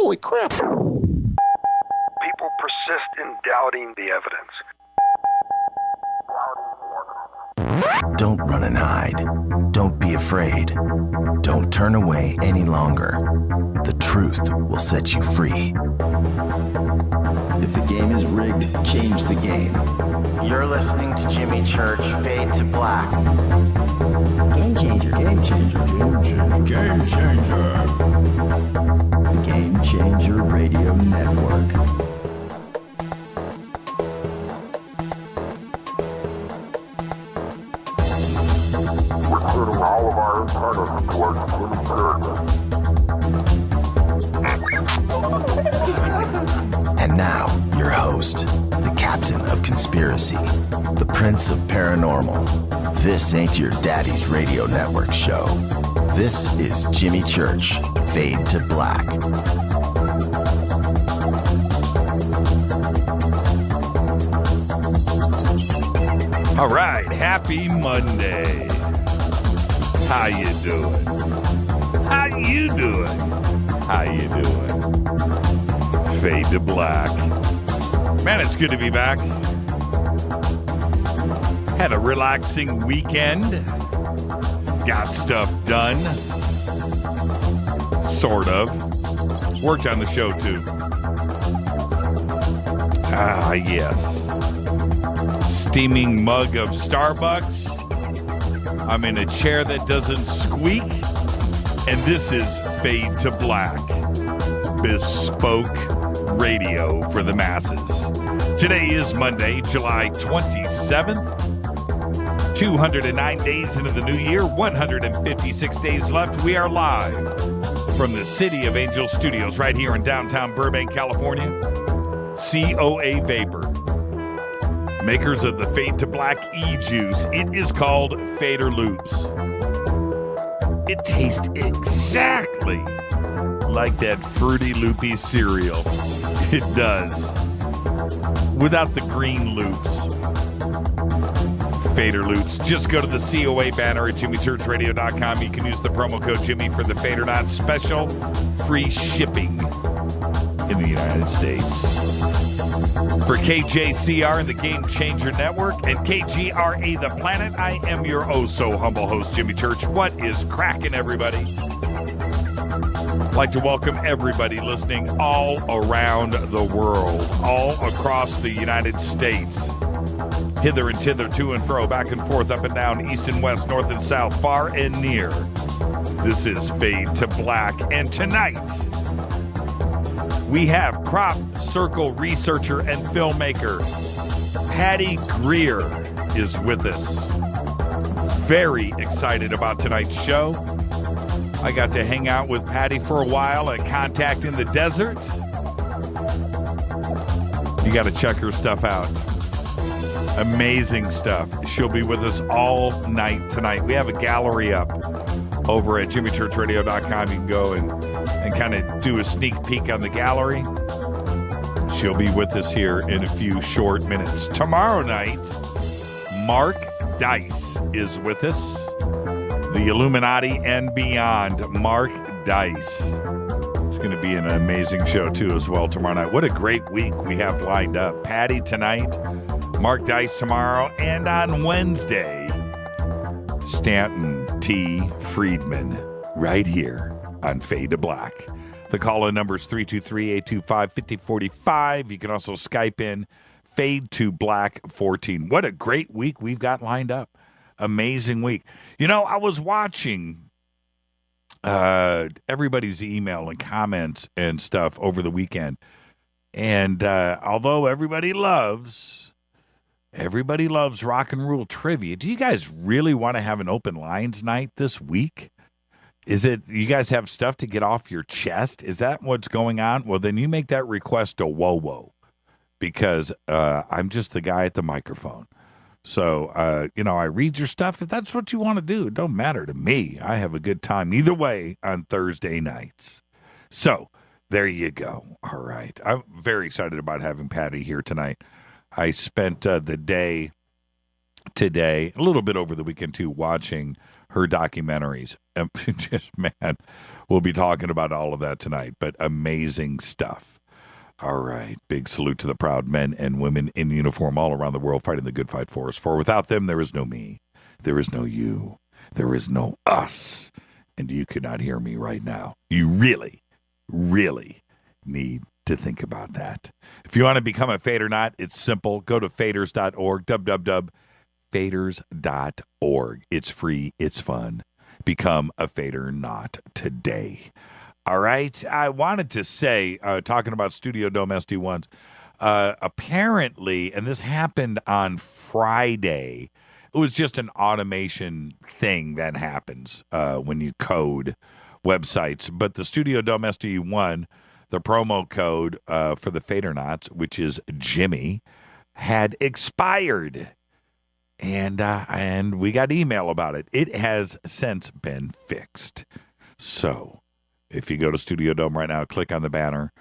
Holy crap. People persist in doubting the evidence. Don't run and hide. Don't be afraid. Don't turn away any longer. The truth will set you free. If the game is rigged, change the game. You're listening to Jimmy Church Fade to Black. Game changer. Game changer. Game changer. Game changer. The Game Changer Radio Network. We're turning all of our antennas towards Jimmy Church. And now, your host, the captain of conspiracy, the prince of paranormal. This ain't your daddy's radio network show. This is Jimmy Church, Fade to Black. All right, happy Monday. How you doing? How you doing? How you doing? Fade to Black. Man, it's good to be back. Had a relaxing weekend. Got stuff done. Sort of. Worked on the show, too. Ah, yes. Steaming mug of Starbucks. I'm in a chair that doesn't squeak. And this is Fade to Black. Bespoke radio for the masses. Today is Monday, July 27th. 209 days into the new year, 156 days left. We are live from the City of Angels Studios right here in downtown Burbank, California. COA Vapor. Makers of the Fade to Black e-juice. It is called Fader Loops. It tastes exactly like that Fruity Loopy cereal. It does. Without the green loops. Fader Loops. Just go to the COA banner at jimmychurchradio.com. You can use the promo code Jimmy for the Fader Not special. Free shipping in the United States. For KJCR and the Game Changer Network and KGRA The Planet, I am your oh-so-humble host, Jimmy Church. What is cracking, everybody? I'd like to welcome everybody listening all around the world, all across the United States, hither and thither, to and fro, back and forth, up and down, east and west, north and south, far and near. This is Fade to Black, and tonight we have Cropcircle researcher and filmmaker Patty Greer is with us. Very excited about tonight's show. I got to hang out with Patty for a while at Contact in the Desert. You got to check her stuff out. Amazing stuff. She'll be with us all night tonight. We have a gallery up over at jimmychurchradio.com. You can go and kind of do a sneak peek on the gallery. She'll be with us here in a few short minutes. Tomorrow night, Mark Dice is with us. The Illuminati and Beyond, Mark Dice. It's going to be an amazing show, too, as well, tomorrow night. What a great week we have lined up. Patty tonight, Mark Dice tomorrow, and on Wednesday, Stanton T. Friedman, right here on Fade to Black. The call-in number is 323-825-5045. You can also Skype in Fade to Black 14. What a great week we've got lined up. Amazing week. You know, I was watching everybody's email and comments and stuff over the weekend. And although everybody loves rock and roll trivia, do you guys really want to have an open lines night this week? Is it, you guys have stuff to get off your chest? Is that what's going on? Well, then you make that request to Whoa, because I'm just the guy at the microphone. So, I read your stuff. If that's what you want to do, it don't matter to me. I have a good time either way on Thursday nights. So, there you go. All right. I'm very excited about having Patty here tonight. I spent the day today, a little bit over the weekend too, watching her documentaries. Just, man, we'll be talking about all of that tonight, but amazing stuff. All right. Big salute to the proud men and women in uniform all around the world fighting the good fight for us. For without them, there is no me. There is no you. There is no us. And you cannot hear me right now. You really, really need to think about that. If you want to become a Fader-Not, it's simple. Go to faders.org, www.faders.org. It's free. It's fun. Become a Fader-Not today. All right. I wanted to say, talking about Studio Dome SD1s, apparently, and this happened on Friday, it was just an automation thing that happens when you code websites. But the Studio Dome SD1, the promo code for the Fader-Nots, which is Jimmy, had expired. And we got email about it. It has since been fixed. So if you go to Studio Dome right now, click on the banner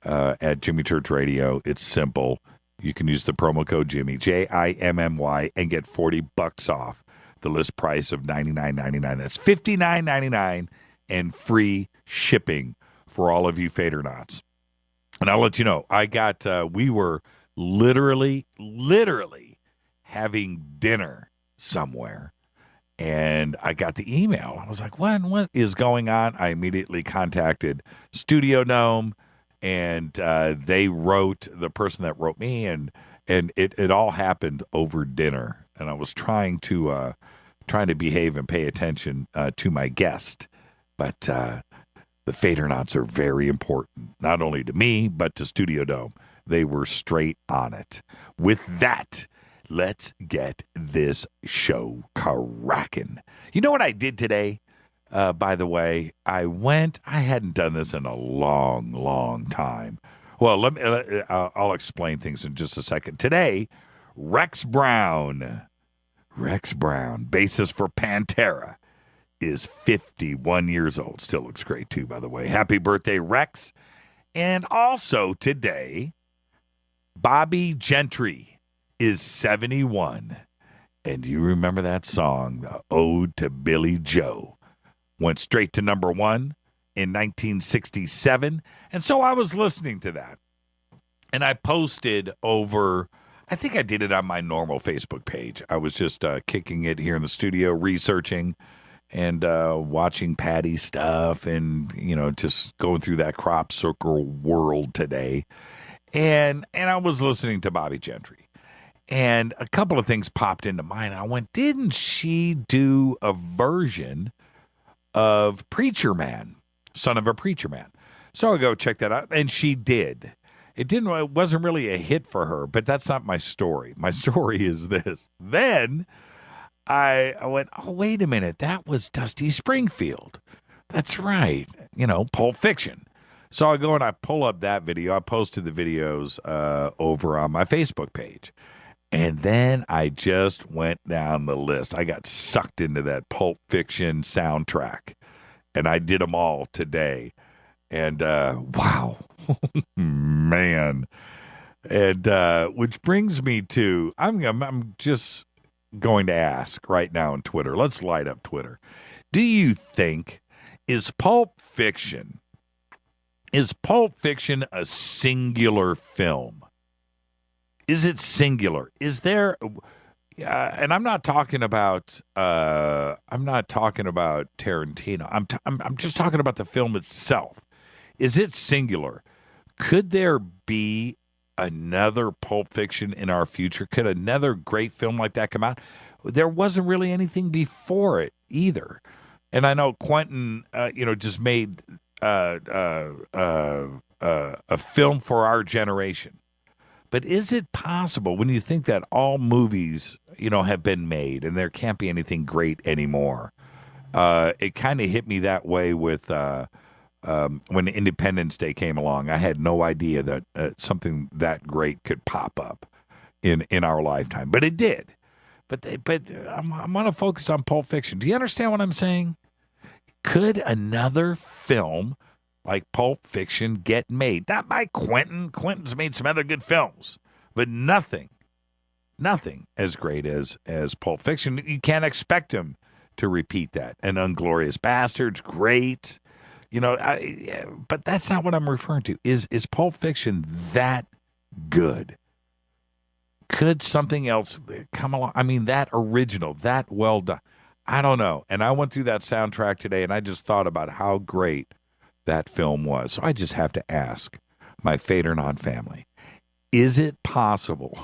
at Jimmy Church Radio. It's simple. You can use the promo code Jimmy, Jimmy, and get $40 off the list price of $99.99. That's $59.99 and free shipping for all of you Fader-Nots. And I'll let you know, we were literally having dinner somewhere, and I got the email. I was like, what is going on? I immediately contacted Studio Dome, and they wrote, the person that wrote me, and it all happened over dinner. And I was trying to behave and pay attention to my guest, but the Fader-Nots are very important, not only to me, but to Studio Dome. They were straight on it. With that, let's get this show cracking. You know what I did today? By the way, I hadn't done this in a long, long time. Well, I'll explain things in just a second. Today, Rex Brown, bassist for Pantera, is 51 years old. Still looks great, too, by the way. Happy birthday, Rex. And also today, Bobby Gentry is 71. And you remember that song, the Ode to Billy Joe? Went straight to number one in 1967. And so I was listening to that. And I posted over, I think I did it on my normal Facebook page. I was just kicking it here in the studio, researching and watching Patty stuff and, just going through that Cropcircle world today. And I was listening to Bobby Gentry. And a couple of things popped into mind. I went, didn't she do a version of Preacher Man, Son of a Preacher Man? So I go check that out, and she did. It wasn't really a hit for her, but that's not my story. My story is this. Then I went, oh, wait a minute, that was Dusty Springfield. That's right, Pulp Fiction. So I go and I pull up that video. I posted the videos over on my Facebook page. And then I just went down the list. I got sucked into that Pulp Fiction soundtrack. And I did them all today. And wow, man. And which brings me to, I'm just going to ask right now on Twitter. Let's light up Twitter. Do you think, is Pulp Fiction a singular film? Is it singular? Is there, and I'm not talking about Tarantino. I'm just talking about the film itself. Is it singular? Could there be another Pulp Fiction in our future? Could another great film like that come out? There wasn't really anything before it either. And I know Quentin, just made a film for our generation. But is it possible, when you think that all movies, have been made and there can't be anything great anymore? It kind of hit me that way with when Independence Day came along. I had no idea that something that great could pop up in our lifetime, but it did. But I'm going to focus on Pulp Fiction. Do you understand what I'm saying? Could another film like Pulp Fiction get made? Not by Quentin. Quentin's made some other good films, but nothing as great as Pulp Fiction. You can't expect him to repeat that. And Unglorious Bastards, great. You know, but that's not what I'm referring to. Is Pulp Fiction that good? Could something else come along? I mean, that original, that well done. I don't know. And I went through that soundtrack today, and I just thought about how great that film was. So I just have to ask my Fade or Not family, is it possible?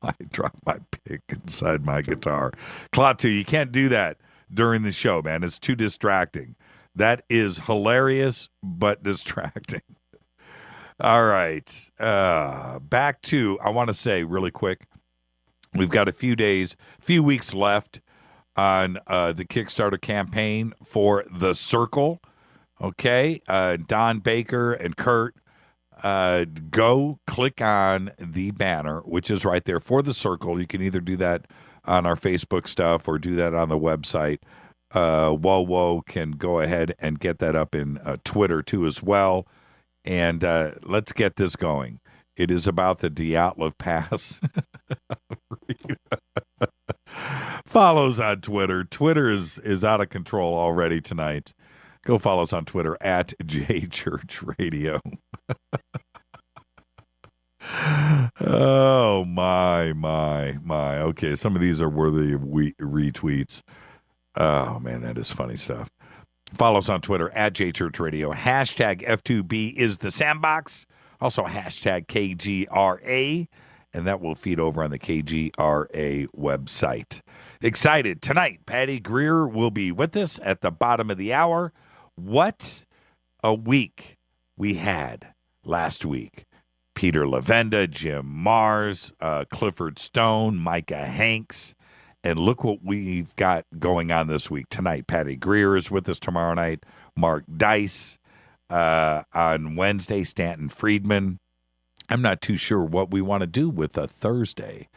I dropped my pick inside my guitar. Klaatu, you can't do that during the show, man. It's too distracting. That is hilarious, but distracting. All right. Back to, I want to say really quick, we've got a few weeks left on the Kickstarter campaign for The Circle. Okay. Don Baker and Kurt, go click on the banner, which is right there for The Circle. You can either do that on our Facebook stuff or do that on the website. Whoa can go ahead and get that up in Twitter too as well. And let's get this going. It is about the Dyatlov Pass. Follows on Twitter. Twitter is out of control already tonight. Go follow us on Twitter at JChurchRadio. Oh, my. Okay, some of these are worthy of retweets. Oh, man, that is funny stuff. Follow us on Twitter at JChurchRadio. Hashtag F2B is the sandbox. Also hashtag KGRA. And that will feed over on the KGRA website. Excited. Tonight, Patty Greer will be with us at the bottom of the hour. What a week we had last week. Peter Levenda, Jim Mars, Clifford Stone, Micah Hanks. And look what we've got going on this week. Tonight, Patty Greer is with us tomorrow night. Mark Dice. On Wednesday, Stanton Friedman. I'm not too sure what we want to do with a Thursday.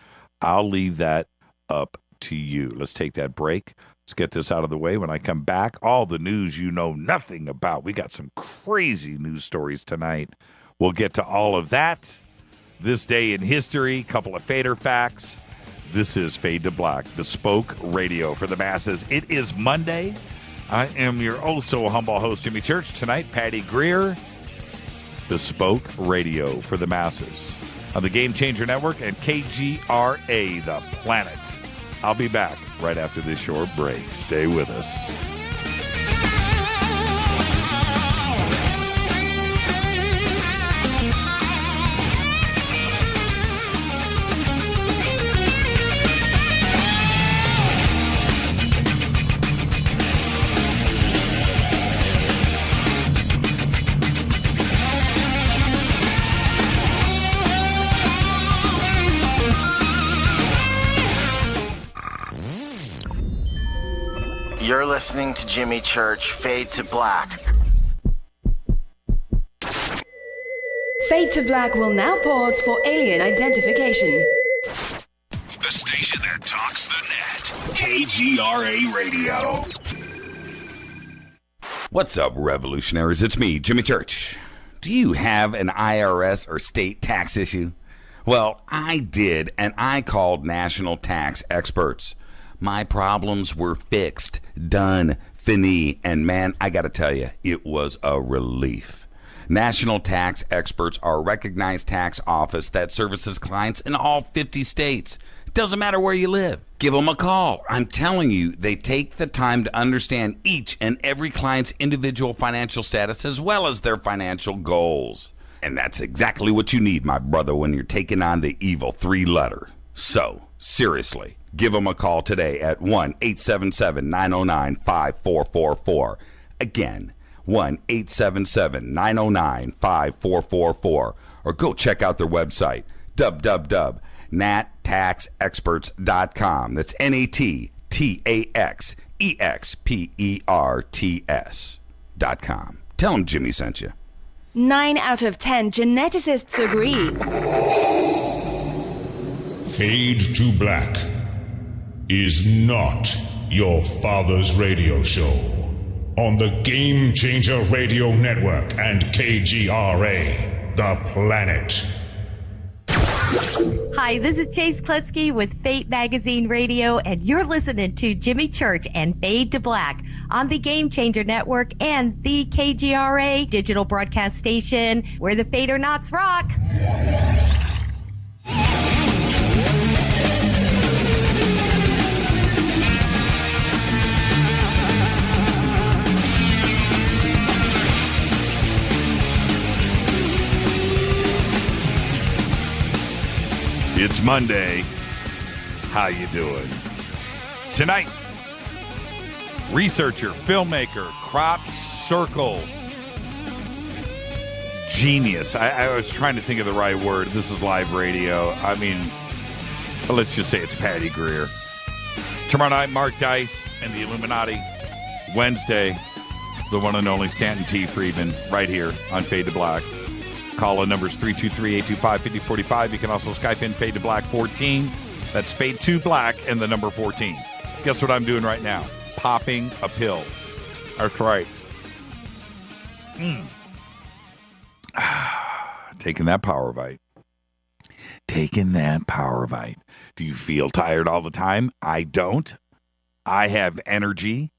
I'll leave that up to you. Let's take that break. Let's get this out of the way. When I come back, all the news you know nothing about. We got some crazy news stories tonight. We'll get to all of that. This day in history, couple of fader facts. This is Fade to Black, bespoke radio for the masses. It is Monday. I am your oh-so-humble host, Jimmy Church. Tonight, Patty Greer, bespoke radio for the masses on the Game Changer Network and KGRA, the planet. I'll be back right after this short break. Stay with us. You're listening to Jimmy Church, Fade to Black. Fade to Black will now pause for alien identification. The station that talks the net. KGRA Radio. What's up, revolutionaries? It's me, Jimmy Church. Do you have an IRS or state tax issue? Well, I did, and I called national tax experts. My problems were fixed, done, fini, and man, I gotta tell you, it was a relief. National Tax Experts are a recognized tax office that services clients in all 50 states. Doesn't matter where you live. Give them a call. I'm telling you, they take the time to understand each and every client's individual financial status as well as their financial goals. And that's exactly what you need, my brother, when you're taking on the evil three-letter. So, seriously, give them a call today at 1-877-909-5444. Again, 1-877-909-5444. Or go check out their website, www.nattaxexperts.com. That's NATTAXEXPERTS.com. Tell them Jimmy sent you. 9 out of 10 geneticists agree. Fade to Black is not your father's radio show on the Game Changer Radio Network and KGRA, the planet. Hi, this is Chase Kletsky with Fate Magazine Radio, and you're listening to Jimmy Church and Fade to Black on the Game Changer Network and the KGRA digital broadcast station, where the Fader-Knots rock. It's Monday. How you doing? Tonight, researcher, filmmaker, Cropcircles. Genius. I was trying to think of the right word. This is live radio. I mean, let's just say it's Patty Greer. Tomorrow night, Mark Dice and the Illuminati. Wednesday, the one and only Stanton T. Friedman, right here on Fade to Black. Call in numbers 323-825-5045. You can also Skype in Fade to Black 14. That's Fade to Black and the number 14. Guess what I'm doing right now? Popping a pill. That's right. Taking that power bite. Taking that power bite. Do you feel tired all the time? I don't. I have energy.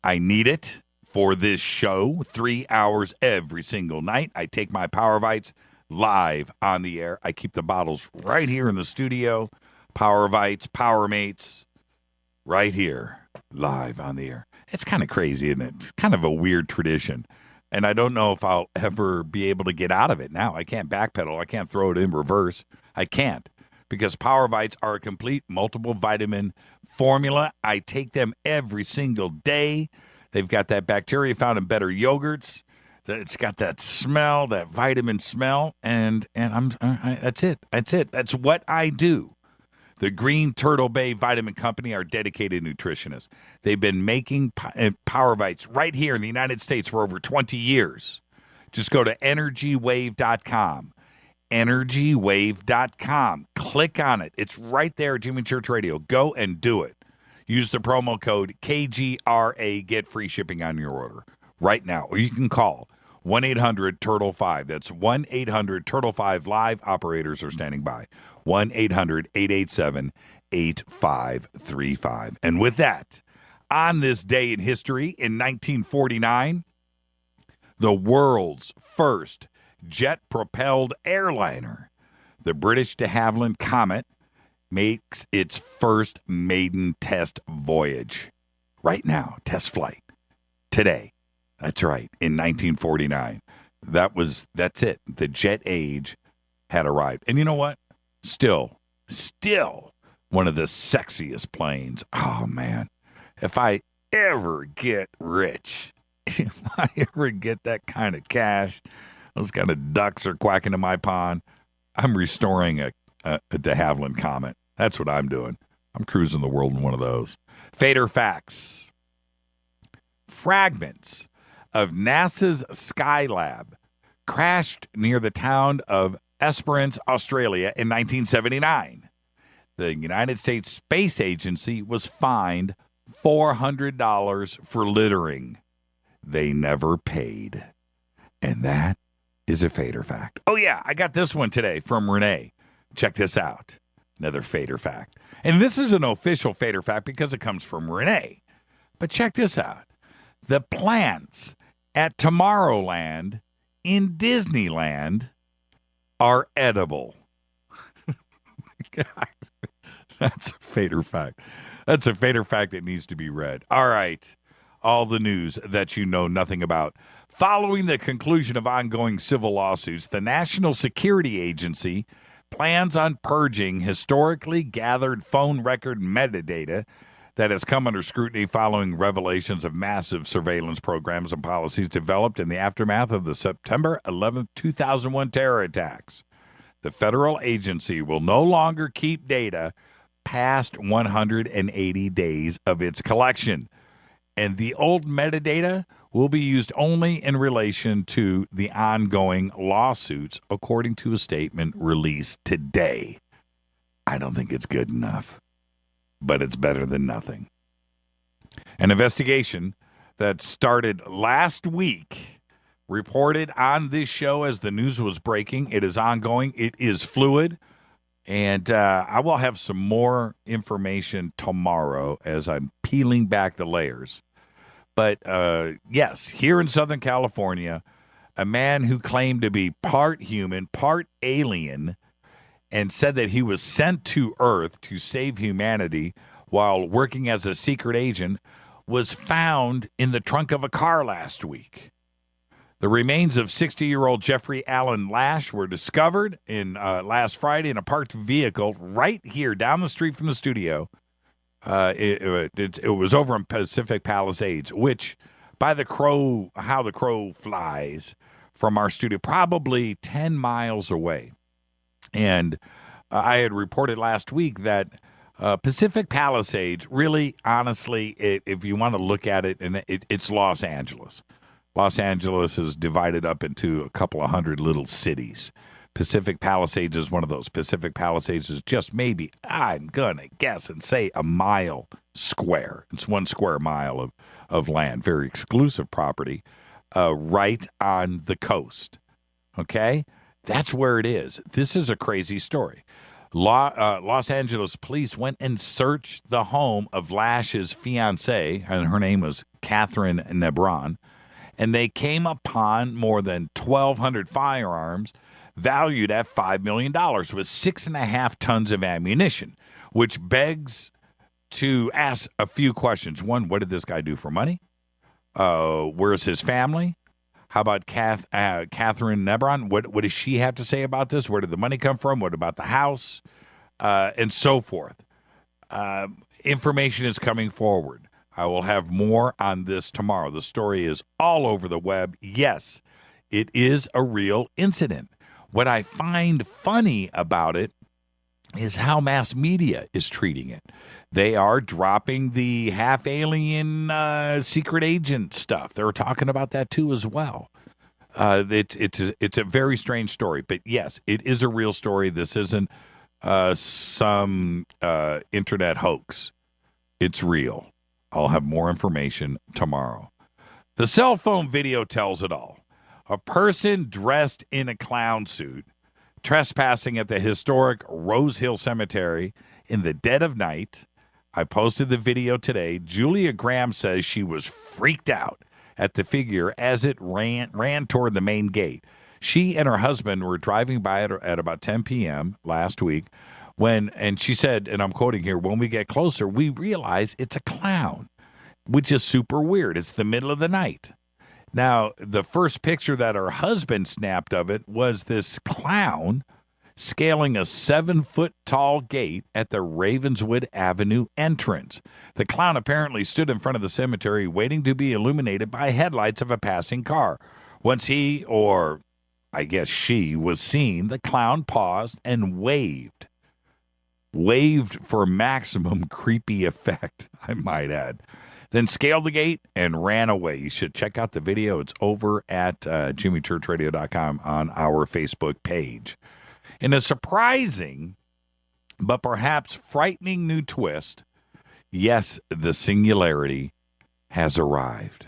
I need it. For this show, 3 hours every single night. I take my Power Bites live on the air. I keep the bottles right here in the studio. Power Bites, Power Mates, right here, live on the air. It's kind of crazy, isn't it? It's kind of a weird tradition. And I don't know if I'll ever be able to get out of it now. I can't backpedal. I can't throw it in reverse. I can't. Because Power Bites are a complete multiple vitamin formula. I take them every single day. They've got that bacteria found in better yogurts. It's got that smell, that vitamin smell, and that's it. That's it. That's what I do. The Green Turtle Bay Vitamin Company are dedicated nutritionists. They've been making Power Bites right here in the United States for over 20 years. Just go to EnergyWave.com. EnergyWave.com. Click on it. It's right there, Jimmy Church Radio. Go and do it. Use the promo code KGRA. Get free shipping on your order right now. Or you can call 1-800-TURTLE-5. That's 1-800-TURTLE-5. Live operators are standing by. 1-800-887-8535. And with that, on this day in history, in 1949, the world's first jet-propelled airliner, the British de Havilland Comet, makes its first maiden test voyage. Right now, test flight. Today. That's right, in 1949. That's it. The jet age had arrived. And you know what? Still one of the sexiest planes. Oh, man. If I ever get rich, if I ever get that kind of cash, those kind of ducks are quacking in my pond, I'm restoring a de Havilland Comet. That's what I'm doing. I'm cruising the world in one of those. Fader facts. Fragments of NASA's Skylab crashed near the town of Esperance, Australia in 1979. The United States Space Agency was fined $400 for littering. They never paid. And that is a Fader fact. Oh, yeah, I got this one today from Renee. Check this out. Another Fader fact. And this is an official Fader fact because it comes from Renee. But check this out. The plants at Tomorrowland in Disneyland are edible. God, that's a Fader fact. That's a Fader fact that needs to be read. All right. All the news that you know nothing about. Following the conclusion of ongoing civil lawsuits, the National Security Agency plans on purging historically gathered phone record metadata that has come under scrutiny following revelations of massive surveillance programs and policies developed in the aftermath of the September 11, 2001 terror attacks. The federal agency will no longer keep data past 180 days of its collection, and the old metadata will be used only in relation to the ongoing lawsuits, according to a statement released today. I don't think it's good enough, but it's better than nothing. An investigation that started last week, reported on this show as the news was breaking. It is ongoing. It is fluid. And I will have some more information tomorrow as I'm peeling back the layers. But yes, here in Southern California, a man who claimed to be part human, part alien, and said that he was sent to Earth to save humanity while working as a secret agent was found in the trunk of a car last week. The remains of 60-year-old Jeffrey Allen Lash were discovered last Friday in a parked vehicle right here down the street from the studio. It was over in Pacific Palisades, which, how the crow flies from our studio, probably 10 miles away. And I had reported last week that Pacific Palisades, really, honestly, if you want to look at it, it's Los Angeles. Los Angeles is divided up into a couple of hundred little cities. Pacific Palisades is one of those. Pacific Palisades is just maybe, I'm going to guess and say, a mile square. It's 1 square mile of land, very exclusive property, right on the coast. Okay? That's where it is. This is a crazy story. Los Angeles police went and searched the home of Lash's fiancée, and her name was Catherine Nebron, and they came upon more than 1,200 firearms valued at $5 million with 6.5 tons of ammunition, which begs to ask a few questions. One, what did this guy do for money? Where's his family? How about Catherine Nebron? What does she have to say about this? Where did the money come from? What about the house? And so forth. Information is coming forward. I will have more on this tomorrow. The story is all over the web. Yes, it is a real incident. What I find funny about it is how mass media is treating it. They are dropping the half-alien secret agent stuff. They're talking about that too as well. It's a very strange story. But yes, it is a real story. This isn't some internet hoax. It's real. I'll have more information tomorrow. The cell phone video tells it all. A person dressed in a clown suit trespassing at the historic Rose Hill Cemetery in the dead of night. I posted the video today. Julia Graham says she was freaked out at the figure as it ran toward the main gate. She and her husband were driving by it at about 10 p.m. last week and she said, and I'm quoting here, when we get closer, we realize it's a clown, which is super weird. It's the middle of the night. Now, the first picture that her husband snapped of it was this clown scaling a 7-foot-tall gate at the Ravenswood Avenue entrance. The clown apparently stood in front of the cemetery waiting to be illuminated by headlights of a passing car. Once he, or I guess she, was seen, the clown paused and waved. Waved for maximum creepy effect, I might add. Then scaled the gate and ran away. You should check out the video. It's over at jimmychurchradio.com on our Facebook page. In a surprising but perhaps frightening new twist, yes, the singularity has arrived.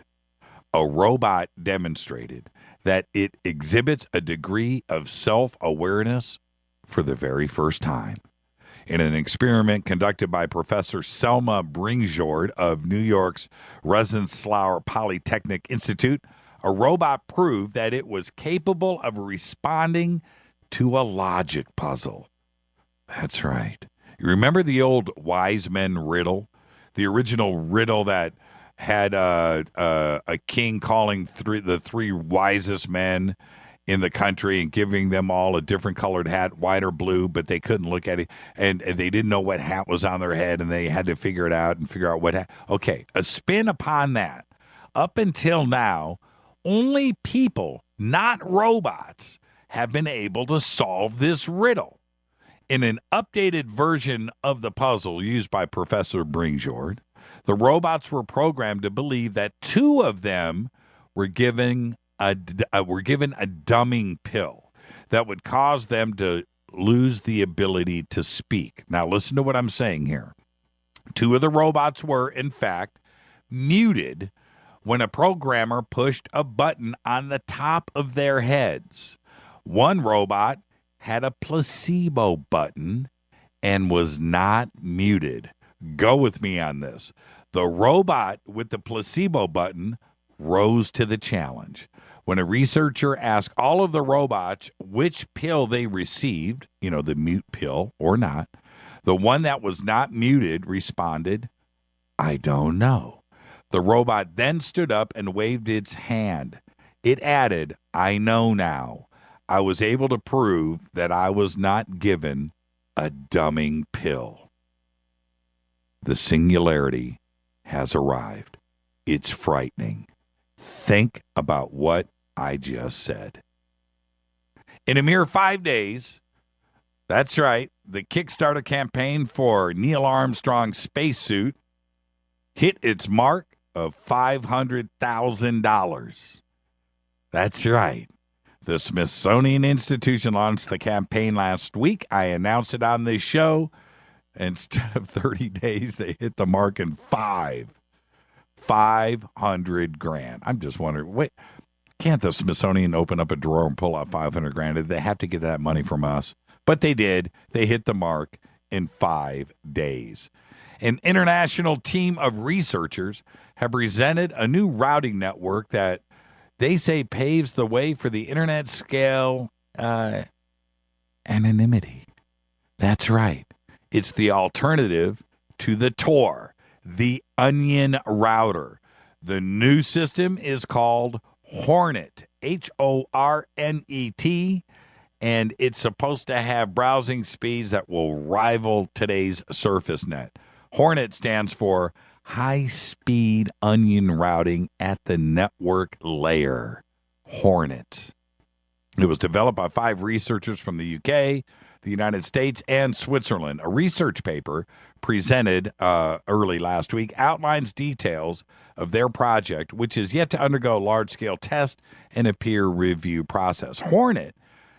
A robot demonstrated that it exhibits a degree of self-awareness for the very first time. In an experiment conducted by Professor Selma Bringjord of New York's Rensselaer Polytechnic Institute, a robot proved that it was capable of responding to a logic puzzle. That's right. You remember the old wise men riddle? The original riddle that had a king calling the three wisest men in the country and giving them all a different colored hat, white or blue, but they couldn't look at it, and they didn't know what hat was on their head, and they had to figure it out and figure out what hat. Okay, a spin upon that. Up until now, only people, not robots, have been able to solve this riddle. In an updated version of the puzzle used by Professor Bringjord, the robots were programmed to believe that two of them were given a dumbing pill that would cause them to lose the ability to speak. Now, listen to what I'm saying here. Two of the robots were, in fact, muted when a programmer pushed a button on the top of their heads. One robot had a placebo button and was not muted. Go with me on this. The robot with the placebo button rose to the challenge. When a researcher asked all of the robots which pill they received, the mute pill or not, the one that was not muted responded, "I don't know." The robot then stood up and waved its hand. It added, "I know now. I was able to prove that I was not given a dumbing pill." The singularity has arrived. It's frightening. Think about what I just said. In a mere 5 days, that's right, the Kickstarter campaign for Neil Armstrong's spacesuit hit its mark of $500,000. That's right. The Smithsonian Institution launched the campaign last week. I announced it on this show. Instead of 30 days, they hit the mark in 500 grand. I'm just wondering, wait, can't the Smithsonian open up a drawer and pull out 500 grand? Did they have to get that money from us? But they did. They hit the mark in 5 days. An international team of researchers have presented a new routing network that they say paves the way for the internet scale anonymity. That's right. It's the alternative to the Tor, the Onion router. The new system is called Hornet, Hornet, and it's supposed to have browsing speeds that will rival today's surface net. Hornet stands for high-speed onion routing at the network layer. Hornet. It was developed by 5 researchers from the UK, the United States, and Switzerland. A research paper presented early last week outlines details of their project, which is yet to undergo a large-scale test and a peer review process. Hornet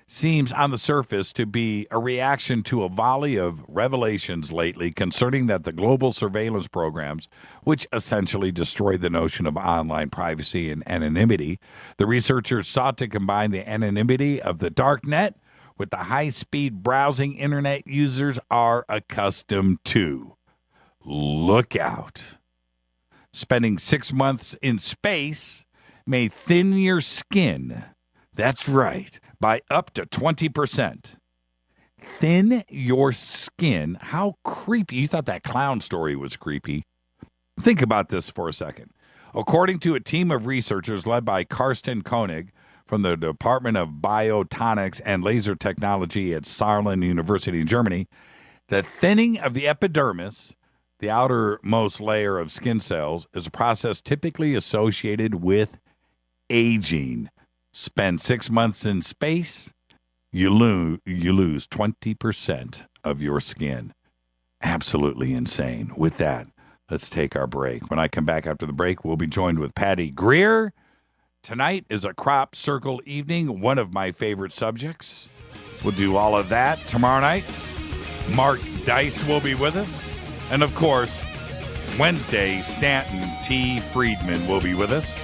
seems on the surface to be a reaction to a volley of revelations lately concerning that the global surveillance programs, which essentially destroyed the notion of online privacy and anonymity. The researchers sought to combine the anonymity of the dark net with the high-speed browsing internet users are accustomed to. Look out. Spending 6 months in space may thin your skin. That's right, by up to 20%. Thin your skin. How creepy. You thought that clown story was creepy. Think about this for a second. According to a team of researchers led by Karsten Koenig from the Department of Biotonics and Laser Technology at Saarland University in Germany, the thinning of the epidermis, the outermost layer of skin cells, is a process typically associated with aging. Spend 6 months in space, you lose 20% of your skin. Absolutely insane. With that, let's take our break. When I come back after the break, we'll be joined with Patty Greer. Tonight is a crop circle evening, one of my favorite subjects. We'll do all of that tomorrow night. Mark Dice will be with us. And, of course, Wednesday, Stanton T. Friedman will be with us.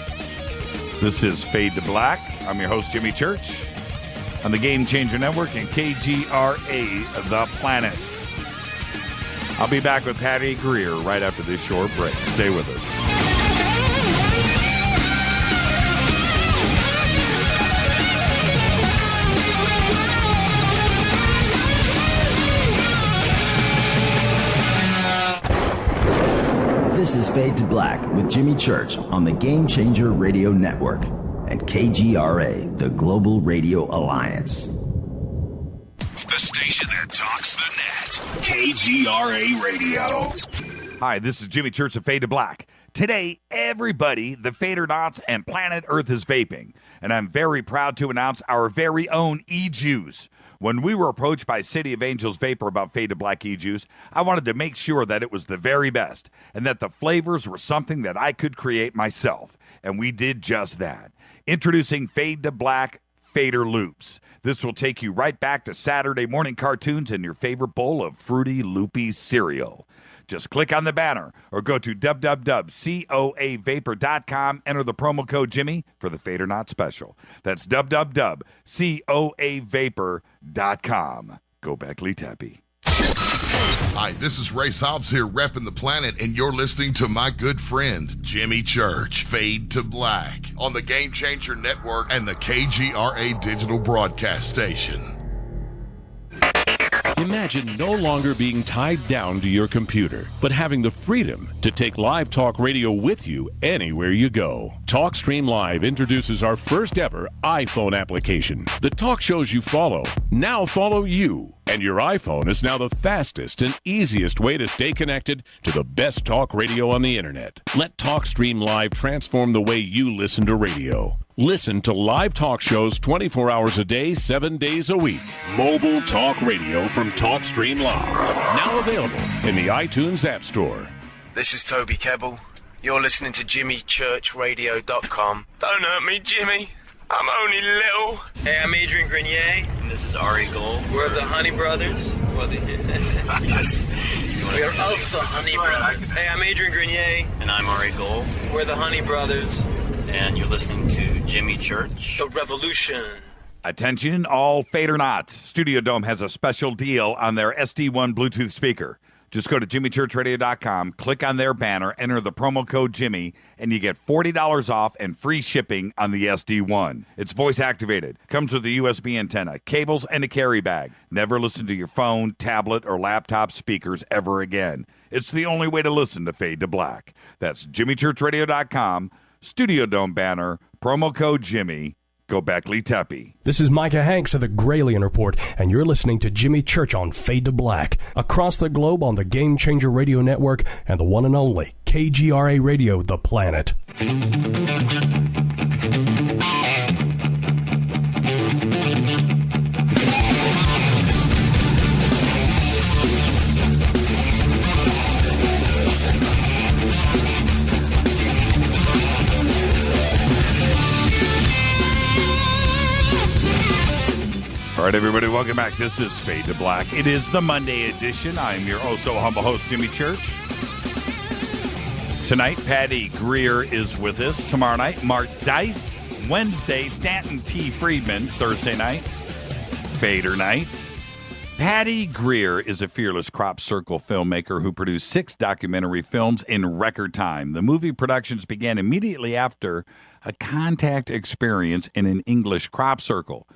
This is Fade to Black. I'm your host, Jimmy Church, on the Game Changer Network and KGRA, The Planet. I'll be back with Patty Greer right after this short break. Stay with us. This is Fade to Black with Jimmy Church on the Game Changer Radio Network and KGRA, the Global Radio Alliance. The station that talks the net. KGRA Radio. Hi, this is Jimmy Church of Fade to Black. Today, everybody, the Fadernauts and planet Earth is vaping. And I'm very proud to announce our very own e-juice. When we were approached by City of Angels Vapor about Fade to Black e-juice, I wanted to make sure that it was the very best and that the flavors were something that I could create myself. And we did just that. Introducing Fade to Black Fader Loops. This will take you right back to Saturday morning cartoons and your favorite bowl of fruity, loopy cereal. Just click on the banner or go to www.coavapor.com. Enter the promo code Jimmy for the Fade or Not special. That's www.coavapor.com. Gobekli Tepe. Hi, this is Ray Hobbs here, repping the planet, and you're listening to my good friend, Jimmy Church, Fade to Black, on the Game Changer Network and the KGRA digital broadcast station. Imagine no longer being tied down to your computer, but having the freedom to take live talk radio with you anywhere you go. TalkStream Live introduces our first ever iPhone application. The talk shows you follow now follow you. And your iPhone is now the fastest and easiest way to stay connected to the best talk radio on the internet. Let TalkStream Live transform the way you listen to radio. Listen to live talk shows 24 hours a day, 7 days a week. Mobile talk radio from TalkStream Live. Now available in the iTunes App Store. This is Toby Kebbell. You're listening to JimmyChurchRadio.com. Don't hurt me, Jimmy. I'm only little. Hey, I'm Adrian Grenier. And this is Ari Gold. We're the Honey Brothers. Yes. We're of the Honey Brothers. Hey, I'm Adrian Grenier. And I'm Ari Gold. We're the Honey Brothers. And you're listening to Jimmy Church. The Revolution. Attention, all Fade or Not. Studio Dome has a special deal on their SD1 Bluetooth speaker. Just go to JimmyChurchRadio.com, click on their banner, enter the promo code Jimmy, and you get $40 off and free shipping on the SD1. It's voice activated, comes with a USB antenna, cables, and a carry bag. Never listen to your phone, tablet, or laptop speakers ever again. It's the only way to listen to Fade to Black. That's JimmyChurchRadio.com, Studio Dome banner, promo code Jimmy. Gobekli Tepe. This is Micah Hanks of the Gralien Report, and you're listening to Jimmy Church on Fade to Black, across the globe on the Game Changer Radio Network and the one and only KGRA Radio, The Planet. All right, everybody, welcome back. This is Fade to Black. It is the Monday edition. I'm your oh-so-humble host, Jimmy Church. Tonight, Patty Greer is with us. Tomorrow night, Mark Dice. Wednesday, Stanton T. Friedman. Thursday night, Fader Night. Patty Greer is a fearless crop circle filmmaker who produced 6 documentary films in record time. The movie productions began immediately after a contact experience in an English crop circle.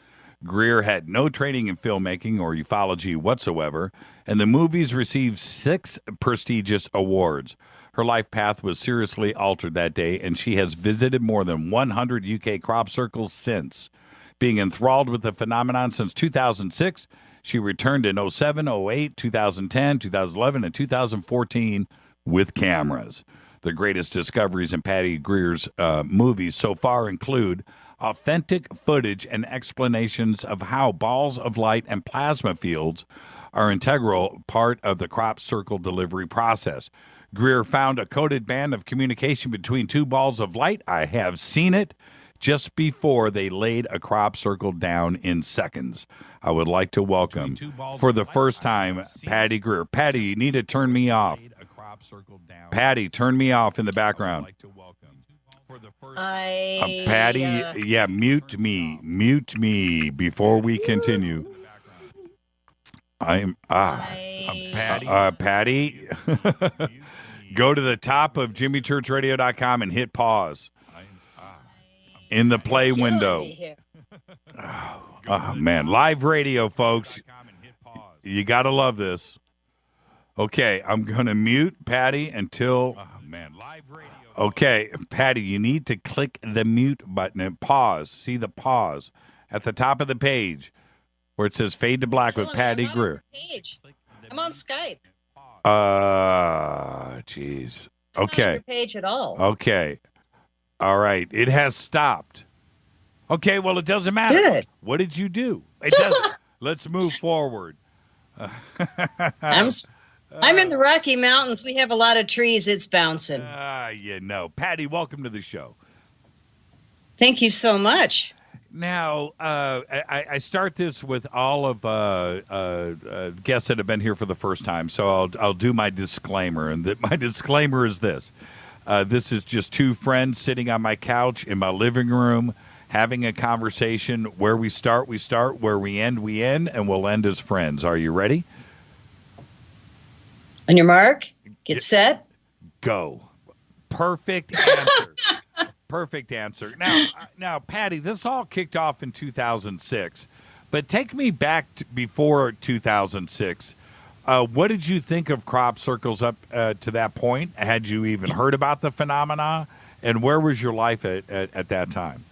Greer had no training in filmmaking or ufology whatsoever, and the movies received 6 prestigious awards. Her life path was seriously altered that day, and she has visited more than 100 UK crop circles since. Being enthralled with the phenomenon since 2006, she returned in 07, 08, 2010, 2011, and 2014 with cameras. The greatest discoveries in Patty Greer's movies so far include authentic footage and explanations of how balls of light and plasma fields are an integral part of the crop circle delivery process. Greer found a coded band of communication between 2 balls of light. I have seen it just before they laid a crop circle down in seconds. I would like to welcome, for the first time, Patty Greer. Patty, you need to turn me off. Patty, turn me off in the background. Patty, yeah, mute me before we continue. Patty, go to the top of JimmyChurchRadio.com and hit pause in the play window. Oh, man, live radio, folks. You got to love this. Okay, I'm going to mute Patty until... live radio. Okay, Patty, you need to click the mute button and pause. See the pause at the top of the page where it says Fade to Black with Patty Greer. I'm on Skype. Jeez. Okay. I'm not on your page at all. Okay. All right. It has stopped. Okay, well, it doesn't matter. Good. What did you do? It doesn't. Let's move forward. I'm in the Rocky Mountains. We have a lot of trees. It's bouncing. Patty, welcome to the show. Thank you so much. Now, I start this with all of guests that have been here for the first time, so I'll do my disclaimer, and my disclaimer is this. This is just two friends sitting on my couch in my living room having a conversation. Where we start, where we end, and we'll end as friends. Are you ready? On your mark, get set, go. Perfect answer. Perfect answer. Now, Patty, this all kicked off in 2006, but take me back to before 2006. What did you think of Cropcircles up to that point? Had you even heard about the phenomena? And where was your life at that time?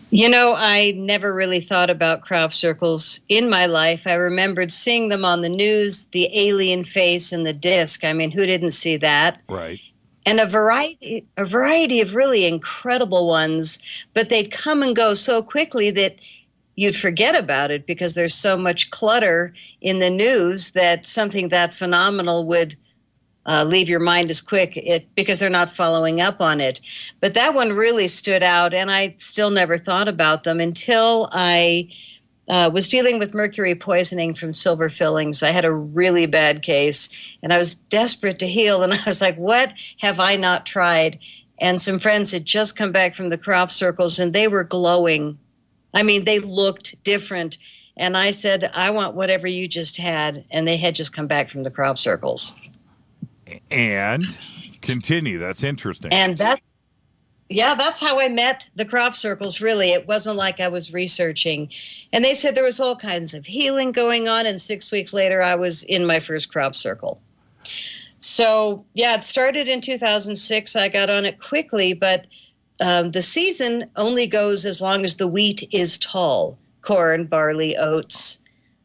You know, I never really thought about Cropcircles in my life. I remembered seeing them on the news, the alien face and the disc. I mean, who didn't see that? Right. And a variety of really incredible ones, but they'd come and go so quickly that you'd forget about it because there's so much clutter in the news that something that phenomenal would leave your mind as quick because they're not following up on it. But that one really stood out, and I still never thought about them until I was dealing with mercury poisoning from silver fillings. I had a really bad case, and I was desperate to heal, and I was like, what have I not tried? And some friends had just come back from the Cropcircles, and they were glowing. I mean, they looked different. And I said, I want whatever you just had. And they had just come back from the Cropcircles. And continue. That's interesting. And that's how I met the Cropcircles, really. It wasn't like I was researching. And they said there was all kinds of healing going on. And 6 weeks later, I was in my first Cropcircle. So, yeah, it started in 2006. I got on it quickly, but the season only goes as long as the wheat is tall. Corn, barley, oats.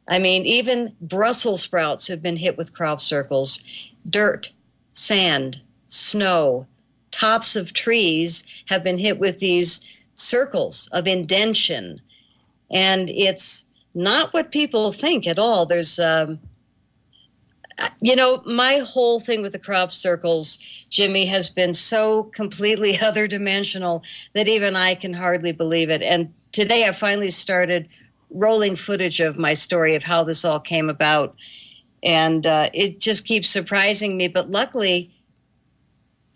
I mean, even Brussels sprouts have been hit with Cropcircles. Dirt, sand, snow, tops of trees have been hit with these circles of indention. And it's not what people think at all. There's, my whole thing with the Cropcircles, Jimmy, has been so completely other dimensional that even I can hardly believe it. And today I finally started rolling footage of my story of how this all came about. And it just keeps surprising me. But luckily,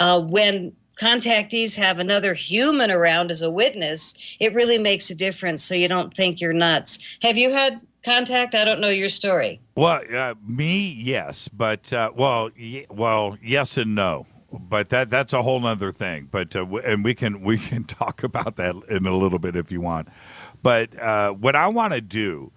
when contactees have another human around as a witness, it really makes a difference so you don't think you're nuts. Have you had contact? I don't know your story. Well, me, yes. But, yes and no. But that's a whole nother thing. But and we can talk about that in a little bit if you want. But what I want to do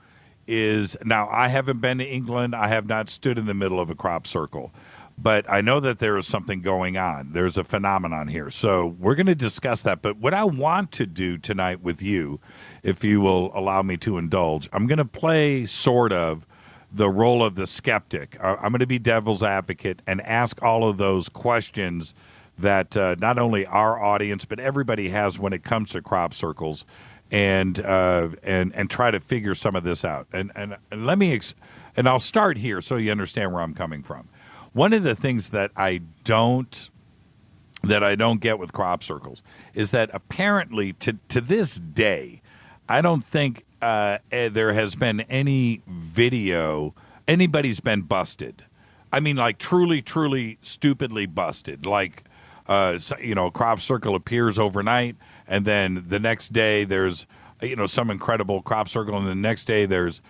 is, now I haven't been to England. I have not stood in the middle of a crop circle. But I know that there is something going on. There's a phenomenon here. So we're going to discuss that. But what I want to do tonight with you, if you will allow me to indulge, I'm going to play sort of the role of the skeptic. I'm going to be devil's advocate and ask all of those questions that not only our audience but everybody has when it comes to crop circles, and try to figure some of this out. And let me and I'll start here so you understand where I'm coming from. One of the things that I don't get with crop circles is that apparently to this day, I don't think there has been any video anybody's been busted. I mean, like truly stupidly busted. Like, a crop circle appears overnight, and then the next day there's, some incredible crop circle, and the next day there's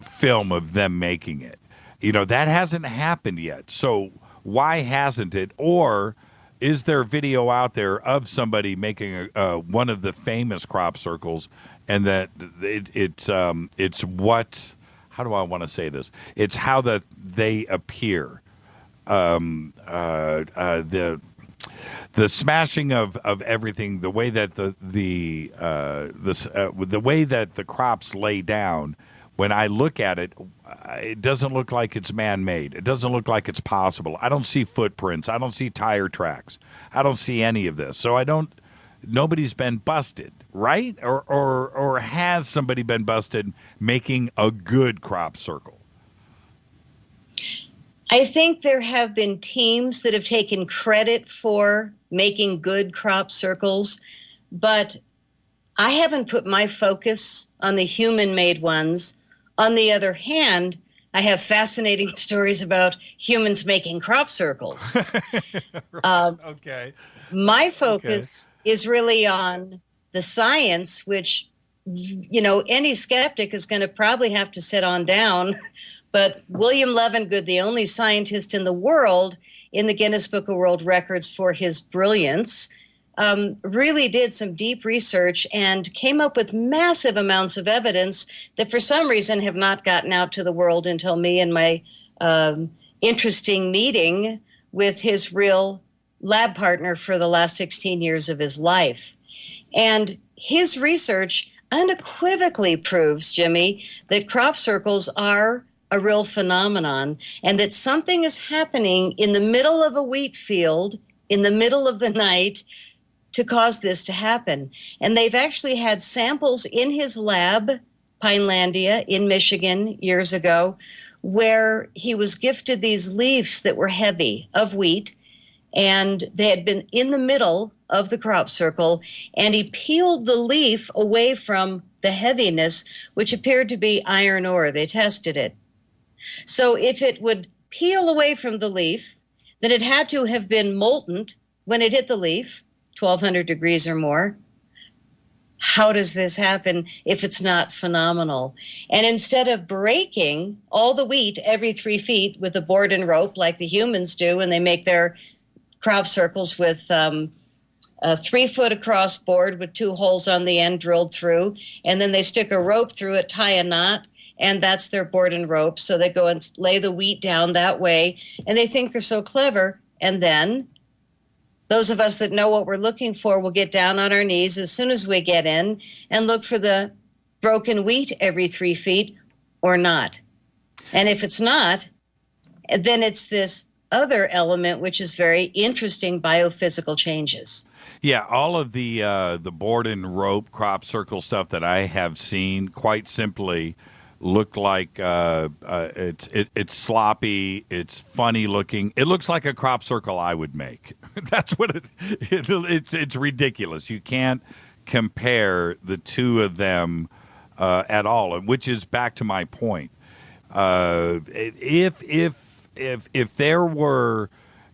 film of them making it. That hasn't happened yet. So why hasn't it? Or is there video out there of somebody making one of the famous crop circles, and that it's what? How do I want to say this? It's how that they appear. The smashing of everything, the way that the way that the crops lay down. When I look at it, it doesn't look like it's man-made. It doesn't look like it's possible. I don't see footprints. I don't see tire tracks. I don't see any of this. So nobody's been busted, right? Or has somebody been busted making a good crop circle? I think there have been teams that have taken credit for making good crop circles. but I haven't put my focus on the human-made ones. On the other hand, I have fascinating stories about humans making crop circles. Okay. My focus is really on the science, which, any skeptic is going to probably have to sit on down. But William Levengood, the only scientist in the world in the Guinness Book of World Records for his brilliance, really did some deep research and came up with massive amounts of evidence that for some reason have not gotten out to the world until me and my interesting meeting with his real lab partner for the last 16 years of his life. And his research unequivocally proves, Jimmy, that crop circles are a real phenomenon and that something is happening in the middle of a wheat field in the middle of the night to cause this to happen. And they've actually had samples in his lab, Pinelandia in Michigan years ago, where he was gifted these leaves that were heavy of wheat, and they had been in the middle of the crop circle, and he peeled the leaf away from the heaviness, which appeared to be iron ore. They tested it. So if it would peel away from the leaf, then it had to have been molten when it hit the leaf, 1,200 degrees or more. How does this happen if it's not phenomenal? And instead of breaking all the wheat every 3 feet with a board and rope like the humans do, and they make their crop circles with a 3-foot across board with 2 holes on the end drilled through, and then they stick a rope through it, tie a knot, and that's their board and rope. So they go and lay the wheat down that way, and they think they're so clever. And then those of us that know what we're looking for will get down on our knees as soon as we get in and look for the broken wheat every 3 feet or not. And if it's not, then it's this other element, which is very interesting, biophysical changes. Yeah, all of the board and rope crop circle stuff that I have seen, quite simply, look like it's sloppy, it's funny looking. It looks like a crop circle I would make. That's what it's ridiculous. You can't compare the two of them at all, which is back to my point.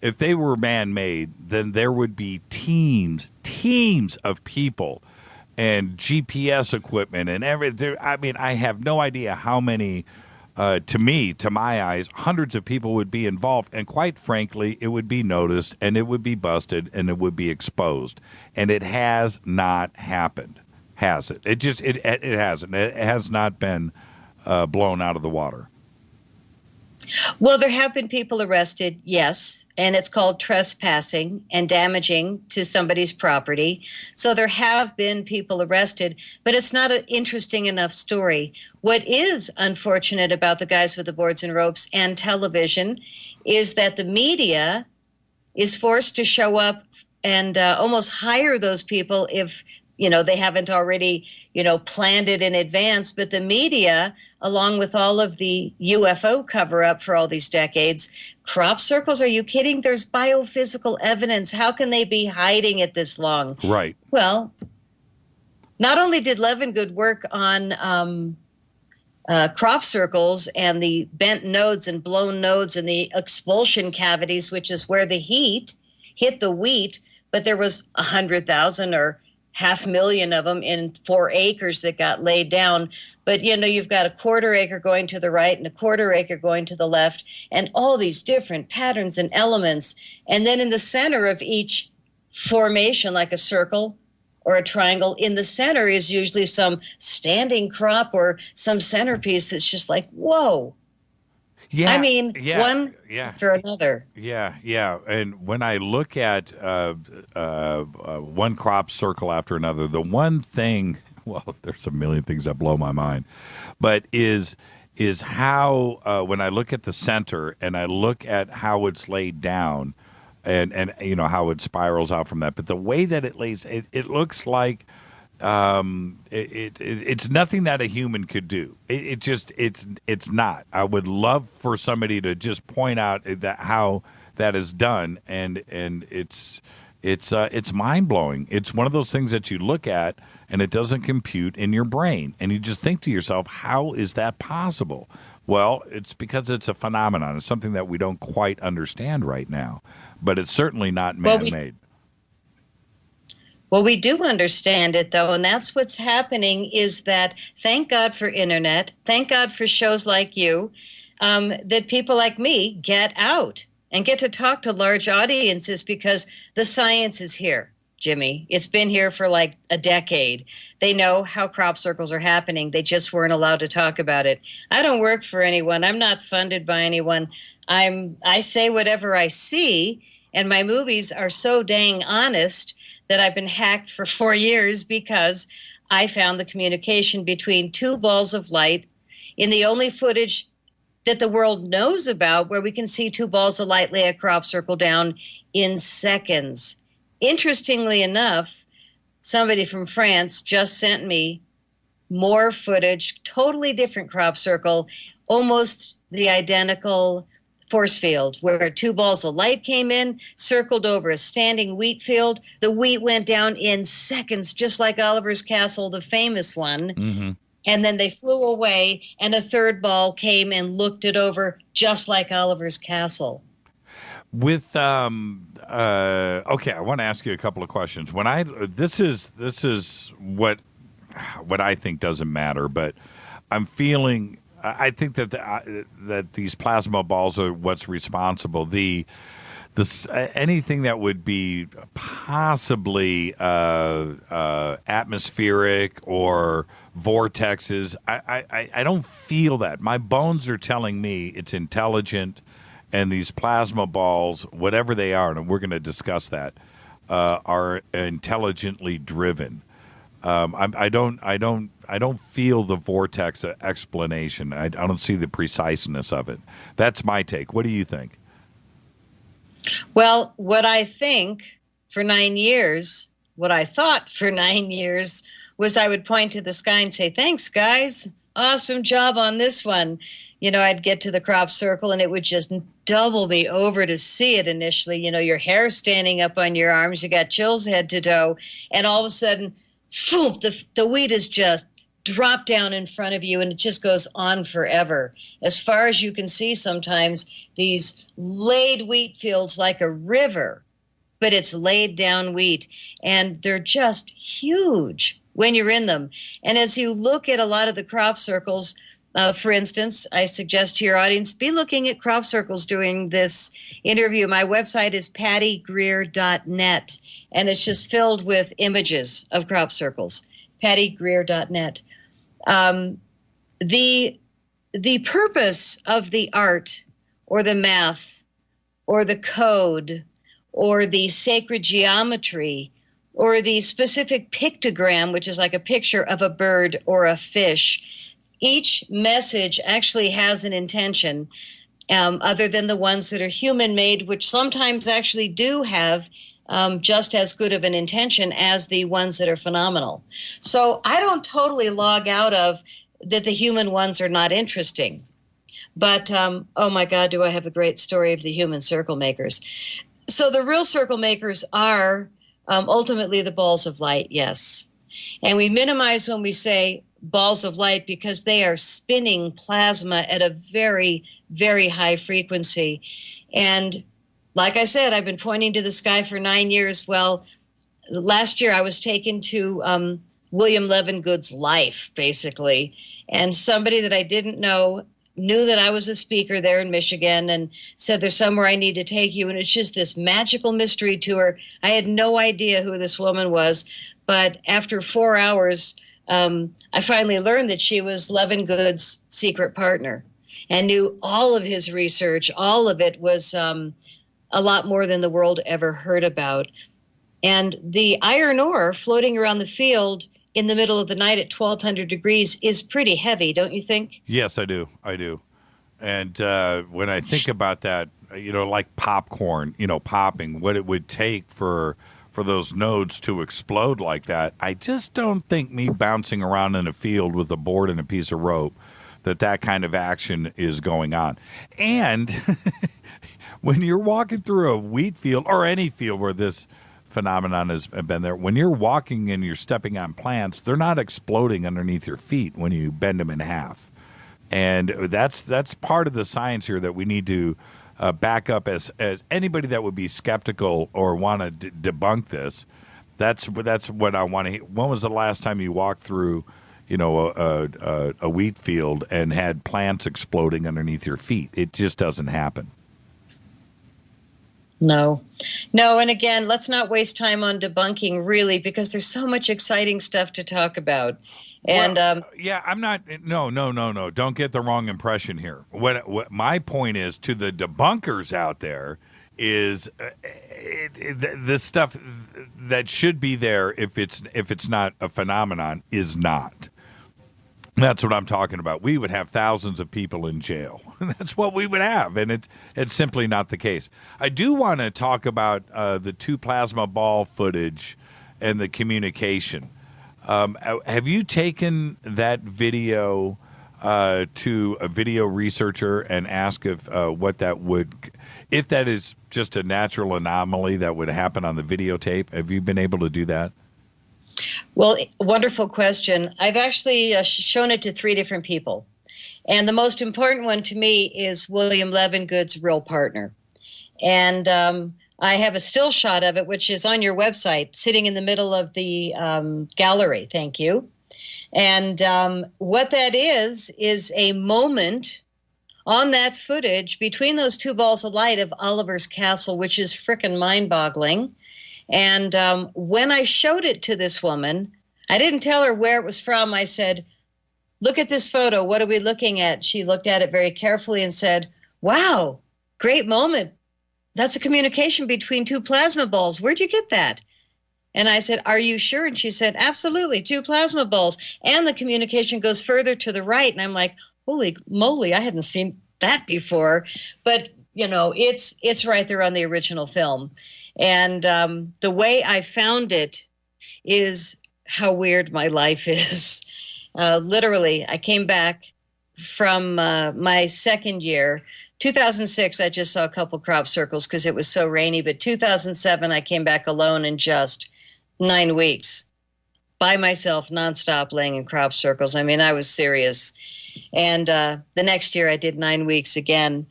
If they were man-made, then there would be teams of people and GPS equipment and everything. I mean, I have no idea how many, to my eyes, hundreds of people would be involved. And quite frankly, it would be noticed and it would be busted and it would be exposed. And it has not happened, has it? It hasn't. It has not been blown out of the water. Well, there have been people arrested, yes, and it's called trespassing and damaging to somebody's property. So there have been people arrested, but it's not an interesting enough story. What is unfortunate about the guys with the boards and ropes and television is that the media is forced to show up and almost hire those people if they haven't already, planned it in advance. But the media, along with all of the UFO cover-up for all these decades, crop circles, are you kidding? There's biophysical evidence. How can they be hiding it this long? Right. Well, not only did Levengood work on crop circles and the bent nodes and blown nodes and the expulsion cavities, which is where the heat hit the wheat, but there was 100,000 or 500,000 of them in 4 acres that got laid down. But, you've got a 1/4 acre going to the right and a 1/4 acre going to the left, and all these different patterns and elements. And then in the center of each formation, like a circle or a triangle, in the center is usually some standing crop or some centerpiece that's just like, whoa. Yeah, one after another. Yeah. And when I look at one crop circle after another, the one thing, well, there's a million things that blow my mind, but is how when I look at the center and I look at how it's laid down and how it spirals out from that, but the way that it lays, it looks like it's nothing that a human could do. It's not. I would love for somebody to just point out that how that is done, and it's It's mind-blowing. It's one of those things that you look at and it doesn't compute in your brain. And you just think to yourself, how is that possible? Well, it's because it's a phenomenon. It's something that we don't quite understand right now. But it's certainly not man-made. Well, we do understand it, though, and that's what's happening is that, thank God for internet, thank God for shows like you, that people like me get out and get to talk to large audiences because the science is here, Jimmy. It's been here for like a decade. They know how crop circles are happening. They just weren't allowed to talk about it. I don't work for anyone. I'm not funded by anyone. I say whatever I see, and my movies are so dang honest that I've been hacked for 4 years because I found the communication between two balls of light in the only footage that the world knows about where we can see two balls of light lay a crop circle down in seconds. Interestingly enough, somebody from France just sent me more footage, totally different crop circle, almost the identical force field where two balls of light came in, circled over a standing wheat field. The wheat went down in seconds, just like Oliver's Castle, the famous one. Mm-hmm. And then they flew away, and a third ball came and looked it over, just like Oliver's Castle. With okay, I want to ask you a couple of questions. This is what I think doesn't matter, but I'm feeling. I think that these plasma balls are what's responsible. Anything that would be possibly atmospheric or vortexes, I don't feel that. My bones are telling me it's intelligent, and these plasma balls, whatever they are, and we're going to discuss that, are intelligently driven. I don't feel the vortex explanation. I don't see the preciseness of it. That's my take. What do you think? Well, what I think for 9 years, what I thought for 9 years was I would point to the sky and say, thanks, guys. Awesome job on this one. You know, I'd get to the crop circle and it would just double me over to see it initially. You know, your hair standing up on your arms, you got chills head to toe, and all of a sudden, phoom, the wheat is just dropped down in front of you, and it just goes on forever. As far as you can see, sometimes these laid wheat fields like a river, but it's laid down wheat, and they're just huge when you're in them. And as you look at a lot of the crop circles, for instance, I suggest to your audience, be looking at crop circles during this interview. My website is pattygreer.net, and it's just filled with images of crop circles, pattygreer.net. The purpose of the art or the math or the code or the sacred geometry or the specific pictogram, which is like a picture of a bird or a fish, each message actually has an intention other than the ones that are human-made, which sometimes actually do have just as good of an intention as the ones that are phenomenal. So I don't totally log out of that the human ones are not interesting. But, oh my God, do I have a great story of the human circle makers. So the real circle makers are ultimately the balls of light, yes. And we minimize when we say balls of light because they are spinning plasma at a very, very high frequency. And like I said, I've been pointing to the sky for 9 years. Well, last year I was taken to William Levengood's life, basically. And somebody that I didn't know knew that I was a speaker there in Michigan and said, there's somewhere I need to take you. And it's just this magical mystery tour. I had no idea who this woman was. But after 4 hours, I finally learned that she was Levengood's secret partner and knew all of his research. All of it was a lot more than the world ever heard about. And the iron ore floating around the field in the middle of the night at 1,200 degrees is pretty heavy, don't you think? Yes, I do. And when I think about that, you know, like popcorn, you know, popping, what it would take for those nodes to explode like that, I just don't think me bouncing around in a field with a board and a piece of rope, that kind of action is going on. And when you're walking through a wheat field or any field where this phenomenon has been there. When you're walking and you're stepping on plants, they're not exploding underneath your feet when you bend them in half. And that's part of the science here that we need to back up as anybody that would be skeptical or want to debunk this. That's what I want to hear. When was the last time you walked through, a wheat field and had plants exploding underneath your feet? It just doesn't happen. No. And again, let's not waste time on debunking, really, because there's so much exciting stuff to talk about. And I'm not. No. Don't get the wrong impression here. What my point is to the debunkers out there is the stuff that should be there if it's not a phenomenon is not. That's what I'm talking about. We would have thousands of people in jail. That's what we would have, and it's simply not the case. I do want to talk about the 2 plasma ball footage and the communication. Have you taken that video to a video researcher and asked if that is just a natural anomaly that would happen on the videotape? Have you been able to do that? Well, wonderful question. I've actually shown it to 3 different people. And the most important one to me is William Levengood's real partner. And I have a still shot of it, which is on your website, sitting in the middle of the gallery. Thank you. And what that is a moment on that footage between those 2 balls of light of Oliver's castle, which is frickin' mind-boggling. And when I showed it to this woman, I didn't tell her where it was from. I said, look at this photo. What are we looking at? She looked at it very carefully and said, wow, great moment. That's a communication between 2 plasma balls. Where'd you get that? And I said, are you sure? And she said, absolutely, 2 plasma balls. And the communication goes further to the right. And I'm like, holy moly, I hadn't seen that before. But, it's right there on the original film. And the way I found it is how weird my life is. Literally, I came back from my second year. 2006, I just saw a couple crop circles because it was so rainy. But 2007, I came back alone in just 9 weeks by myself, nonstop, laying in crop circles. I mean, I was serious. And the next year, I did 9 weeks again.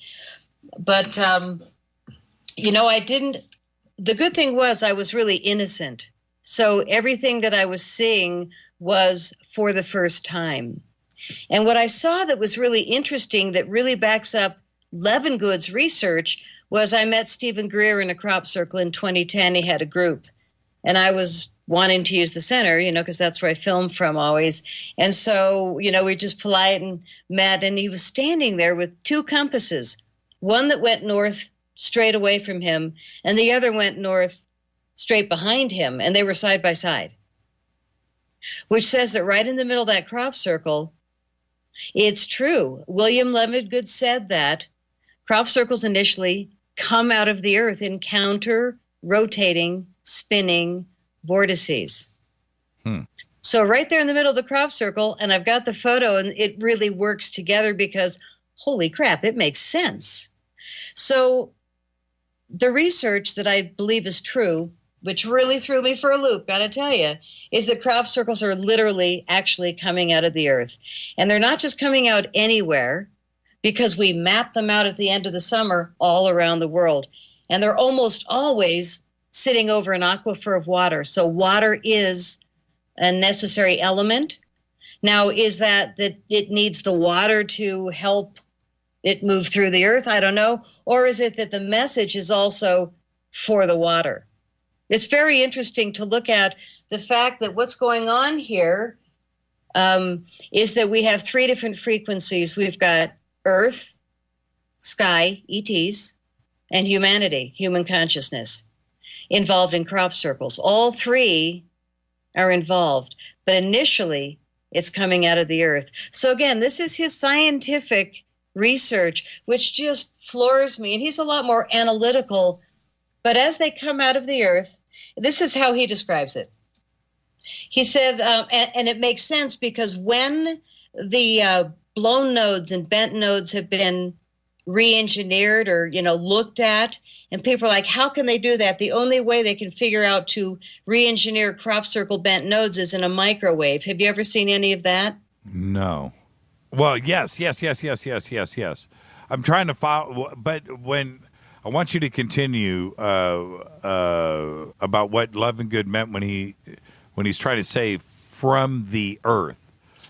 But, I didn't. The good thing was I was really innocent. So everything that I was seeing was for the first time. And what I saw that was really interesting, that really backs up Levengood's research, was I met Stephen Greer in a crop circle in 2010. He had a group. And I was wanting to use the center, because that's where I film from always. And so, we just polite and met. And he was standing there with 2 compasses, one that went north straight away from him, and the other went north straight behind him, and they were side by side, which says that right in the middle of that crop circle, it's true. William Levengood said that crop circles initially come out of the earth in counter-rotating, spinning vortices. So right there in the middle of the crop circle, and I've got the photo, and it really works together because, holy crap, it makes sense. So the research that I believe is true, which really threw me for a loop, gotta tell you, is that crop circles are literally actually coming out of the earth. And they're not just coming out anywhere, because we map them out at the end of the summer all around the world. And they're almost always sitting over an aquifer of water. So water is a necessary element. Now, is that it needs the water to help it move through the earth? I don't know. Or is it that the message is also for the water? It's very interesting to look at the fact that what's going on here is that we have 3 different frequencies. We've got Earth, sky, ETs, and humanity, human consciousness, involved in crop circles. All 3 are involved, but initially it's coming out of the earth. So again, this is his scientific research, which just floors me. And he's a lot more analytical. But as they come out of the earth, this is how he describes it. He said, and it makes sense because when the blown nodes and bent nodes have been re-engineered or, looked at And people are like, how can they do that? The only way they can figure out to re-engineer crop circle bent nodes is in a microwave. Have you ever seen any of that? No. Well, yes. I'm trying to follow, but when I want you to continue about what Levengood meant when he's trying to say from the earth.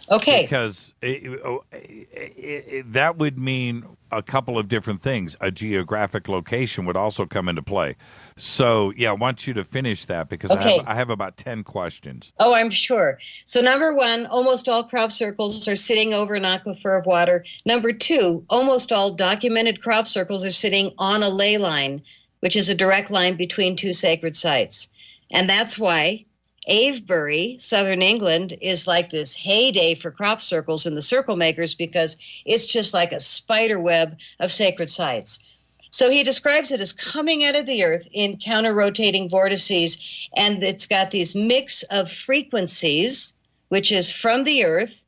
Okay. Because that would mean a couple of different things. A geographic location would also come into play. So, yeah, I want you to finish that because I have about 10 questions. Oh, I'm sure. So number one, almost all crop circles are sitting over an aquifer of water. Number two, almost all documented crop circles are sitting on a ley line, which is a direct line between two sacred sites. And that's why Avebury, southern England, is like this heyday for crop circles and the circle makers because it's just like a spider web of sacred sites. So he describes it as coming out of the earth in counter-rotating vortices, and it's got these mix of frequencies, which is from the earth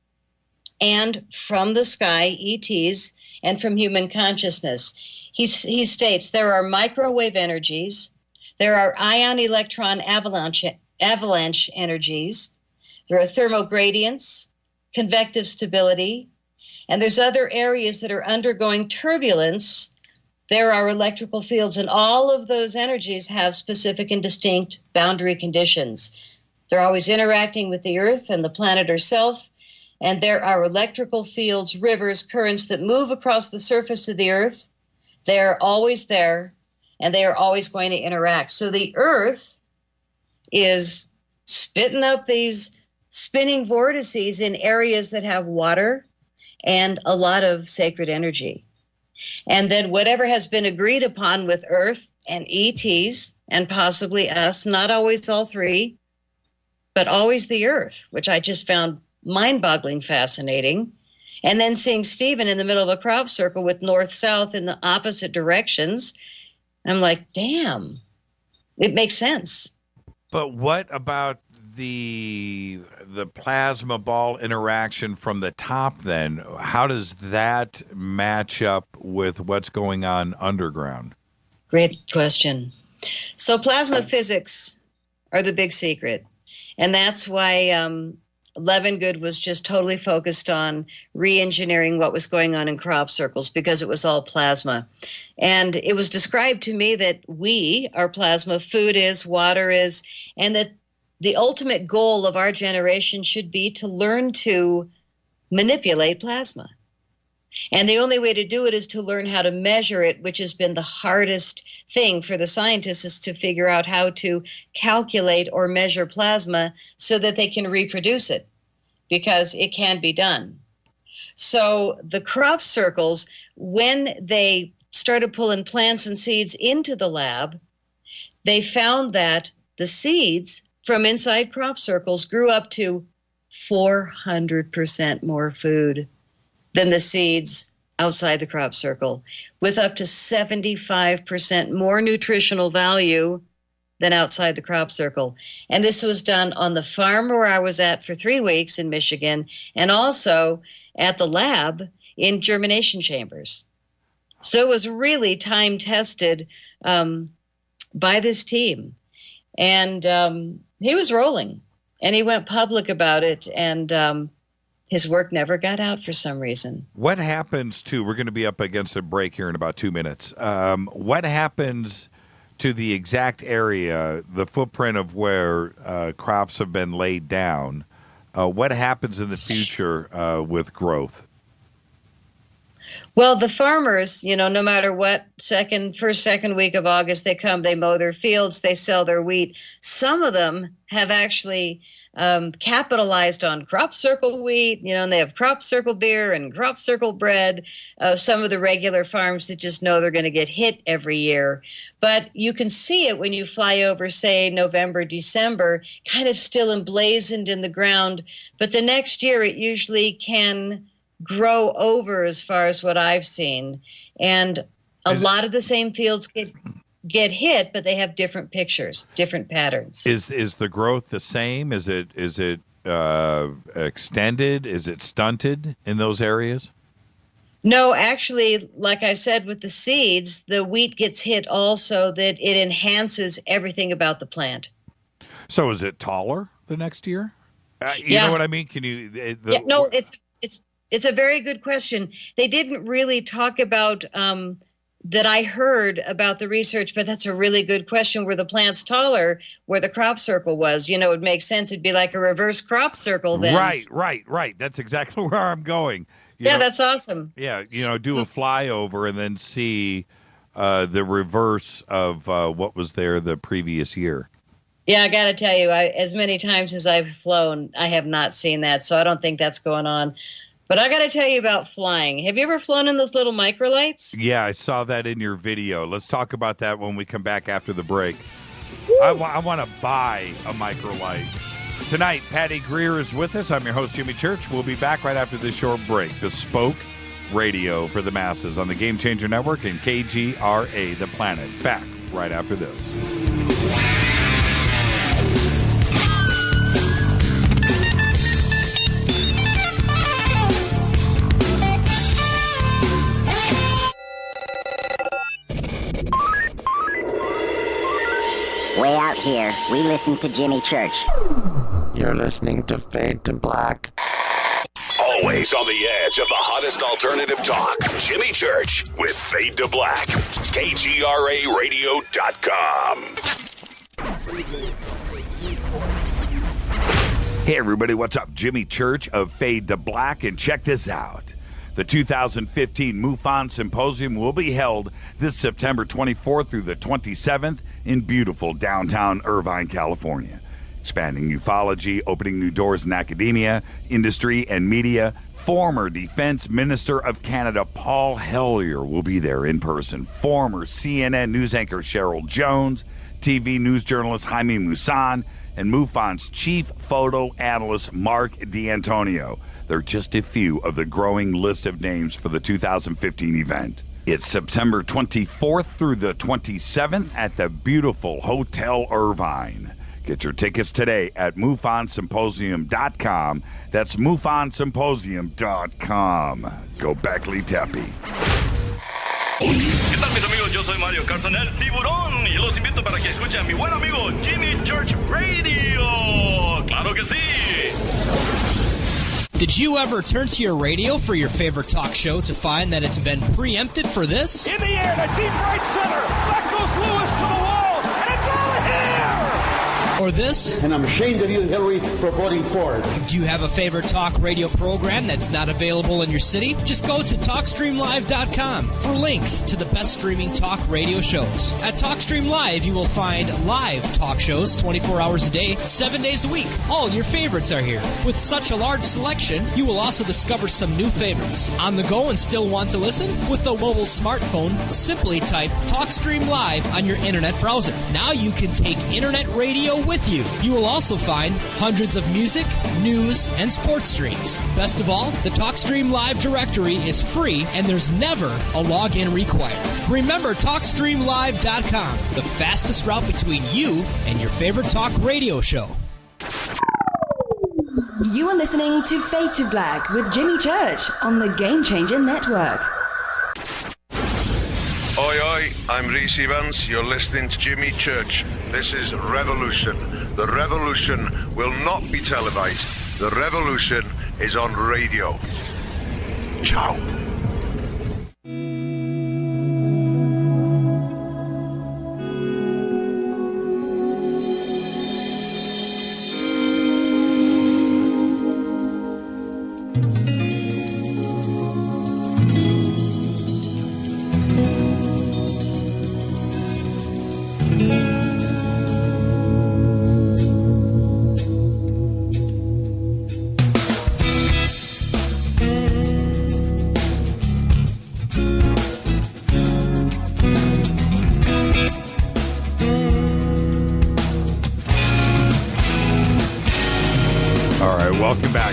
and from the sky, ETs, and from human consciousness. He states there are microwave energies, there are ion-electron avalanche energies, there are thermogradients, convective stability, and there's other areas that are undergoing turbulence. There are electrical fields, and all of those energies have specific and distinct boundary conditions. They're always interacting with the Earth and the planet herself, and there are electrical fields, rivers, currents that move across the surface of the Earth. They are always there, and they are always going to interact. So the Earth is spitting up these spinning vortices in areas that have water and a lot of sacred energy. And then whatever has been agreed upon with Earth and ETs and possibly us, not always all three, but always the Earth, which I just found mind-boggling fascinating. And then seeing Stephen in the middle of a crop circle with north-south in the opposite directions, I'm like, damn, it makes sense. But what about the plasma ball interaction from the top then? How does that match up with what's going on underground? Great question. So plasma physics are the big secret. And that's why Levengood was just totally focused on re-engineering what was going on in crop circles because it was all plasma. And it was described to me that we are plasma, food is, water is, and that the ultimate goal of our generation should be to learn to manipulate plasma. And the only way to do it is to learn how to measure it, which has been the hardest thing for the scientists, is to figure out how to calculate or measure plasma so that they can reproduce it, because it can be done. So the crop circles, when they started pulling plants and seeds into the lab, they found that the seeds from inside crop circles grew up to 400% more food than the seeds outside the crop circle, with up to 75% more nutritional value than outside the crop circle. And this was done on the farm where I was at for 3 weeks in Michigan, and also at the lab in germination chambers. So it was really time-tested by this team. And he was rolling, and he went public about it, and his work never got out for some reason. What happens to, we're going to be up against a break here in about 2 minutes. What happens to the exact area, the footprint of where crops have been laid down? What happens in the future with growth? Well, the farmers, no matter what, first, second week of August, they come, they mow their fields, they sell their wheat. Some of them have actually capitalized on crop circle wheat, and they have crop circle beer and crop circle bread. Some of the regular farms that just know they're going to get hit every year. But you can see it when you fly over, say, November, December, kind of still emblazoned in the ground. But the next year, it usually can grow over, as far as what I've seen. And a lot of the same fields get hit, but they have different pictures, different patterns. Is the growth the same? Is it extended? Is it stunted in those areas? No, actually, like I said, with the seeds, the wheat gets hit also that it enhances everything about the plant. So is it taller the next year? You know what I mean? Can you? No, it's a very good question. They didn't really talk about that. I heard about the research, but that's a really good question. Were the plants taller where the crop circle was? You know, it makes sense. It'd be like a reverse crop circle then. Right. That's exactly where I'm going. You know, that's awesome. Yeah, do a flyover and then see the reverse of what was there the previous year. Yeah, I got to tell you, as many times as I've flown, I have not seen that, so I don't think that's going on. But I got to tell you about flying. Have you ever flown in those little microlights? Yeah, I saw that in your video. Let's talk about that when we come back after the break. I want to buy a microlight. Tonight, Patty Greer is with us. I'm your host, Jimmy Church. We'll be back right after this short break. Bespoke radio for the masses on the Game Changer Network and KGRA, The Planet. Back right after this. Way out here, we listen to Jimmy Church. You're listening to Fade to Black. Always on the edge of the hottest alternative talk. Jimmy Church with Fade to Black. KGRAradio.com. Hey everybody, what's up? Jimmy Church of Fade to Black, and check this out. The 2015 MUFON Symposium will be held this September 24th through the 27th in beautiful downtown Irvine, California. Expanding ufology, opening new doors in academia, industry, and media. Former Defense Minister of Canada Paul Hellyer will be there in person. Former CNN news anchor Cheryl Jones, TV news journalist Jaime Maussan, and MUFON's chief photo analyst Mark D'Antonio. They're just a few of the growing list of names for the 2015 event. It's September 24th through the 27th at the beautiful Hotel Irvine. Get your tickets today at MUFONsymposium.com. That's MUFONsymposium.com. Go Beckley Tepe. ¿Qué tal, mis amigos? Yo soy Mario Carson, el tiburón, y los invito para que escuchen a mi buen amigo Jimmy Church Radio. ¡Claro que sí! Did you ever turn to your radio for your favorite talk show to find that it's been preempted for this? In the air, to deep right center. Back goes Lewis to the wall, and it's out of here! Or this? And I'm ashamed of you, Hillary, for voting for it. Do you have a favorite talk radio program that's not available in your city? Just go to TalkStreamLive.com for links to the best streaming talk radio shows. At TalkStream Live, you will find live talk shows 24 hours a day, 7 days a week. All your favorites are here. With such a large selection, you will also discover some new favorites. On the go and still want to listen? With a mobile smartphone, simply type TalkStream Live on your internet browser. Now you can take internet radio with you. You will also find hundreds of music, news, and sports streams. Best of all, the TalkStream Live directory is free and there's never a login required. Remember TalkStreamLive.com, the fastest route between you and your favorite talk radio show. You are listening to Fade to Black with Jimmy Church on the Game Changer Network. Oi, oi, I'm Reese Evans. You're listening to Jimmy Church. This is Revolution. The revolution will not be televised. The revolution is on radio. Ciao.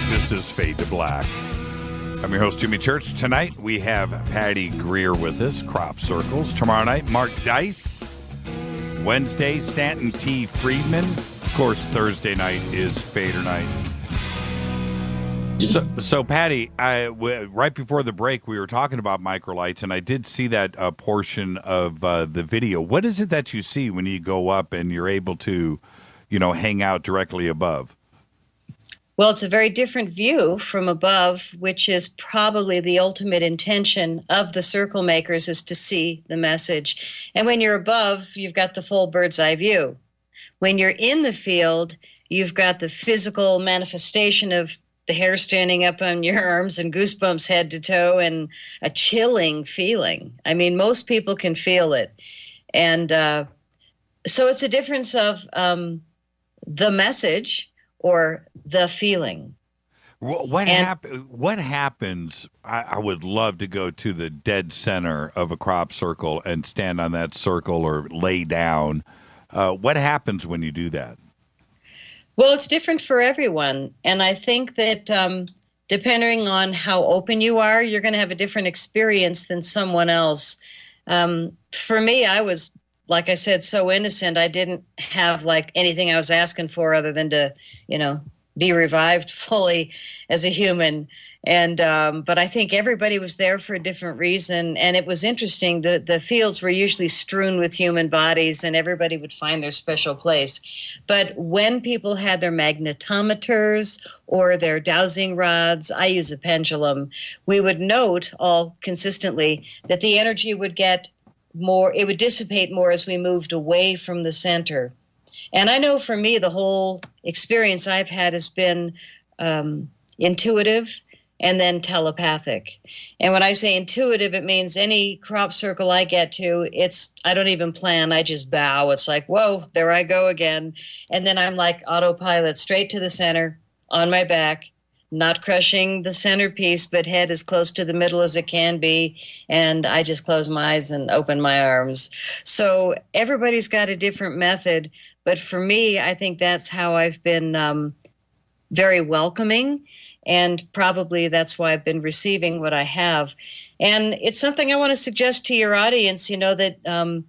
This is Fade to Black. I'm your host, Jimmy Church. Tonight, we have Patty Greer with us, Cropcircles. Tomorrow night, Mark Dice. Wednesday, Stanton T. Friedman. Of course, Thursday night is Fader night. So Patty, right before the break, we were talking about microlights, and I did see that portion of the video. What is it that you see when you go up and you're able to, hang out directly above? Well, it's a very different view from above, which is probably the ultimate intention of the circle makers, is to see the message. And when you're above, you've got the full bird's eye view. When you're in the field, you've got the physical manifestation of the hair standing up on your arms and goosebumps head to toe and a chilling feeling. I mean, most people can feel it. And so it's a difference of the message or the feeling. What happens? I would love to go to the dead center of a crop circle and stand on that circle or lay down. What happens when you do that? Well, it's different for everyone. And I think that depending on how open you are, you're going to have a different experience than someone else. For me, I was, like I said, so innocent. I didn't have like anything I was asking for other than to, be revived fully as a human. And but I think everybody was there for a different reason. And it was interesting. The fields were usually strewn with human bodies, and everybody would find their special place. But when people had their magnetometers or their dowsing rods, I use a pendulum, we would note all consistently that the energy would get more, it would dissipate more as we moved away from the center. And I know for me, the whole experience I've had has been intuitive and then telepathic. And when I say intuitive, it means any crop circle I get to, I don't even plan, I just bow. It's like, whoa, there I go again. And then I'm like autopilot, straight to the center, on my back, not crushing the centerpiece, but head as close to the middle as it can be. And I just close my eyes and open my arms. So everybody's got a different method. But for me, I think that's how I've been very welcoming. And probably that's why I've been receiving what I have. And it's something I want to suggest to your audience, that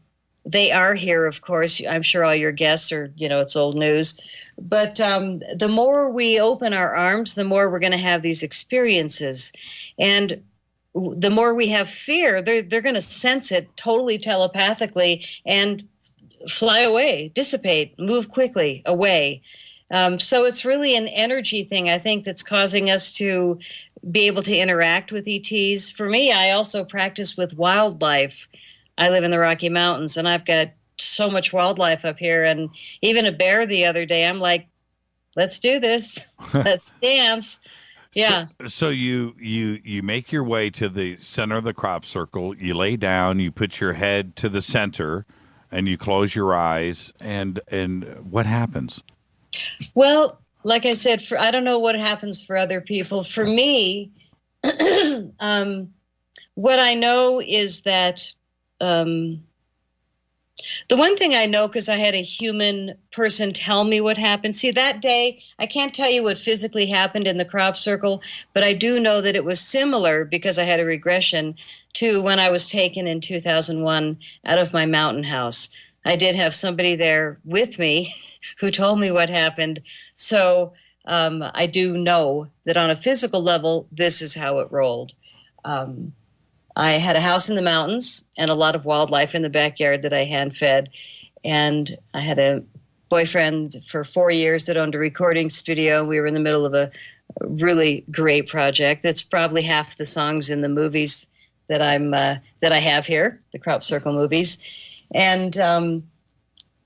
they are here, of course. I'm sure all your guests are, it's old news. But the more we open our arms, the more we're going to have these experiences. And the more we have fear, they're going to sense it totally telepathically and fly away, dissipate, move quickly away. So it's really an energy thing, I think, that's causing us to be able to interact with ETs. For me, I also practice with wildlife. I live in the Rocky Mountains, and I've got so much wildlife up here. And even a bear the other day, I'm like, let's do this. Let's dance. Yeah. So you make your way to the center of the crop circle. You lay down, you put your head to the center, and you close your eyes. And what happens? Well, like I said, I don't know what happens for other people. For me, what I know is that the one thing I know, because I had a human person tell me what happened. See, that day, I can't tell you what physically happened in the crop circle, but I do know that it was similar, because I had a regression, to when I was taken in 2001 out of my mountain house. I did have somebody there with me who told me what happened. So I do know that on a physical level, this is how it rolled. I had a house in the mountains and a lot of wildlife in the backyard that I hand-fed. And I had a boyfriend for 4 years that owned a recording studio. We were in the middle of a really great project. That's probably half the songs in the movies that I have here, the Crop Circle movies. And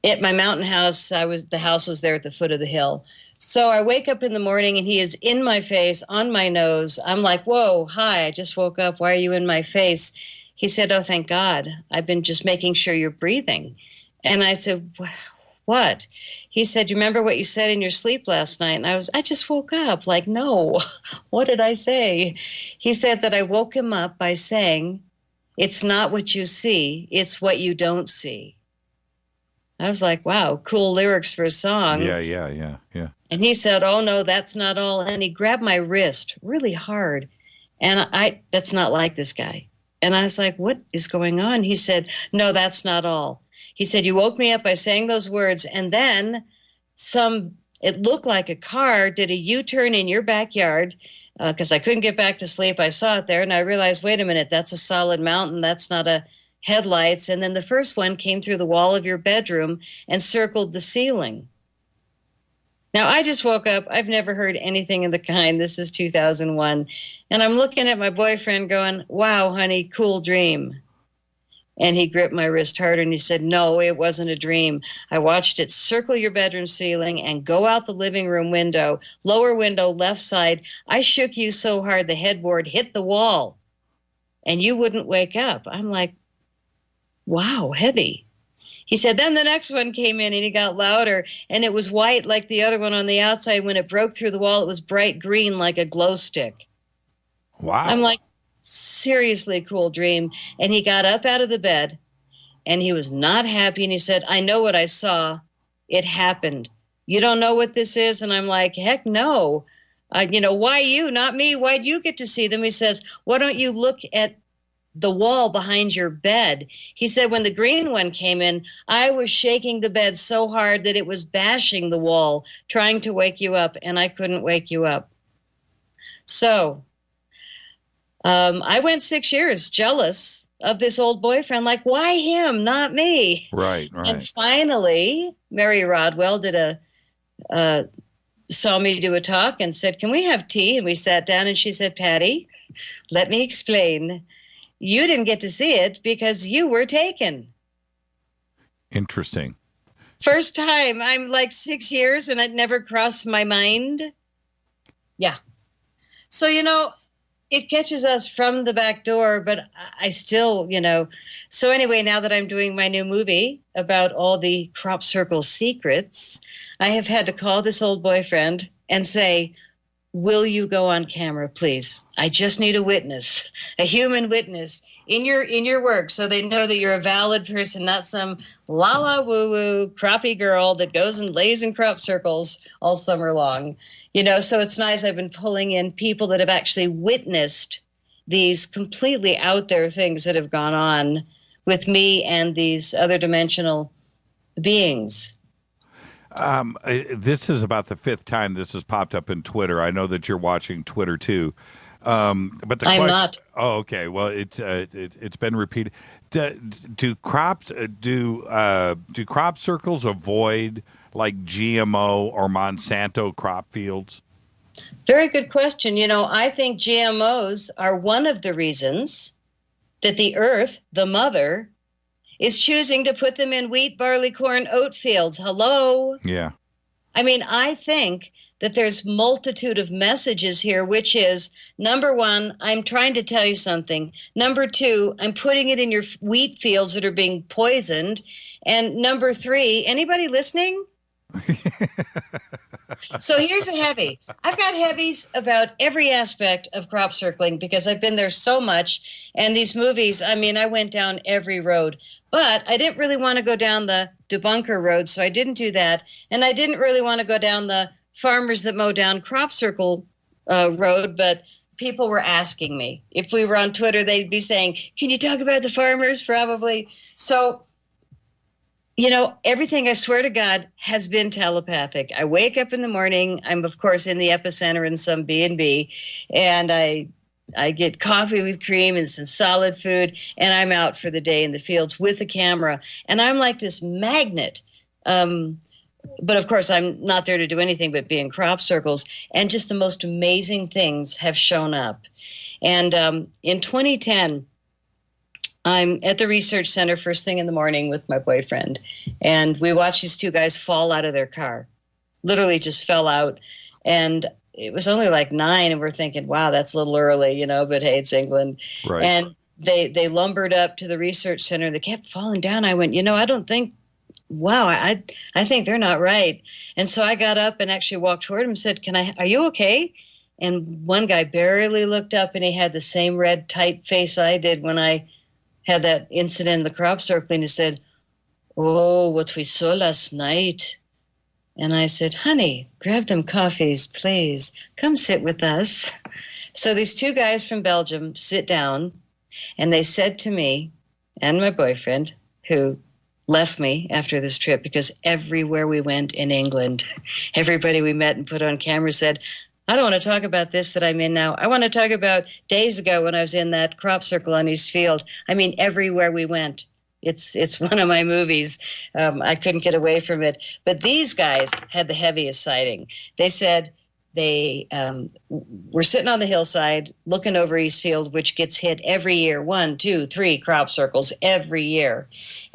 at my mountain house, the house was there at the foot of the hill. So I wake up in the morning and he is in my face, on my nose. I'm like, whoa, hi, I just woke up. Why are you in my face? He said, oh, thank God. I've been just making sure you're breathing. And I said, what? He said, you remember what you said in your sleep last night? And I just woke up. Like, no, what did I say? He said that I woke him up by saying, it's not what you see, it's what you don't see. I was like, wow, cool lyrics for a song. Yeah. And he said, oh, no, that's not all. And he grabbed my wrist really hard. And that's not like this guy. And I was like, what is going on? He said, no, that's not all. He said, you woke me up by saying those words. And then it looked like a car did a U-turn in your backyard. because I couldn't get back to sleep. I saw it there, and I realized, wait a minute, that's a solid mountain. That's not a headlights. And then the first one came through the wall of your bedroom and circled the ceiling. Now, I just woke up. I've never heard anything of the kind. This is 2001. And I'm looking at my boyfriend going, wow, honey, cool dream. And he gripped my wrist harder and he said, no, it wasn't a dream. I watched it circle your bedroom ceiling and go out the living room window, lower window, left side. I shook you so hard the headboard hit the wall and you wouldn't wake up. I'm like, wow, heavy. He said, then the next one came in and he got louder and it was white like the other one on the outside. When it broke through the wall, it was bright green like a glow stick. Wow. I'm like, seriously cool dream. And he got up out of the bed and he was not happy. And he said, I know what I saw. It happened. You don't know what this is? And I'm like, heck no. Why you, not me? Why'd you get to see them? He says, why don't you look at the wall behind your bed? He said, when the green one came in, I was shaking the bed so hard that it was bashing the wall, trying to wake you up, and I couldn't wake you up. So I went 6 years jealous of this old boyfriend, like, why him, not me? Right. And finally, Mary Rodwell saw me do a talk and said, can we have tea? And we sat down and she said, Patty, let me explain. You didn't get to see it because you were taken. Interesting. First time. I'm like 6 years and it never crossed my mind. Yeah. So, it catches us from the back door, but I still, So anyway, now that I'm doing my new movie about all the Cropcircles secrets, I have had to call this old boyfriend and say, will you go on camera, please? I just need a witness, a human witness in your work, so they know that you're a valid person, not some la woo woo crappy girl that goes and lays in crop circles all summer long. So it's nice. I've been pulling in people that have actually witnessed these completely out there things that have gone on with me and these other dimensional beings. This is about the fifth time this has popped up in Twitter. I know that you're watching Twitter too, but the I'm not. Oh, okay. Well, it's been repeated. Do crop circles avoid like GMO or Monsanto crop fields? Very good question. I think GMOs are one of the reasons that the earth, the mother, is choosing to put them in wheat, barley, corn, oat fields. Hello? Yeah. I mean, I think that there's multitude of messages here, which is, number one, I'm trying to tell you something. Number two, I'm putting it in your wheat fields that are being poisoned. And number three, anybody listening? So here's a heavy. I've got heavies about every aspect of crop circling because I've been there so much. And these movies, I went down every road. But I didn't really want to go down the debunker road, so I didn't do that. And I didn't really want to go down the farmers that mow down crop circle road, but people were asking me. If we were on Twitter, they'd be saying, can you talk about the farmers? Probably. So everything, I swear to God, has been telepathic. I wake up in the morning. I'm, of course, in the epicenter in some B&B, and I get coffee with cream and some solid food, and I'm out for the day in the fields with a camera. And I'm like this magnet. But, of course, I'm not there to do anything but be in crop circles. And just the most amazing things have shown up. And in 2010... I'm at the research center first thing in the morning with my boyfriend, and we watched these two guys fall out of their car, literally just fell out. And it was only like 9, and we're thinking, wow, that's a little early, but hey, it's England. Right. And they lumbered up to the research center. They kept falling down. I went, I don't think, wow, I think they're not right. And so I got up and actually walked toward him and said, are you okay? And one guy barely looked up, and he had the same red, tight face I did when I had that incident in the crop circling. He said, oh, what we saw last night. And I said, honey, grab them coffees, please. Come sit with us. So these two guys from Belgium sit down, and they said to me and my boyfriend, who left me after this trip, because everywhere we went in England, everybody we met and put on camera said, I don't want to talk about this that I'm in now. I want to talk about days ago when I was in that crop circle on East Field. I mean, everywhere we went. It's one of my movies. I couldn't get away from it. But these guys had the heaviest sighting. They said they were sitting on the hillside looking over East Field, which gets hit every year. 1, 2, 3 crop circles every year.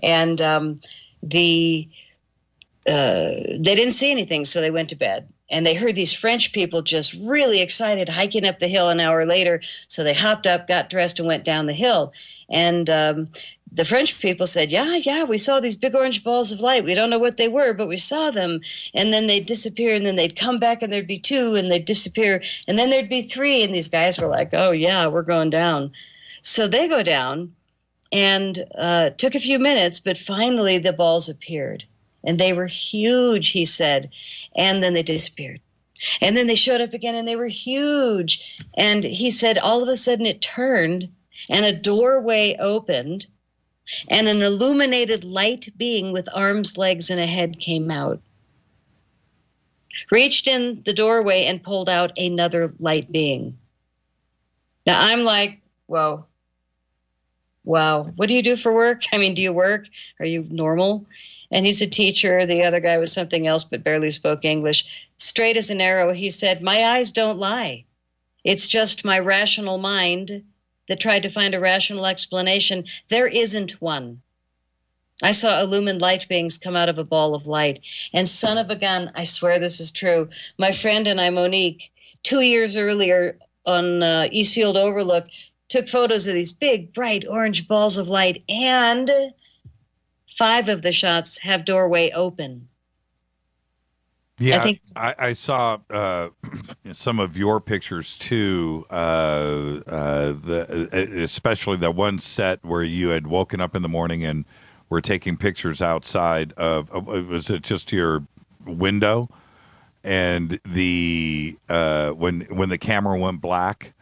And they didn't see anything, so they went to bed. And they heard these French people just really excited hiking up the hill an hour later. So they hopped up, got dressed, and went down the hill. And the French people said, yeah, we saw these big orange balls of light. We don't know what they were, but we saw them. And then they'd disappear, and then they'd come back, and there'd be 2, and they'd disappear. And then there'd be 3, and these guys were like, oh, yeah, we're going down. So they go down, and took a few minutes, but finally the balls appeared. And they were huge, he said. And then they disappeared. And then they showed up again, and they were huge. And he said all of a sudden it turned, and a doorway opened, and an illuminated light being with arms, legs, and a head came out. Reached in the doorway and pulled out another light being. Now I'm like, whoa. Wow. What do you do for work? I mean, do you work? Are you normal? And he's a teacher. The other guy was something else, but barely spoke English. Straight as an arrow, he said, my eyes don't lie. It's just my rational mind that tried to find a rational explanation. There isn't one. I saw illumined light beings come out of a ball of light. And son of a gun, I swear this is true. My friend and I, Monique, 2 years earlier on Eastfield Overlook, took photos of these big, bright orange balls of light, and 5 of the shots have doorway open. Yeah, I saw some of your pictures too. Especially that one set where you had woken up in the morning and were taking pictures outside of. Was it just your window? And the when the camera went black.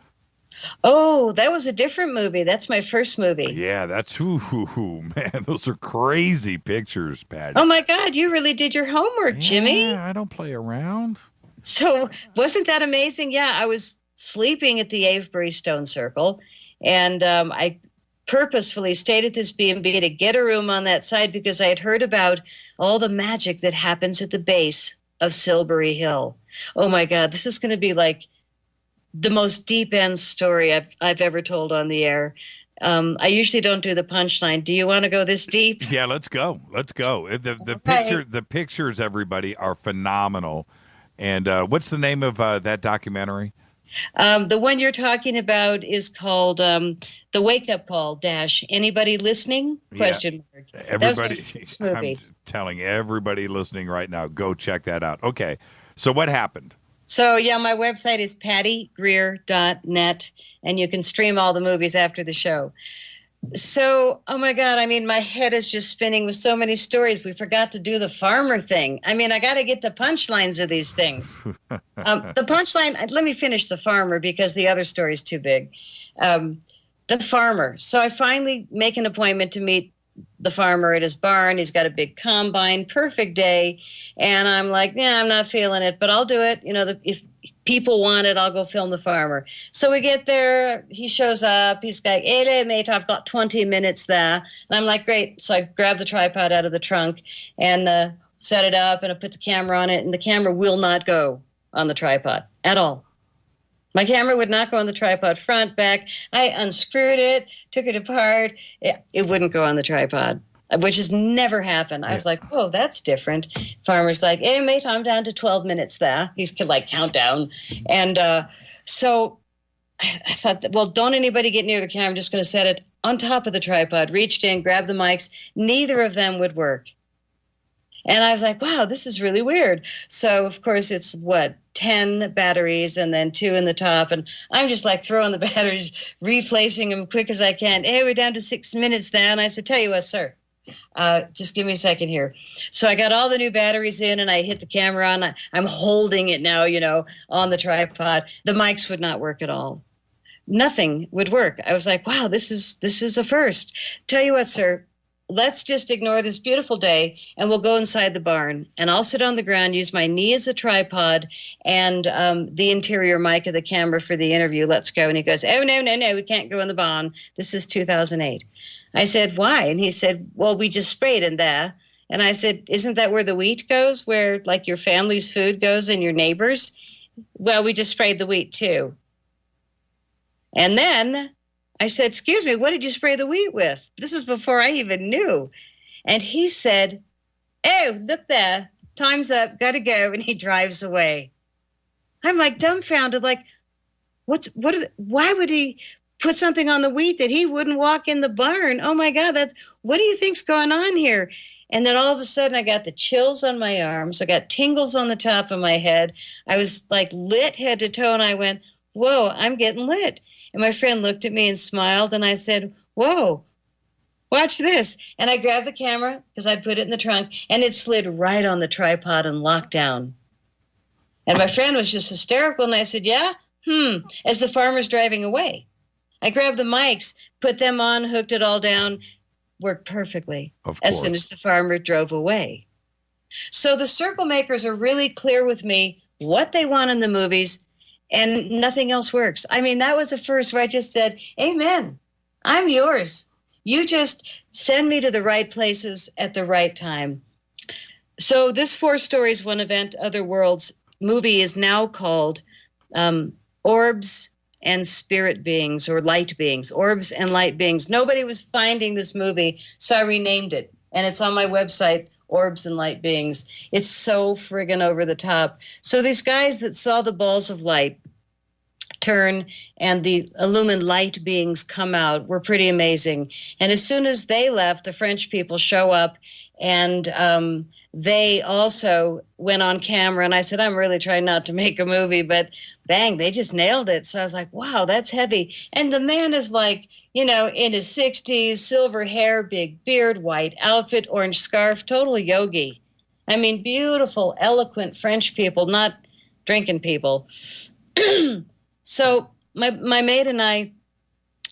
Oh, that was a different movie. That's my first movie. Yeah, that's man, those are crazy pictures, Patty. Oh my God, you really did your homework, Jimmy. Yeah, I don't play around. So wasn't that amazing? Yeah, I was sleeping at the Avebury Stone Circle, and I purposefully stayed at this B&B to get a room on that side because I had heard about all the magic that happens at the base of Silbury Hill. Oh my God, this is going to be like the most deep end story I've ever told on the air. I usually don't do the punchline. Do you want to go this deep? Yeah, let's go. Let's go. The pictures, everybody, are phenomenal. And what's the name of that documentary? The one you're talking about is called The Wake Up Call dash Anybody Listening? Question mark. Everybody, I'm telling everybody listening right now, go check that out. Okay, so what happened? So, yeah, my website is pattygreer.net, and you can stream all the movies after the show. So, oh, my God, I mean, my head is just spinning with so many stories. We forgot to do the farmer thing. I mean, I got to get the punchlines of these things. The punchline, let me finish the farmer because the other story is too big. The farmer. So I finally make an appointment to meet the farmer at his barn. He's got a big combine, perfect day. And I'm like, yeah, I'm not feeling it, but I'll do it. You know, if people want it, I'll go film the farmer. So we get there. He shows up. He's like, hey, mate, I've got 20 minutes there. And I'm like, great. So I grab the tripod out of the trunk and set it up, and I put the camera on it. And the camera will not go on the tripod at all. My camera would not go on the tripod, front, back. I unscrewed it, took it apart. It wouldn't go on the tripod, which has never happened. I was like, oh, that's different. Farmer's like, hey, mate, I'm down to 12 minutes there. He's like, countdown. And so I thought, well, don't anybody get near the camera. I'm just going to set it on top of the tripod, reached in, grabbed the mics. Neither of them would work. And I was like, wow, this is really weird. So, of course, it's 10 batteries and then 2 in the top. And I'm just like throwing the batteries, replacing them quick as I can. Hey, we're down to 6 minutes now. And I said, tell you what, sir, just give me a second here. So I got all the new batteries in and I hit the camera on. I'm holding it now, you know, on the tripod. The mics would not work at all. Nothing would work. I was like, wow, this is a first. Tell you what, sir. let's just ignore this beautiful day and we'll go inside the barn. And I'll sit on the ground, use my knee as a tripod and the interior mic of the camera for the interview. Let's go. And he goes, oh, no, we can't go in the barn. This is 2008. I said, why? And he said, well, we just sprayed in there. And I said, isn't that where the wheat goes, where like your family's food goes and your neighbors? Well, we just sprayed the wheat too. And then I said, excuse me, what did you spray the wheat with? This is before I even knew. And he said, oh, look there, time's up, gotta go. And he drives away. I'm like dumbfounded, like, why would he put something on the wheat that he wouldn't walk in the barn? Oh my God, what do you think's going on here? And then all of a sudden I got the chills on my arms. I got tingles on the top of my head. I was like lit head to toe and I went, whoa, I'm getting lit. And my friend looked at me and smiled and I said, whoa, watch this. And I grabbed the camera because I'd put it in the trunk and it slid right on the tripod and locked down. And my friend was just hysterical and I said, yeah, as the farmer's driving away. I grabbed the mics, put them on, hooked it all down, worked perfectly as soon as the farmer drove away. So the circle makers are really clear with me what they want in the movies and nothing else works. I mean, that was the first where I just said, amen, I'm yours. You just send me to the right places at the right time. So this 4 Stories, One Event, Other Worlds movie is now called Orbs and Spirit Beings, or Light Beings, Orbs and Light Beings. Nobody was finding this movie, so I renamed it. And it's on my website, Orbs and Light Beings. It's so friggin' over the top. So these guys that saw the balls of light turn and the illumined light beings come out were pretty amazing. And as soon as they left, the French people show up and they also went on camera. And I said, I'm really trying not to make a movie, but bang, they just nailed it. So I was like, wow, that's heavy. And the man is like, you know, in his 60s, silver hair, big beard, white outfit, orange scarf, total yogi. I mean, beautiful, eloquent French people, not drinking people. So my mate and I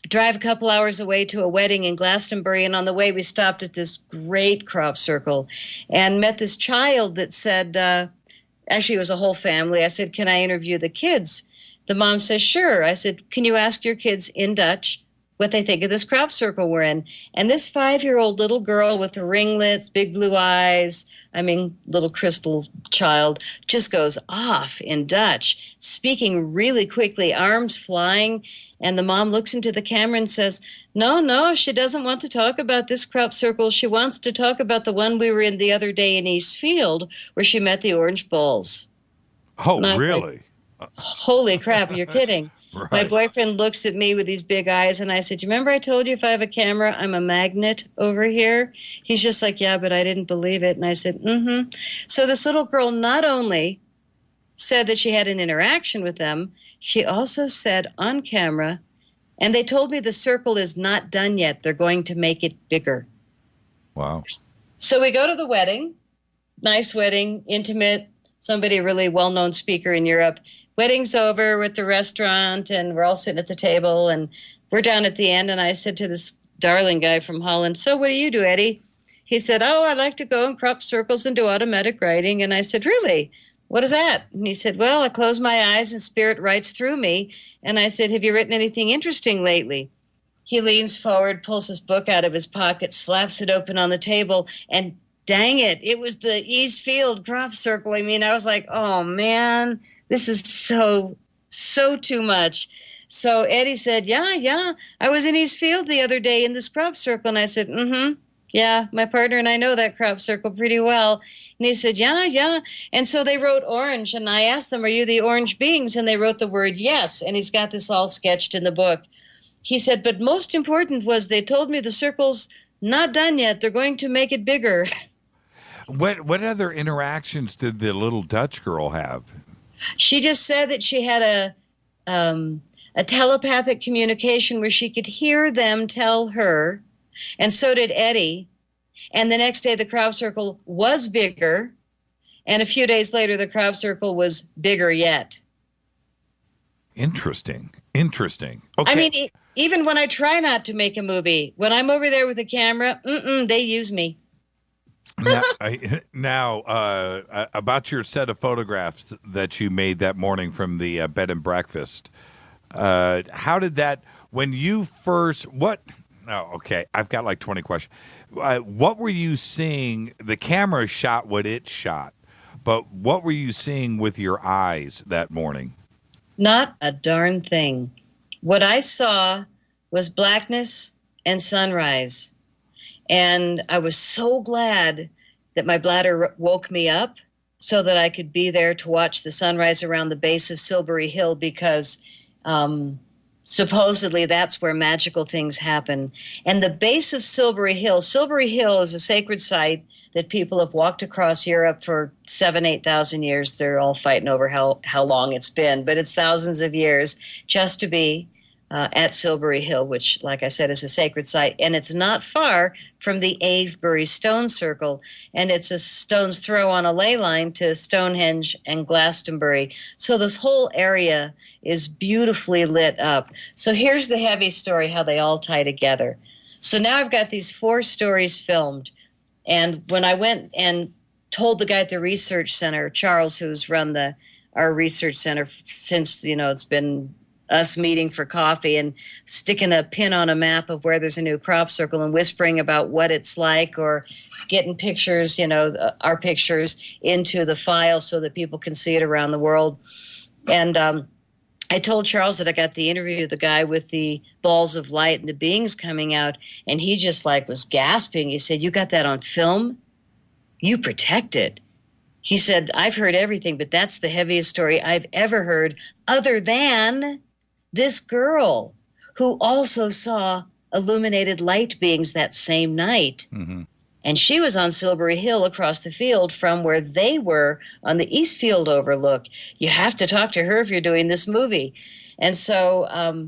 drive a couple hours away to a wedding in Glastonbury, and on the way we stopped at this great crop circle and met this child that said, actually it was a whole family. I said, can I interview the kids? The mom says, sure. I said, can you ask your kids in Dutch what they think of this crop circle we're in? And this 5-year-old little girl with the ringlets, big blue eyes, I mean, little crystal child, just goes off in Dutch, speaking really quickly, arms flying. And the mom looks into the camera and says, no, she doesn't want to talk about this crop circle. She wants to talk about the one we were in the other day in East Field where she met the orange bulls. Oh, really? Like, holy crap, you're kidding. Right. My boyfriend looks at me with these big eyes, and I said, you remember I told you if I have a camera, I'm a magnet over here? He's just like, yeah, but I didn't believe it. And I said, So this little girl not only said that she had an interaction with them, she also said on camera, and they told me the circle is not done yet. They're going to make it bigger. Wow. So we go to the wedding, nice wedding, intimate, somebody really well-known speaker in Europe. Wedding's over with the restaurant, and we're all sitting at the table, and we're down at the end, and I said to this darling guy from Holland, so what do you do, Eddie? He said, I like to go in crop circles and do automatic writing. And I said, really? What is that? And he said, well, I close my eyes and spirit writes through me. And I said, have you written anything interesting lately? He leans forward, pulls his book out of his pocket, slaps it open on the table, and dang it, it was the East Field crop circle. I mean, I was like, oh, man, this is so too much. So Eddie said, yeah, I was in East Field the other day in this crop circle. And I said, yeah, my partner and I know that crop circle pretty well. And he said, yeah. And so they wrote orange. And I asked them, are you the orange beings? And they wrote the word yes. And he's got this all sketched in the book. He said, but most important was they told me the circle's not done yet. They're going to make it bigger. What other interactions did the little Dutch girl have? She just said that she had a telepathic communication where she could hear them tell her, and so did Eddie. And the next day the crop circle was bigger, and a few days later the crop circle was bigger yet. Interesting. Interesting. Okay. I mean, even when I try not to make a movie, when I'm over there with a camera, they use me. Now, about your set of photographs that you made that morning from the bed and breakfast, how did that, when you first, I've got like 20 questions. What were you seeing? The camera shot what it shot, but what were you seeing with your eyes that morning? Not a darn thing. What I saw was blackness and sunrise. And I was so glad that my bladder woke me up so that I could be there to watch the sunrise around the base of Silbury Hill, because supposedly that's where magical things happen. And the base of Silbury Hill is a sacred site that people have walked across Europe for 8,000 years. They're all fighting over how long it's been, but it's thousands of years just to be at Silbury Hill, which, like I said, is a sacred site. And it's not far from the Abury stone circle. And it's a stone's throw on a ley line to Stonehenge and Glastonbury. So this whole area is beautifully lit up. So here's the heavy story, how they all tie together. So now I've got these 4 stories filmed. And when I went and told the guy at the research center, Charles, who's run our research center since, it's been us meeting for coffee and sticking a pin on a map of where there's a new crop circle and whispering about what it's like, or getting pictures, our pictures into the file so that people can see it around the world. And I told Charles that I got the interview of the guy with the balls of light and the beings coming out, and he just was gasping. He said, "You got that on film? You protect it." He said, "I've heard everything, but that's the heaviest story I've ever heard, other than this girl who also saw illuminated light beings that same night." Mm-hmm. And she was on Silbury Hill across the field from where they were on the Eastfield overlook. You have to talk to her if you're doing this movie. And so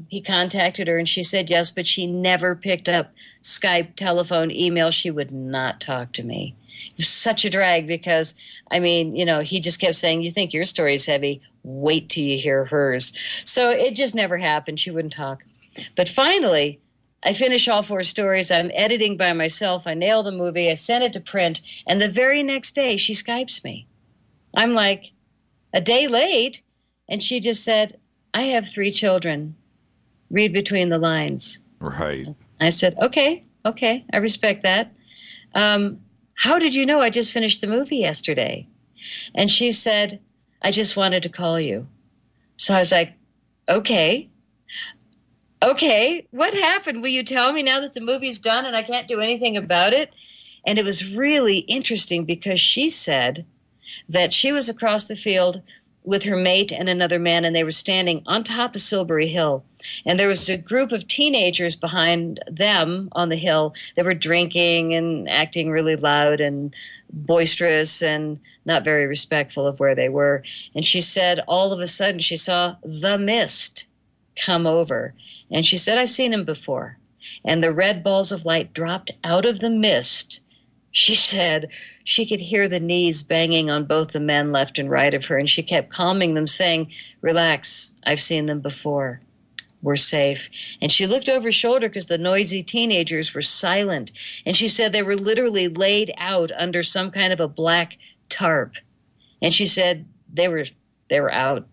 he contacted her, and she said yes, but she never picked up Skype, telephone, email. She would not talk to me. It was such a drag because, he just kept saying, "You think your story's heavy? Wait till you hear hers." So it just never happened. She wouldn't talk. But finally, I finish all 4 stories. I'm editing by myself. I nail the movie. I sent it to print. And the very next day, she Skypes me. I'm like, a day late. And she just said, "I have 3 children. Read between the lines." Right. I said, okay, I respect that. How did you know I just finished the movie yesterday? And she said, "I just wanted to call you." So I was like, okay, what happened? Will you tell me now that the movie's done and I can't do anything about it? And it was really interesting because she said that she was across the field with her mate and another man, and they were standing on top of Silbury Hill. And there was a group of teenagers behind them on the hill that were drinking and acting really loud and boisterous and not very respectful of where they were. And she said all of a sudden she saw the mist come over. And she said, "I've seen him before." And the red balls of light dropped out of the mist. She said she could hear the knees banging on both the men left and right of her, and she kept calming them, saying, "Relax, I've seen them before. We're safe." And she looked over her shoulder because the noisy teenagers were silent. And she said they were literally laid out under some kind of a black tarp. And she said they were out.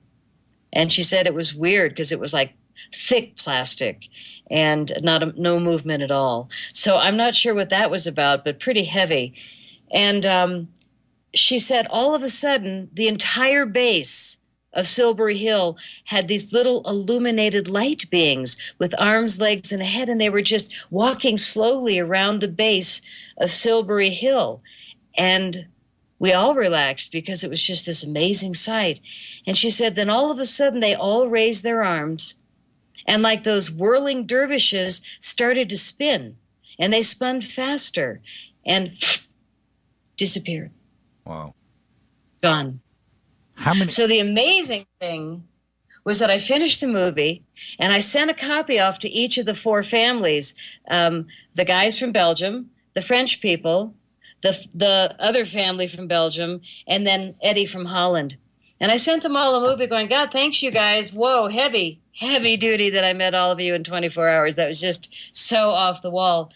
And she said it was weird because it was like thick plastic and no movement at all. So I'm not sure what that was about, but pretty heavy. And she said all of a sudden the entire base of Silbury Hill had these little illuminated light beings with arms, legs, and a head, and they were just walking slowly around the base of Silbury Hill. And we all relaxed because it was just this amazing sight. And she said then all of a sudden they all raised their arms, and like those whirling dervishes started to spin, and they spun faster and disappeared. Wow. Gone. How many? So the amazing thing was that I finished the movie, and I sent a copy off to each of the 4 families, the guys from Belgium, the French people, the other family from Belgium, and then Eddie from Holland. And I sent them all a movie going, "God, thanks you guys. Whoa, heavy. heavy duty that I met all of you in 24 hours. That was just so off the wall.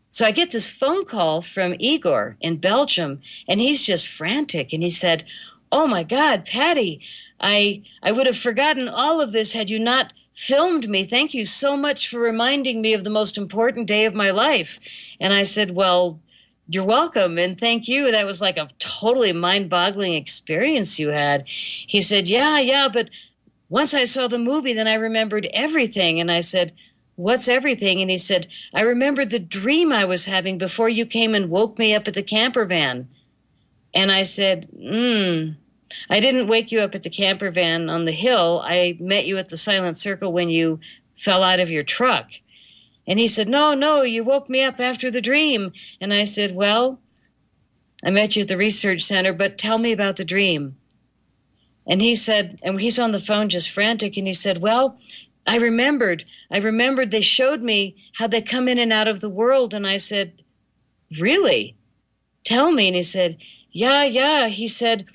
So I get this phone call from Igor in Belgium, and he's just frantic. And he said, "Oh my God, Patty, I would have forgotten all of this had you not filmed me. Thank you so much for reminding me of the most important day of my life." And I said, "Well, you're welcome, and thank you. That was like a totally mind-boggling experience you had." He said, yeah, but once I saw the movie, then I remembered everything. And I said, "What's everything?" And he said, "I remembered the dream I was having before you came and woke me up at the camper van." And I said, "I didn't wake you up at the camper van on the hill. I met you at the Silent Circle when you fell out of your truck." And he said, No, you woke me up after the dream." And I said, "Well, I met you at the research center, but tell me about the dream." And he said, and he's on the phone just frantic, and he said, "Well, I remembered they showed me how they come in and out of the world." And I said, "Really? Tell me." And he said, Yeah. He said,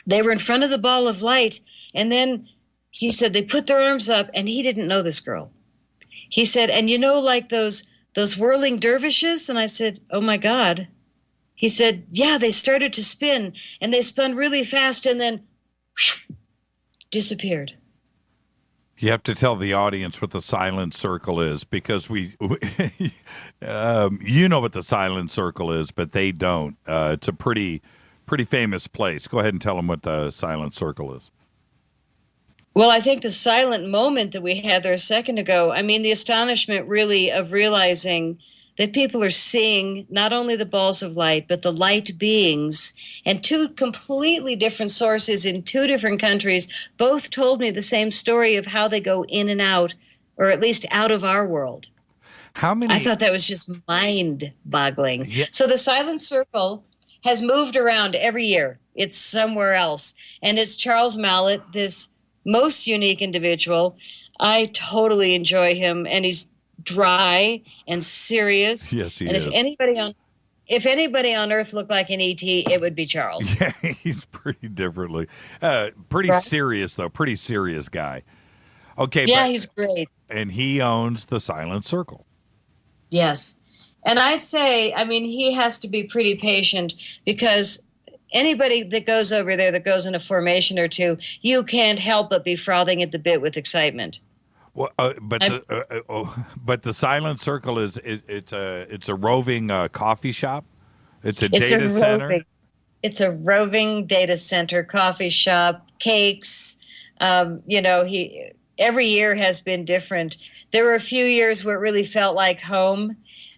they were in front of the ball of light, and then he said they put their arms up, and he didn't know this girl. He said, "And you know, like those whirling dervishes?" And I said, "Oh my God." He said, "Yeah, they started to spin, and they spun really fast, and then disappeared." You have to tell the audience what the Silent Circle is, because we you know what the Silent Circle is, but they don't. It's a pretty famous place. Go ahead and tell them what the Silent Circle is. Well, I think the silent moment that we had there a second ago, I mean, the astonishment really of realizing that people are seeing not only the balls of light, but the light beings, and two completely different sources in two different countries both told me the same story of how they go in and out, or at least out of our world. How many? I thought that was just mind-boggling. Yeah. So the Silent Circle has moved around every year. It's somewhere else. And it's Charles Mallet, this most unique individual. I totally enjoy him, and he's dry and serious. Yes, he and is. If anybody on Earth looked like an ET, it would be Charles. Yeah, he's pretty differently. Pretty Right. serious, though. Pretty serious guy. Okay. Yeah, he's great. And he owns the Silent Circle. Yes. And I'd say, I mean, he has to be pretty patient, because anybody that goes over there, that goes in a formation or two, you can't help but be frothing at the bit with excitement. Well, but the Silent Circle it's a roving coffee shop. It's a data center. It's a roving data center, coffee shop, cakes. Every year has been different. There were a few years where it really felt like home.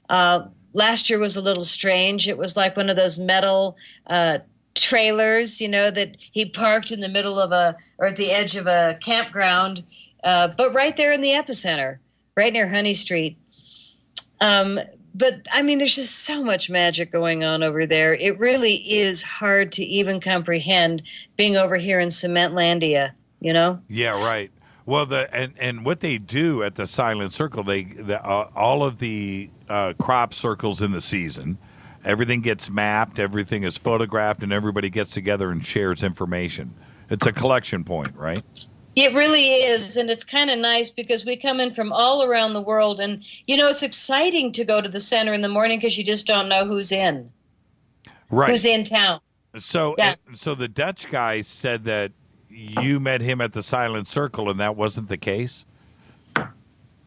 Last year was a little strange. It was like one of those metal trailers, that he parked in the middle of or at the edge of a campground, but right there in the epicenter, right near Honey Street. But I mean, there's just so much magic going on over there. It really is hard to even comprehend being over here in Cementlandia, Yeah, right. Well, and what they do at the Silent Circle, all of the crop circles in the season, everything gets mapped, everything is photographed, and everybody gets together and shares information. It's a collection point, right? It really is, and it's kind of nice because we come in from all around the world, and it's exciting to go to the center in the morning because you just don't know who's in, right? Who's in town. So, yeah. So the Dutch guy said that you met him at the Silent Circle, and that wasn't the case?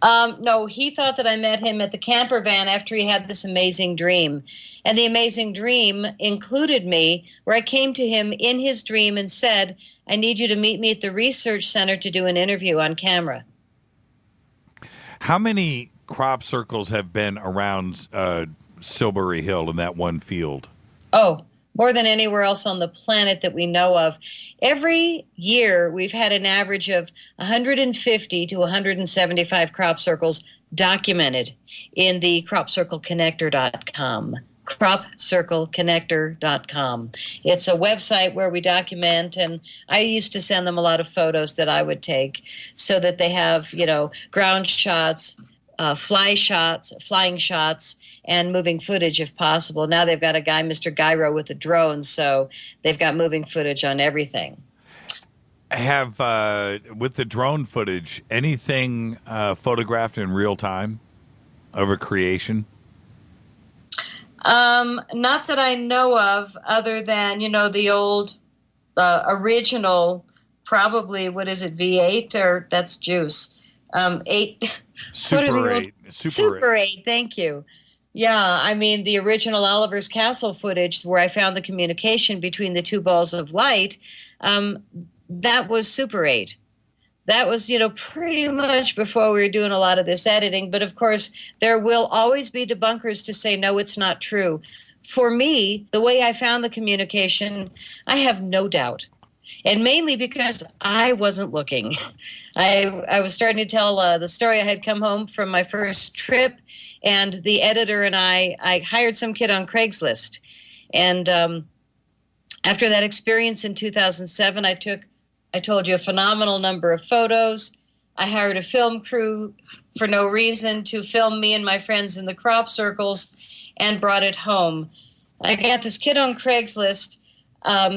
No, he thought that I met him at the camper van after he had this amazing dream. And the amazing dream included me, where I came to him in his dream and said, "I need you to meet me at the research center to do an interview on camera." How many crop circles have been around Silbury Hill in that one field? Oh, more than anywhere else on the planet that we know of. Every year, we've had an average of 150 to 175 crop circles documented in the cropcircleconnector.com. cropcircleconnector.com. It's a website where we document, and I used to send them a lot of photos that I would take so that they have, ground shots, flying shots, and moving footage if possible. Now they've got a guy, Mr. Gyro, with a drone, so they've got moving footage on everything. have, with the drone footage, anything photographed in real time of a creation? Not that I know of, other than, the old original, probably, what is it, V8, or that's Juice? 8. Super 8. Super 8, thank you. Yeah, I mean, the original Oliver's Castle footage where I found the communication between the two balls of light, that was Super 8. That was, pretty much before we were doing a lot of this editing. But of course, there will always be debunkers to say, no, it's not true. For me, the way I found the communication, I have no doubt. And mainly because I wasn't looking. I was starting to tell the story. I had come home from my first trip, and the editor and I hired some kid on Craigslist. And after that experience in 2007, I told you, a phenomenal number of photos. I hired a film crew for no reason to film me and my friends in the Cropcircles and brought it home. I got this kid on Craigslist.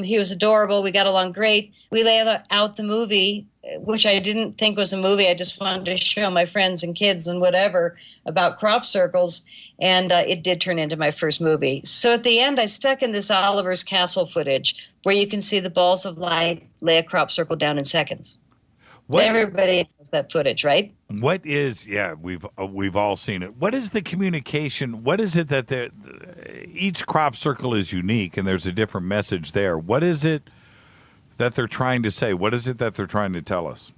He was adorable. We got along great. We laid out the movie, which I didn't think was a movie. I just wanted to show my friends and kids and whatever about Cropcircles, and it did turn into my first movie. So at the end, I stuck in this Oliver's Castle footage where you can see the balls of light lay a crop circle down in seconds. Everybody knows that footage, right? What is, we've all seen it. What is the communication? What is it that each crop circle is unique and there's a different message there? What is it that they're trying to say? What is it that they're trying to tell us?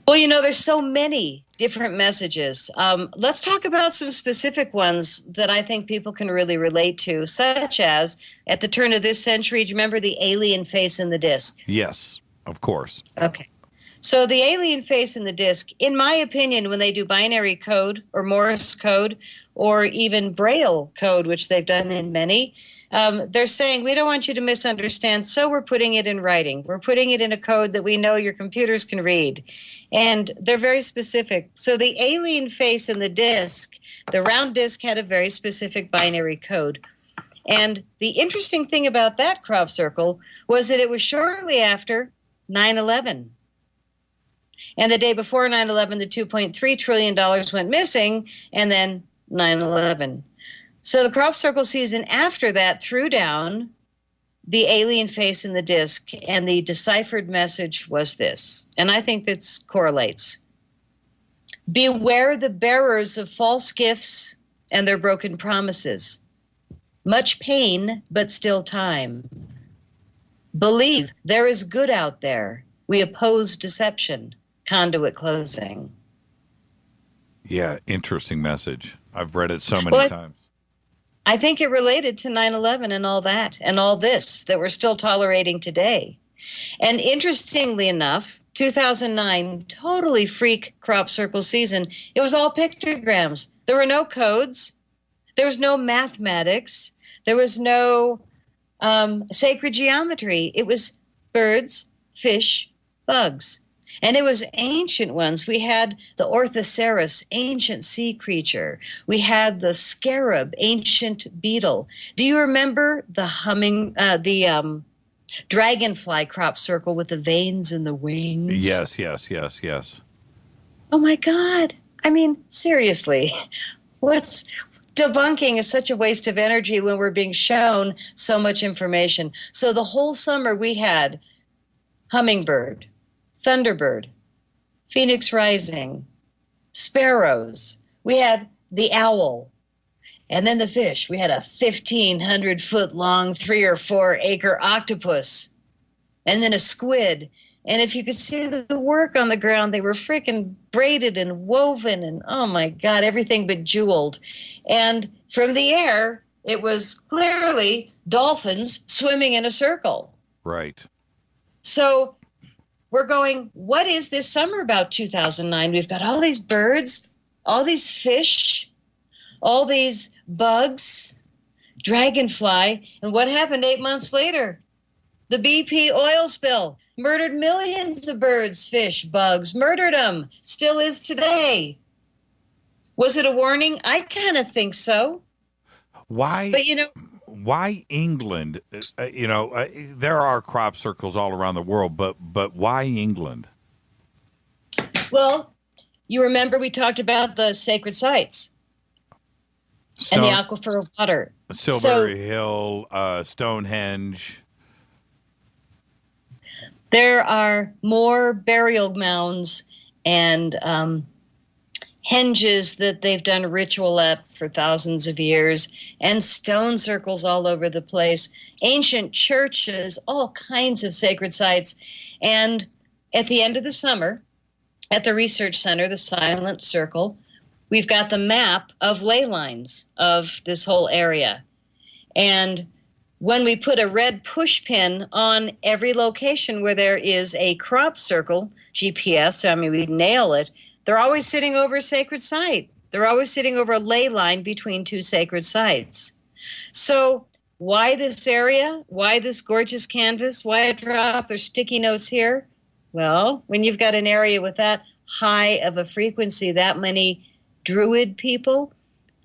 Well, there's so many different messages. Let's talk about some specific ones that I think people can really relate to, such as at the turn of this century, do you remember the alien face in the disc? Yes, of course. Okay. So the alien face in the disc, in my opinion, when they do binary code or Morse code or even Braille code, which they've done in many, they're saying, we don't want you to misunderstand, so we're putting it in writing. We're putting it in a code that we know your computers can read. And they're very specific. So the alien face in the disc, the round disc, had a very specific binary code. And the interesting thing about that crop circle was that it was shortly after 9/11. And the day before 9/11, the $2.3 trillion went missing, and then 9/11. So the crop circle season after that threw down the alien face in the disc, and the deciphered message was this. And I think this correlates. Beware the bearers of false gifts and their broken promises. Much pain, but still time. Believe there is good out there. We oppose deception. Conduit closing. Yeah, interesting message. I've read it so many times. I think it related to 9/11 and all that and all this that we're still tolerating today. And interestingly enough, 2009, totally freak crop circle season. It was all pictograms. There were no codes. There was no mathematics. There was no sacred geometry. It was birds, fish, bugs. And it was ancient ones. We had the Orthoceras, ancient sea creature. We had the scarab, ancient beetle. Do you remember the dragonfly crop circle with the veins in the wings? Yes. Oh my God. I mean, seriously, debunking is such a waste of energy when we're being shown so much information. So the whole summer we had hummingbird, thunderbird, phoenix rising, sparrows. We had the owl, and then the fish. We had a 1,500-foot long, 3 or 4 acre octopus, and then a squid. And if you could see the work on the ground, they were freaking braided and woven, and oh my God, everything but jeweled. And from the air, it was clearly dolphins swimming in a circle. Right. So we're going, what is this summer about 2009? We've got all these birds, all these fish, all these bugs, dragonfly. And what happened 8 months later? The BP oil spill murdered millions of birds, fish, bugs, murdered them. Still is today. Was it a warning? I kind of think so. Why? But why England? There are crop circles all around the world, but why England? Well, you remember we talked about the sacred sites and the aquifer water. Silbury Hill, Stonehenge. There are more burial mounds and henges that they've done ritual at for thousands of years, and stone circles all over the place, ancient churches, all kinds of sacred sites. And at the end of the summer, at the research center, the Silent Circle, we've got the map of ley lines of this whole area. And when we put a red push pin on every location where there is a crop circle, GPS, so I mean, we nail it, they're always sitting over a sacred site. They're always sitting over a ley line between two sacred sites. So why this area? Why this gorgeous canvas? Why drop their sticky notes here? Well, when you've got an area with that high of a frequency, that many druid people,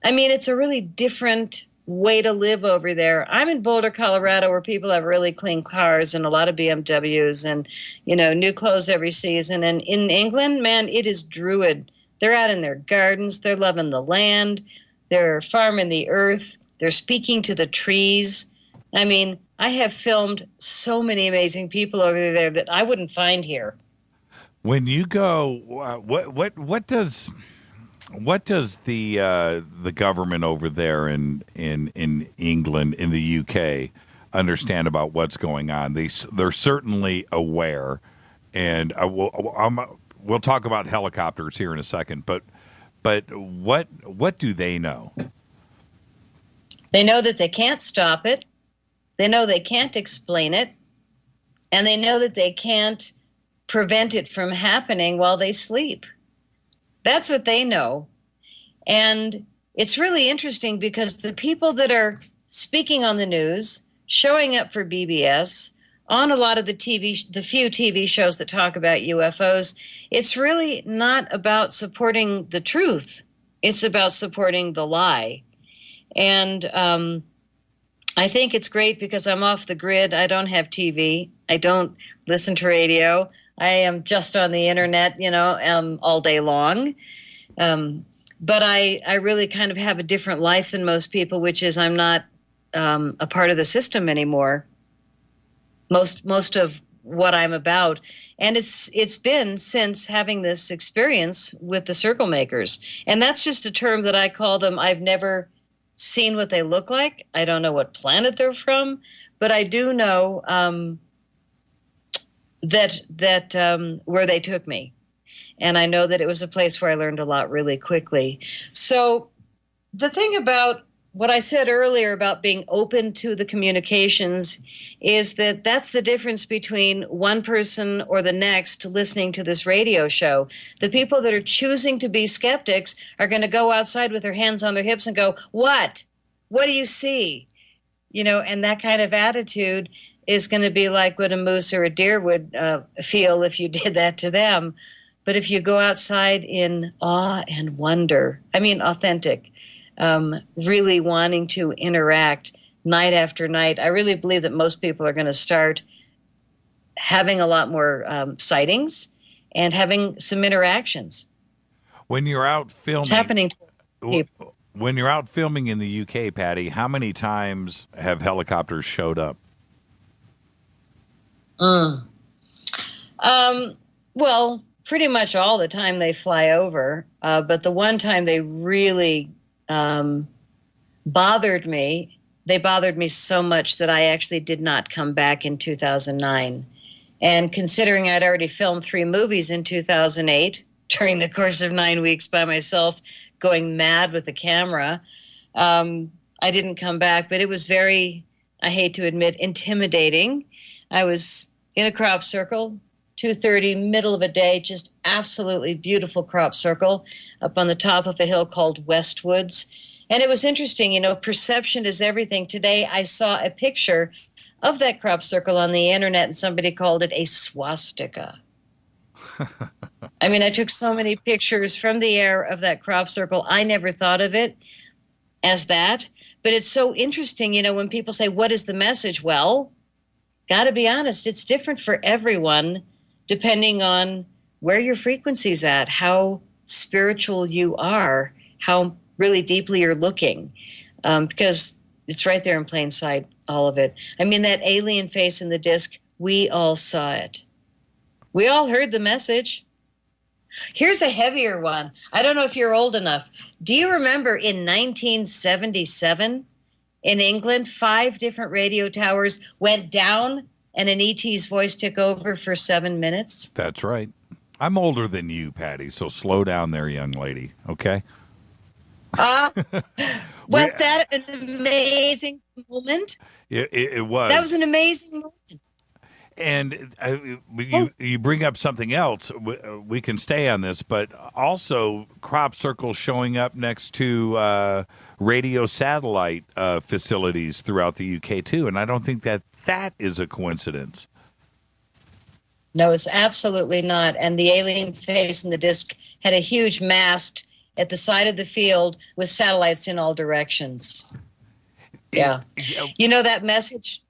I mean, it's a really different way to live over there. I'm in Boulder, Colorado, where people have really clean cars and a lot of BMWs and, new clothes every season. And in England, man, it is druid. They're out in their gardens. They're loving the land. They're farming the earth. They're speaking to the trees. I mean, I have filmed so many amazing people over there that I wouldn't find here. When you go, what does the government over there in England, in the UK, understand about what's going on? They're certainly aware, and we'll talk about helicopters here in a second. But what do they know? They know that they can't stop it. They know they can't explain it, and they know that they can't prevent it from happening while they sleep. That's what they know. And it's really interesting because the people that are speaking on the news, showing up for BBS, on a lot of the few TV shows that talk about UFOs, it's really not about supporting the truth. It's about supporting the lie. And I think it's great because I'm off the grid. I don't have TV. I don't listen to radio. I am just on the internet, all day long. But I really kind of have a different life than most people, which is I'm not a part of the system anymore. Most of what I'm about. And it's been since having this experience with the circle makers. And that's just a term that I call them. I've never seen what they look like. I don't know what planet they're from, but I do know that where they took me. And I know that it was a place where I learned a lot really quickly. So the thing about what I said earlier about being open to the communications is that that's the difference between one person or the next listening to this radio show. The people that are choosing to be skeptics are going to go outside with their hands on their hips and go, what? What do you see? And that kind of attitude is going to be like what a moose or a deer would feel if you did that to them. But if you go outside in awe and wonder, authentic, really wanting to interact night after night, I really believe that most people are going to start having a lot more sightings and having some interactions. When you're out filming, it's happening to people. When you're out filming in the UK, Patty, how many times have helicopters showed up? Well, pretty much all the time they fly over. But the one time they really bothered me, they bothered me so much that I actually did not come back in 2009. And considering I'd already filmed 3 movies in 2008 during the course of 9 weeks by myself, going mad with the camera, I didn't come back. But it was very, I hate to admit, intimidating. I was in a crop circle, 2:30, middle of a day, just absolutely beautiful crop circle up on the top of a hill called Westwoods. And it was interesting, perception is everything. Today I saw a picture of that crop circle on the internet and somebody called it a swastika. I took so many pictures from the air of that crop circle. I never thought of it as that. But it's so interesting, when people say, what is the message? Well, got to be honest, it's different for everyone depending on where your frequency's at, how spiritual you are, how really deeply you're looking, because it's right there in plain sight, all of it. I mean, that alien face in the disc, we all saw it. We all heard the message. Here's a heavier one. I don't know if you're old enough. Do you remember in 1977 in England, 5 different radio towers went down and an ET's voice took over for 7 minutes? That's right. I'm older than you, Patty, so slow down there, young lady, okay? Was that an amazing moment? It was. That was an amazing moment. And you bring up something else. We can stay on this, but also Cropcircles showing up next to radio satellite facilities throughout the UK too. And I don't think that is a coincidence. No, it's absolutely not. And the alien face in the disc had a huge mast at the side of the field with satellites in all directions. Yeah. You know that message?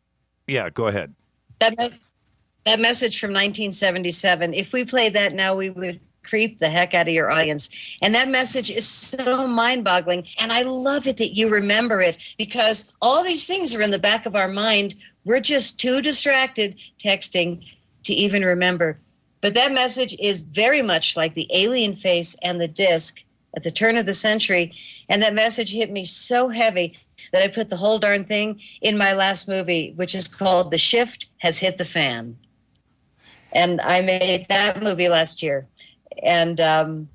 Yeah, go ahead. That message from 1977, if we played that now, we would creep the heck out of your audience. And that message is so mind-boggling. And I love it that you remember it, because all these things are in the back of our mind. We're just too distracted texting to even remember. But that message is very much like the alien face and the disc at the turn of the century. And that message hit me so heavy that I put the whole darn thing in my last movie, which is called The Shift Has Hit the Fan. And I made that movie last year. And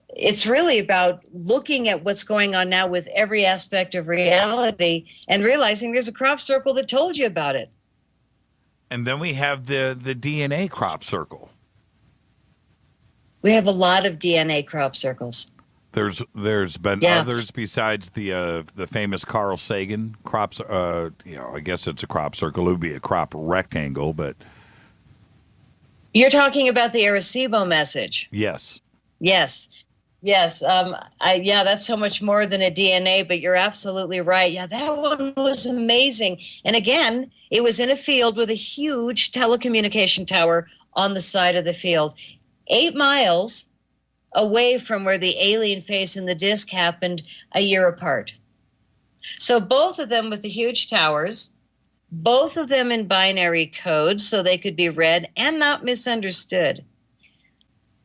it's really about looking at what's going on now with every aspect of reality and realizing there's a crop circle that told you about it. And then we have the DNA crop circle. We have a lot of DNA crop circles. There's been others besides the famous Carl Sagan crop. I guess it's a crop circle. It would be a crop rectangle, but you're talking about the Arecibo message. Yes. Yes. That's so much more than a DNA, but you're absolutely right. Yeah, that one was amazing. And again, it was in a field with a huge telecommunication tower on the side of the field, 8 miles away from where the alien face and the disc happened a year apart. So both of them with the huge towers, both of them in binary code so they could be read and not misunderstood.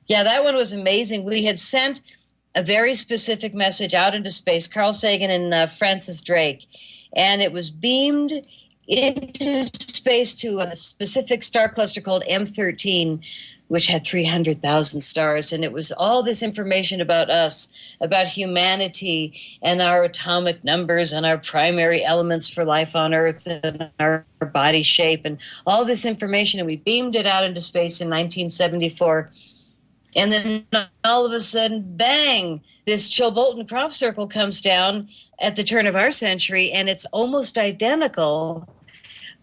Yeah, that one was amazing. We had sent a very specific message out into space, Carl Sagan and Francis Drake, and it was beamed into space to a specific star cluster called M13, which had 300,000 stars. And it was all this information about us, about humanity and our atomic numbers and our primary elements for life on Earth and our body shape and all this information. And we beamed it out into space in 1974. And then all of a sudden, bang, this Chilbolton crop circle comes down at the turn of our century, and it's almost identical,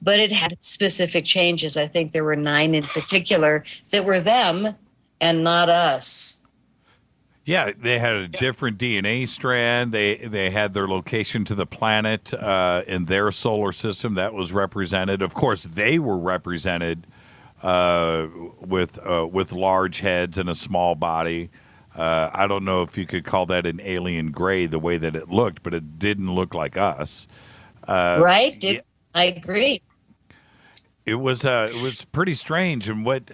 but it had specific changes. I think there were 9 in particular that were them and not us. Yeah, they had a different DNA strand. They had their location to the planet in their solar system that was represented. Of course, they were represented with large heads and a small body. I don't know if you could call that an alien gray the way that it looked, but it didn't look like us. Right? I agree. It was pretty strange, and what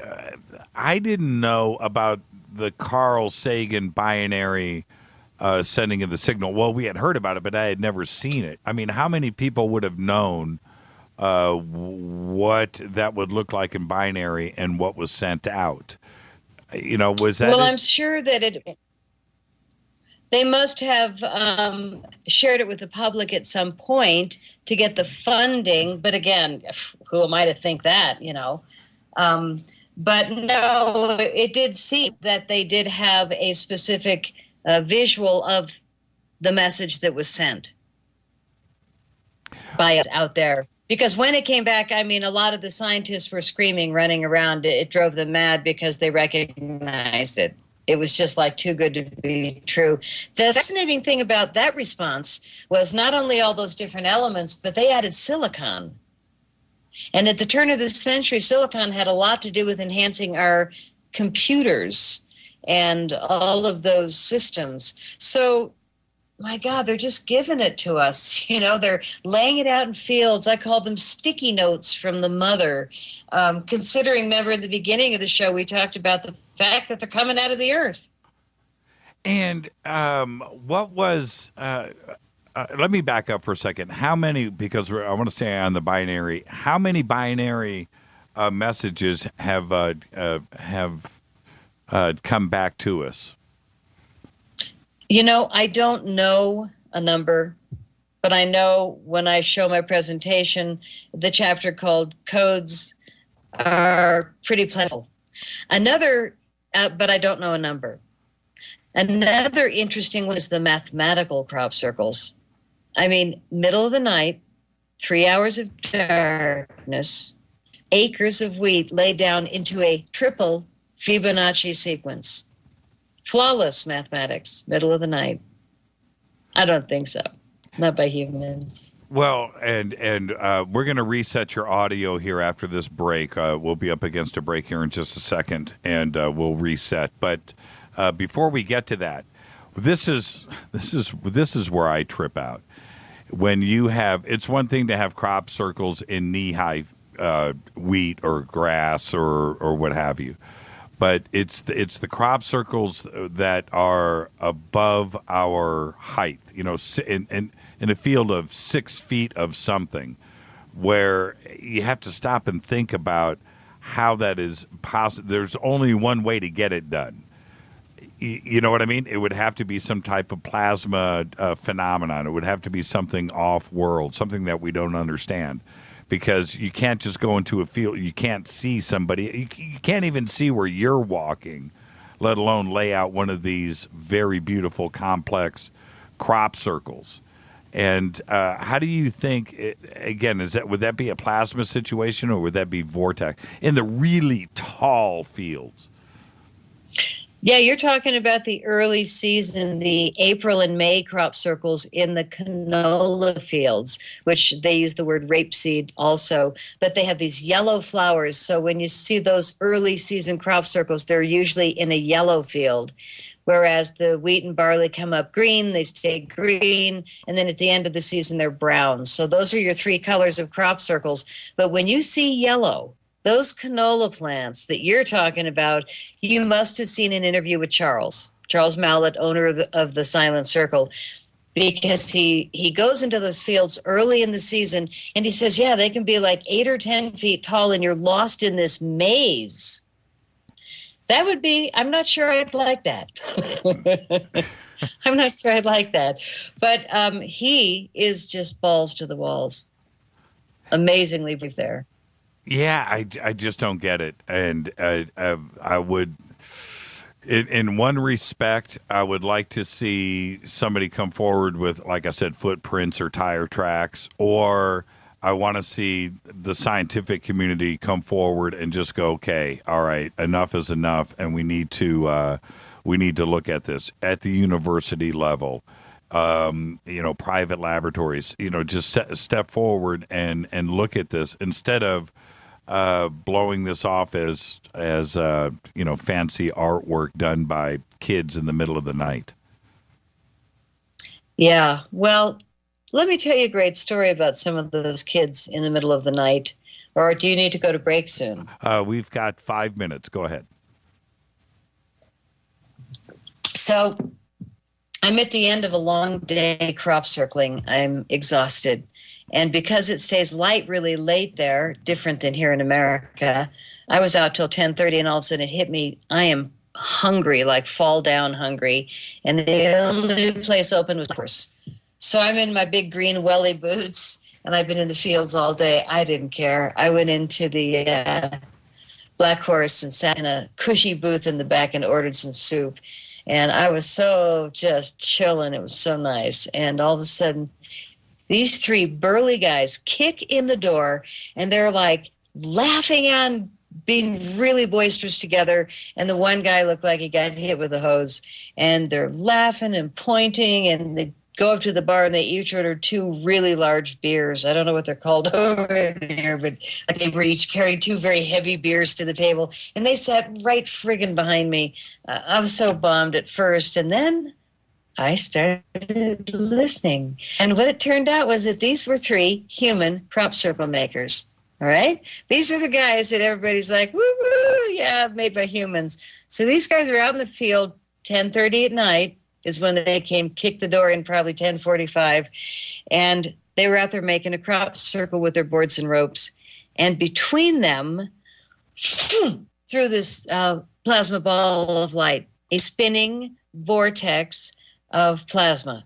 I didn't know about the Carl Sagan binary sending of the signal. Well, we had heard about it, but I had never seen it. I mean, how many people would have known what that would look like in binary and what was sent out? Was that? Well, I'm sure that they must have shared it with the public at some point to get the funding. But again, who am I to think that, But no, it did seem that they did have a specific visual of the message that was sent by us out there. Because when it came back, I mean, a lot of the scientists were screaming, running around. It drove them mad because they recognized it. It was just like too good to be true. The fascinating thing about that response was not only all those different elements, but they added silicon. And at the turn of the century, silicon had a lot to do with enhancing our computers and all of those systems. So, my God, they're just giving it to us. You know, they're laying it out in fields. I call them sticky notes from the mother. Considering, remember, at the beginning of the show, we talked about the fact that they're coming out of the earth. And what was, let me back up for a second. How many, because I want to stay on the binary, how many binary messages have come back to us? You know, I don't know a number, but I know when I show my presentation, the chapter called Codes are pretty plentiful. Another, but I don't know a number. Another interesting one is the mathematical crop circles. I mean, middle of the night, 3 hours of darkness, acres of wheat laid down into a triple Fibonacci sequence. Flawless mathematics, middle of the night. I don't think so. Not by humans. Well, and we're going to reset your audio here after this break. We'll be up against a break here in just a second, and we'll reset. But before we get to that, this is where I trip out. When you have, it's one thing to have crop circles in knee-high wheat or grass or what have you, but it's the crop circles that are above our height. You know, in a field of 6 feet of something, where you have to stop and think about how that is possible. There's only one way to get it done. You know what I mean? It would have to be some type of plasma phenomenon. It would have to be something off-world, something that we don't understand, because you can't just go into a field. You can't see somebody. You can't even see where you're walking, let alone lay out one of these very beautiful, complex crop circles. And how do you think, again, would that be a plasma situation, or would that be vortex in the really tall fields? Yeah, you're talking about the early season, the April and May crop circles in the canola fields, which they use the word rapeseed also, but they have these yellow flowers. So when you see those early season crop circles, they're usually in a yellow field, whereas the wheat and barley come up green, they stay green, and then at the end of the season, they're brown. So those are your 3 colors of crop circles. But when you see yellow, those canola plants that you're talking about, you must have seen an interview with Charles Mallett, owner of the Silent Circle, because he goes into those fields early in the season and he says, yeah, they can be like 8 or 10 feet tall and you're lost in this maze. That would be, I'm not sure I'd like that. I'm not sure I'd like that. But he is just balls to the walls. Amazingly brief there. Yeah, I just don't get it. And I would, in one respect, I would like to see somebody come forward with, like I said, footprints or tire tracks, or I want to see the scientific community come forward and just go, okay, all right, enough is enough, and we need to look at this at the university level. Private laboratories, just step forward and look at this instead of blowing this off as fancy artwork done by kids in the middle of the night. Yeah, well, let me tell you a great story about some of those kids in the middle of the night. Or do you need to go to break soon? We've got 5 minutes. Go ahead. So I'm at the end of a long day crop circling. I'm exhausted. And because it stays light really late there, different than here in America, I was out till 10:30 and all of a sudden it hit me. I am hungry, like fall down hungry. And the only place open was Horse. So I'm in my big green welly boots and I've been in the fields all day. I didn't care. I went into the Black Horse and sat in a cushy booth in the back and ordered some soup. And I was so just chilling. It was so nice. And all of a sudden, these 3 burly guys kick in the door and they're like laughing on being really boisterous together, and the one guy looked like he got hit with a hose, and they're laughing and pointing, and they go up to the bar and they each order 2 really large beers. I don't know what they're called over there, but like they were each carrying 2 very heavy beers to the table, and they sat right friggin' behind me. I was so bummed at first, and then I started listening. And what it turned out was that these were 3 human crop circle makers. All right? These are the guys that everybody's like, woo-woo, yeah, made by humans. So these guys are out in the field, 10:30 at night is when they came, kicked the door in, probably 10:45. And they were out there making a crop circle with their boards and ropes. And between them, through this plasma ball of light, a spinning vortex of plasma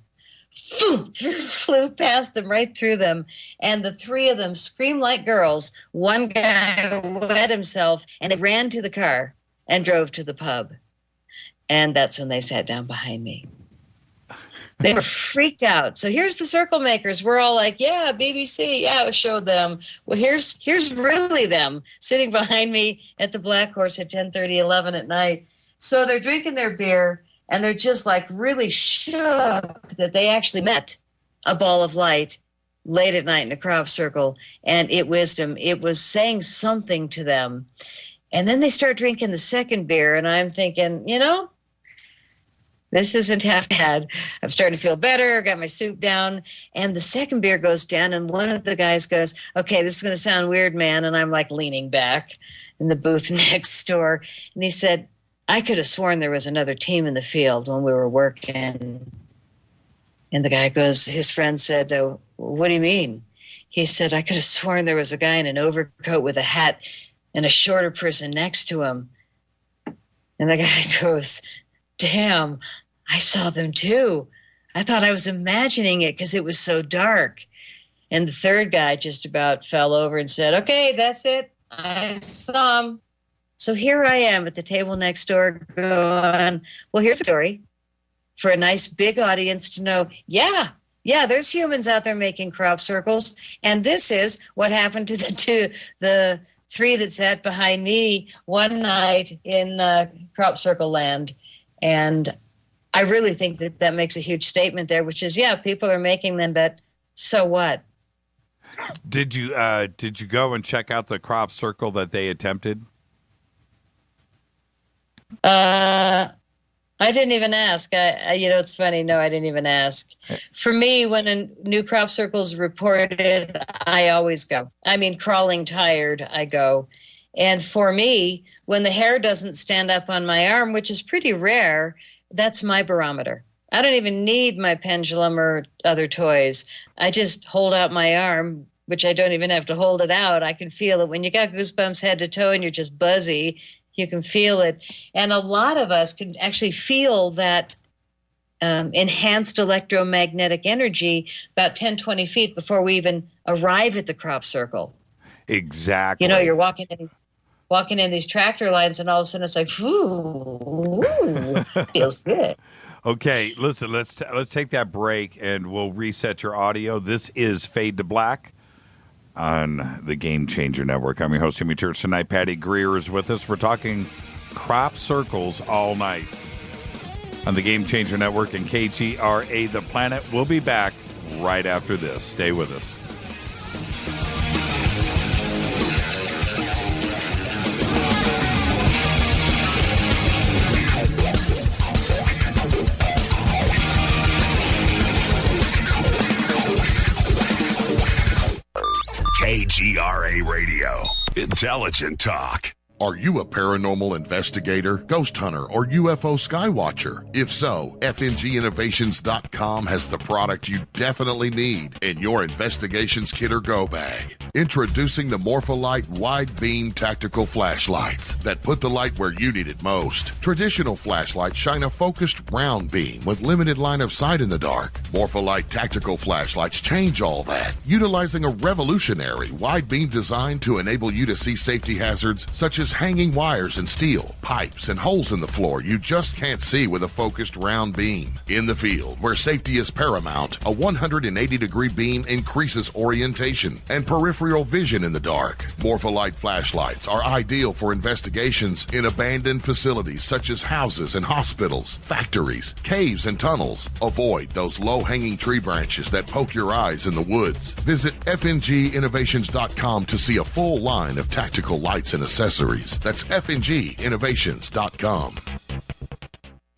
flew past them, right through them, and the 3 of them screamed like girls. One guy wet himself, and they ran to the car and drove to the pub. And that's when they sat down behind me. They were freaked out. So here's the circle makers. We're all like, yeah, BBC, yeah, I showed them. Well, here's really them sitting behind me at the Black Horse at 10:30, 11 at night. So they're drinking their beer, and they're just like really shook that they actually met a ball of light late at night in a crop circle, and it was saying something to them. And then they start drinking the second beer, and I'm thinking, this isn't half bad. I'm starting to feel better. Got my soup down, and the second beer goes down, and one of the guys goes, okay, this is going to sound weird, man. And I'm like leaning back in the booth next door, and he said, I could have sworn there was another team in the field when we were working. And the guy goes, his friend said, oh, what do you mean? He said, I could have sworn there was a guy in an overcoat with a hat and a shorter person next to him. And the guy goes, damn, I saw them too. I thought I was imagining it because it was so dark. And the third guy just about fell over and said, okay, that's it. I saw him. So here I am at the table next door going, well, here's a story for a nice big audience to know, yeah, there's humans out there making crop circles. And this is what happened to the 3 that sat behind me one night in crop circle land. And I really think that makes a huge statement there, which is, yeah, people are making them, but so what? Did you go and check out the crop circle that they attempted? I didn't even ask. It's funny. No, I didn't even ask. For me, when a new crop circle is reported, I always go. I mean, crawling tired, I go. And for me, when the hair doesn't stand up on my arm, which is pretty rare, that's my barometer. I don't even need my pendulum or other toys. I just hold out my arm, which I don't even have to hold it out. I can feel it. When you got goosebumps head to toe and you're just buzzy, you can feel it. And a lot of us can actually feel that enhanced electromagnetic energy about 10, 20 feet before we even arrive at the crop circle. Exactly. You're walking in these tractor lines, and all of a sudden it's like, ooh, feels good. Okay, listen, let's take that break, and we'll reset your audio. This is Fade to Black on the Game Changer Network. I'm your host, Jimmy Church. Tonight, Patty Greer is with us. We're talking crop circles all night on the Game Changer Network and KGRA The Planet. We'll be back right after this. Stay with us. KGRA Radio. Intelligent talk. Are you a paranormal investigator, ghost hunter, or UFO skywatcher? If so, FNGinnovations.com has the product you definitely need in your investigations kit or go bag. Introducing the Morpholite Wide Beam Tactical Flashlights that put the light where you need it most. Traditional flashlights shine a focused round beam with limited line of sight in the dark. Morpholite Tactical Flashlights change all that, utilizing a revolutionary wide beam design to enable you to see safety hazards such as as hanging wires and steel, pipes, and holes in the floor you just can't see with a focused round beam. In the field, where safety is paramount, a 180-degree beam increases orientation and peripheral vision in the dark. Morpholite flashlights are ideal for investigations in abandoned facilities such as houses and hospitals, factories, caves, and tunnels. Avoid those low-hanging tree branches that poke your eyes in the woods. Visit fnginnovations.com to see a full line of tactical lights and accessories. That's fnginnovations.com.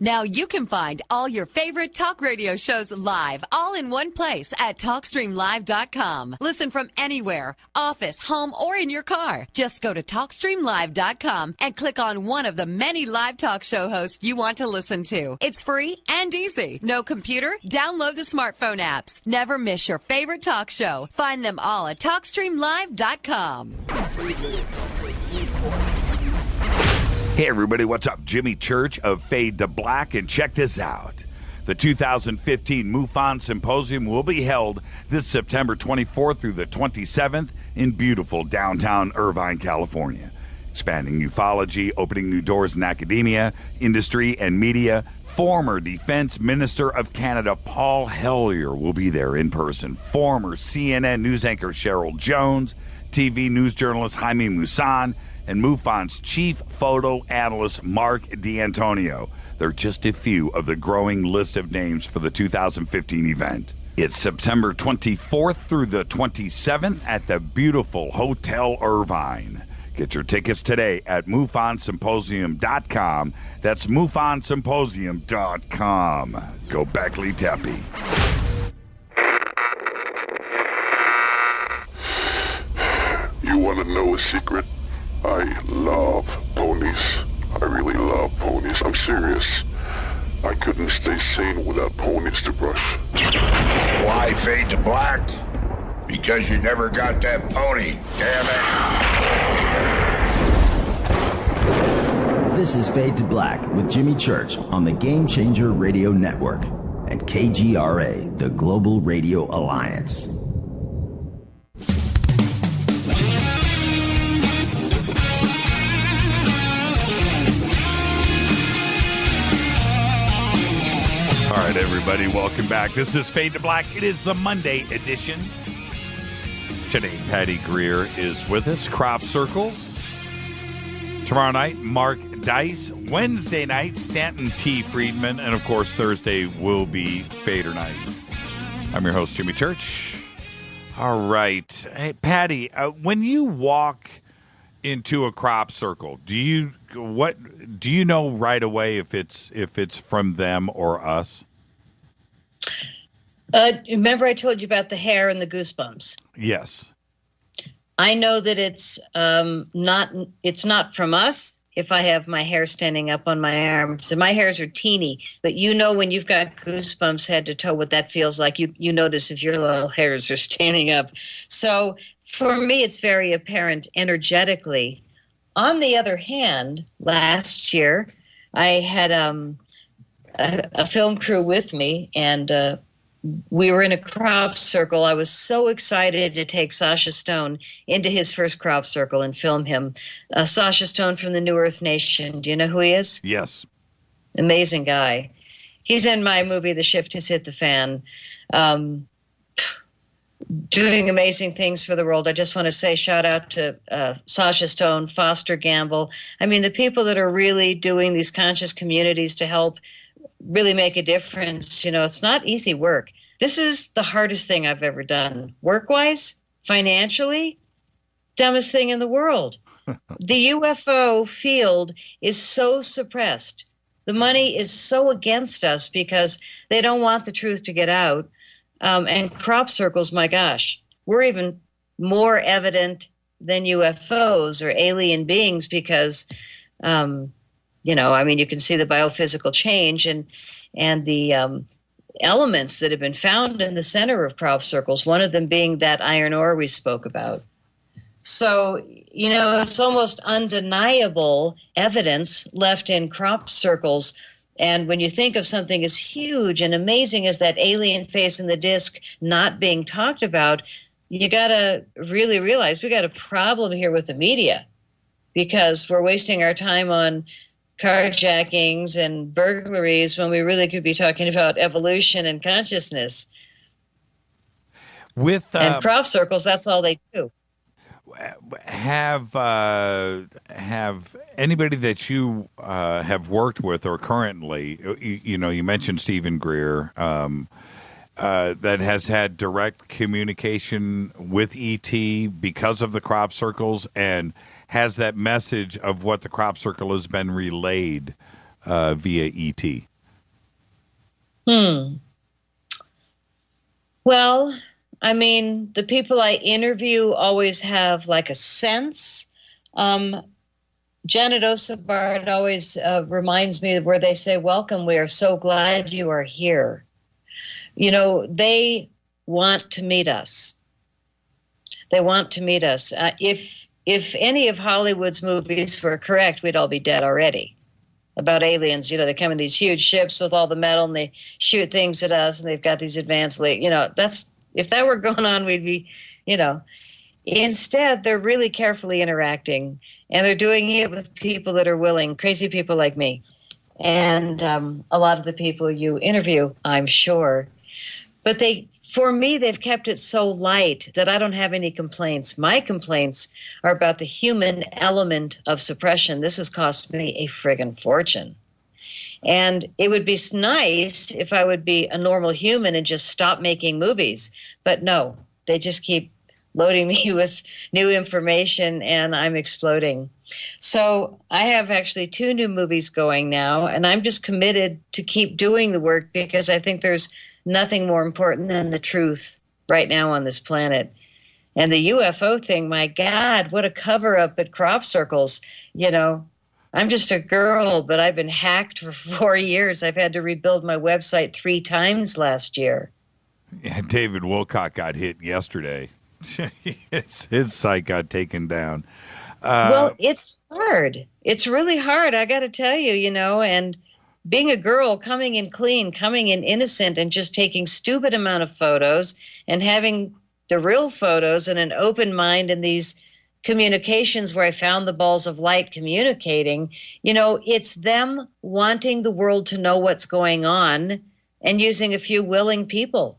Now you can find all your favorite talk radio shows live, all in one place at TalkStreamLive.com. Listen from anywhere, office, home, or in your car. Just go to TalkStreamLive.com and click on one of the many live talk show hosts you want to listen to. It's free and easy. No computer? Download the smartphone apps. Never miss your favorite talk show. Find them all at TalkStreamLive.com. Hey everybody, what's up? Jimmy Church of Fade to Black, and check this out. The 2015 MUFON Symposium will be held this September 24th through the 27th in beautiful downtown Irvine, California. Expanding ufology, opening new doors in academia, industry, and media. Former Defense Minister of Canada Paul Hellyer will be there in person. Former CNN news anchor Cheryl Jones, TV news journalist Jaime Maussan, and MUFON's chief photo analyst, Mark D'Antonio. They're just a few of the growing list of names for the 2015 event. It's September 24th through the 27th at the beautiful Hotel Irvine. Get your tickets today at MUFONSymposium.com. That's MUFONSymposium.com. Go Beckley Teppy. You want to know a secret? I love ponies. I really love ponies. I'm serious. I couldn't stay sane without ponies to brush. Why fade to black? Because you never got that pony, damn it. This is Fade to Black with Jimmy Church on the Game Changer Radio Network and KGRA, the Global Radio Alliance. All right, everybody, welcome back. This is Fade to Black. It is the Monday edition. Today, Patty Greer is with us. Cropcircles. Tomorrow night, Mark Dice. Wednesday night, Stanton T. Friedman. And, of course, Thursday will be Fader night. I'm your host, Jimmy Church. All right. Hey, Patty, when you walk into a crop circle, do you know right away if it's from them or us? Remember I told you about the hair and the goosebumps? Yes. I know that it's not from us if I have my hair standing up on my arms. And my hairs are teeny, but you know when you've got goosebumps head to toe what that feels like. You notice if your little hairs are standing up. So for me, it's very apparent energetically. On the other hand, last year, I had a film crew with me, and we were in a crop circle. I was so excited to take Sasha Stone into his first crop circle and film him. Sasha Stone from the New Earth Nation. Do you know who he is? Yes. Amazing guy. He's in my movie, The Shift Has Hit the Fan. Doing amazing things for the world. I just want to say shout out to Sasha Stone, Foster Gamble. I mean, the people that are really doing these conscious communities to help really make a difference. You know, it's not easy work. This is the hardest thing I've ever done. Work-wise, financially, dumbest thing in the world. The UFO field is so suppressed. The money is so against us because they don't want the truth to get out. And crop circles, my gosh, we're even more evident than UFOs or alien beings because, you know, I mean, you can see the biophysical change and the elements that have been found in the center of crop circles, one of them being that iron ore we spoke about. So, you know, it's almost undeniable evidence left in crop circles. And when you think of something as huge and amazing as that alien face in the disc not being talked about, you got to really realize we got a problem here with the media. because we're wasting our time on carjackings and burglaries when we really could be talking about evolution and consciousness. And crop circles, that's all they do. Have anybody that you have worked with or currently, you mentioned Stephen Greer, that has had direct communication with ET because of the crop circles, and has that message of what the crop circle has been relayed via ET? Well, I mean, the people I interview always have like a sense. Janet Osabard always reminds me of where they say, "Welcome, we are so glad you are here." They want to meet us. They want to meet us. If any of Hollywood's movies were correct, we'd all be dead already. About aliens, they come in these huge ships with all the metal and they shoot things at us, and they've got these advanced, if that were going on, we'd be, Instead, they're really carefully interacting, and they're doing it with people that are willing, crazy people like me, and a lot of the people you interview, I'm sure. But for me, they've kept it so light that I don't have any complaints. My complaints are about the human element of suppression. This has cost me a friggin' fortune. And it would be nice if I would be a normal human and just stop making movies. But no, they just keep loading me with new information, and I'm exploding. So I have actually 2 new movies going now, and I'm just committed to keep doing the work because I think there's nothing more important than the truth right now on this planet. And the UFO thing, my God, what a cover-up at Cropcircles. I'm just a girl, but I've been hacked for 4 years. I've had to rebuild my website 3 times last year. Yeah, David Wilcock got hit yesterday. His site got taken down. Well, it's hard. It's really hard, I got to tell you, and being a girl, coming in clean, coming in innocent, and just taking stupid amount of photos and having the real photos and an open mind in these communications where I found the balls of light communicating, it's them wanting the world to know what's going on and using a few willing people.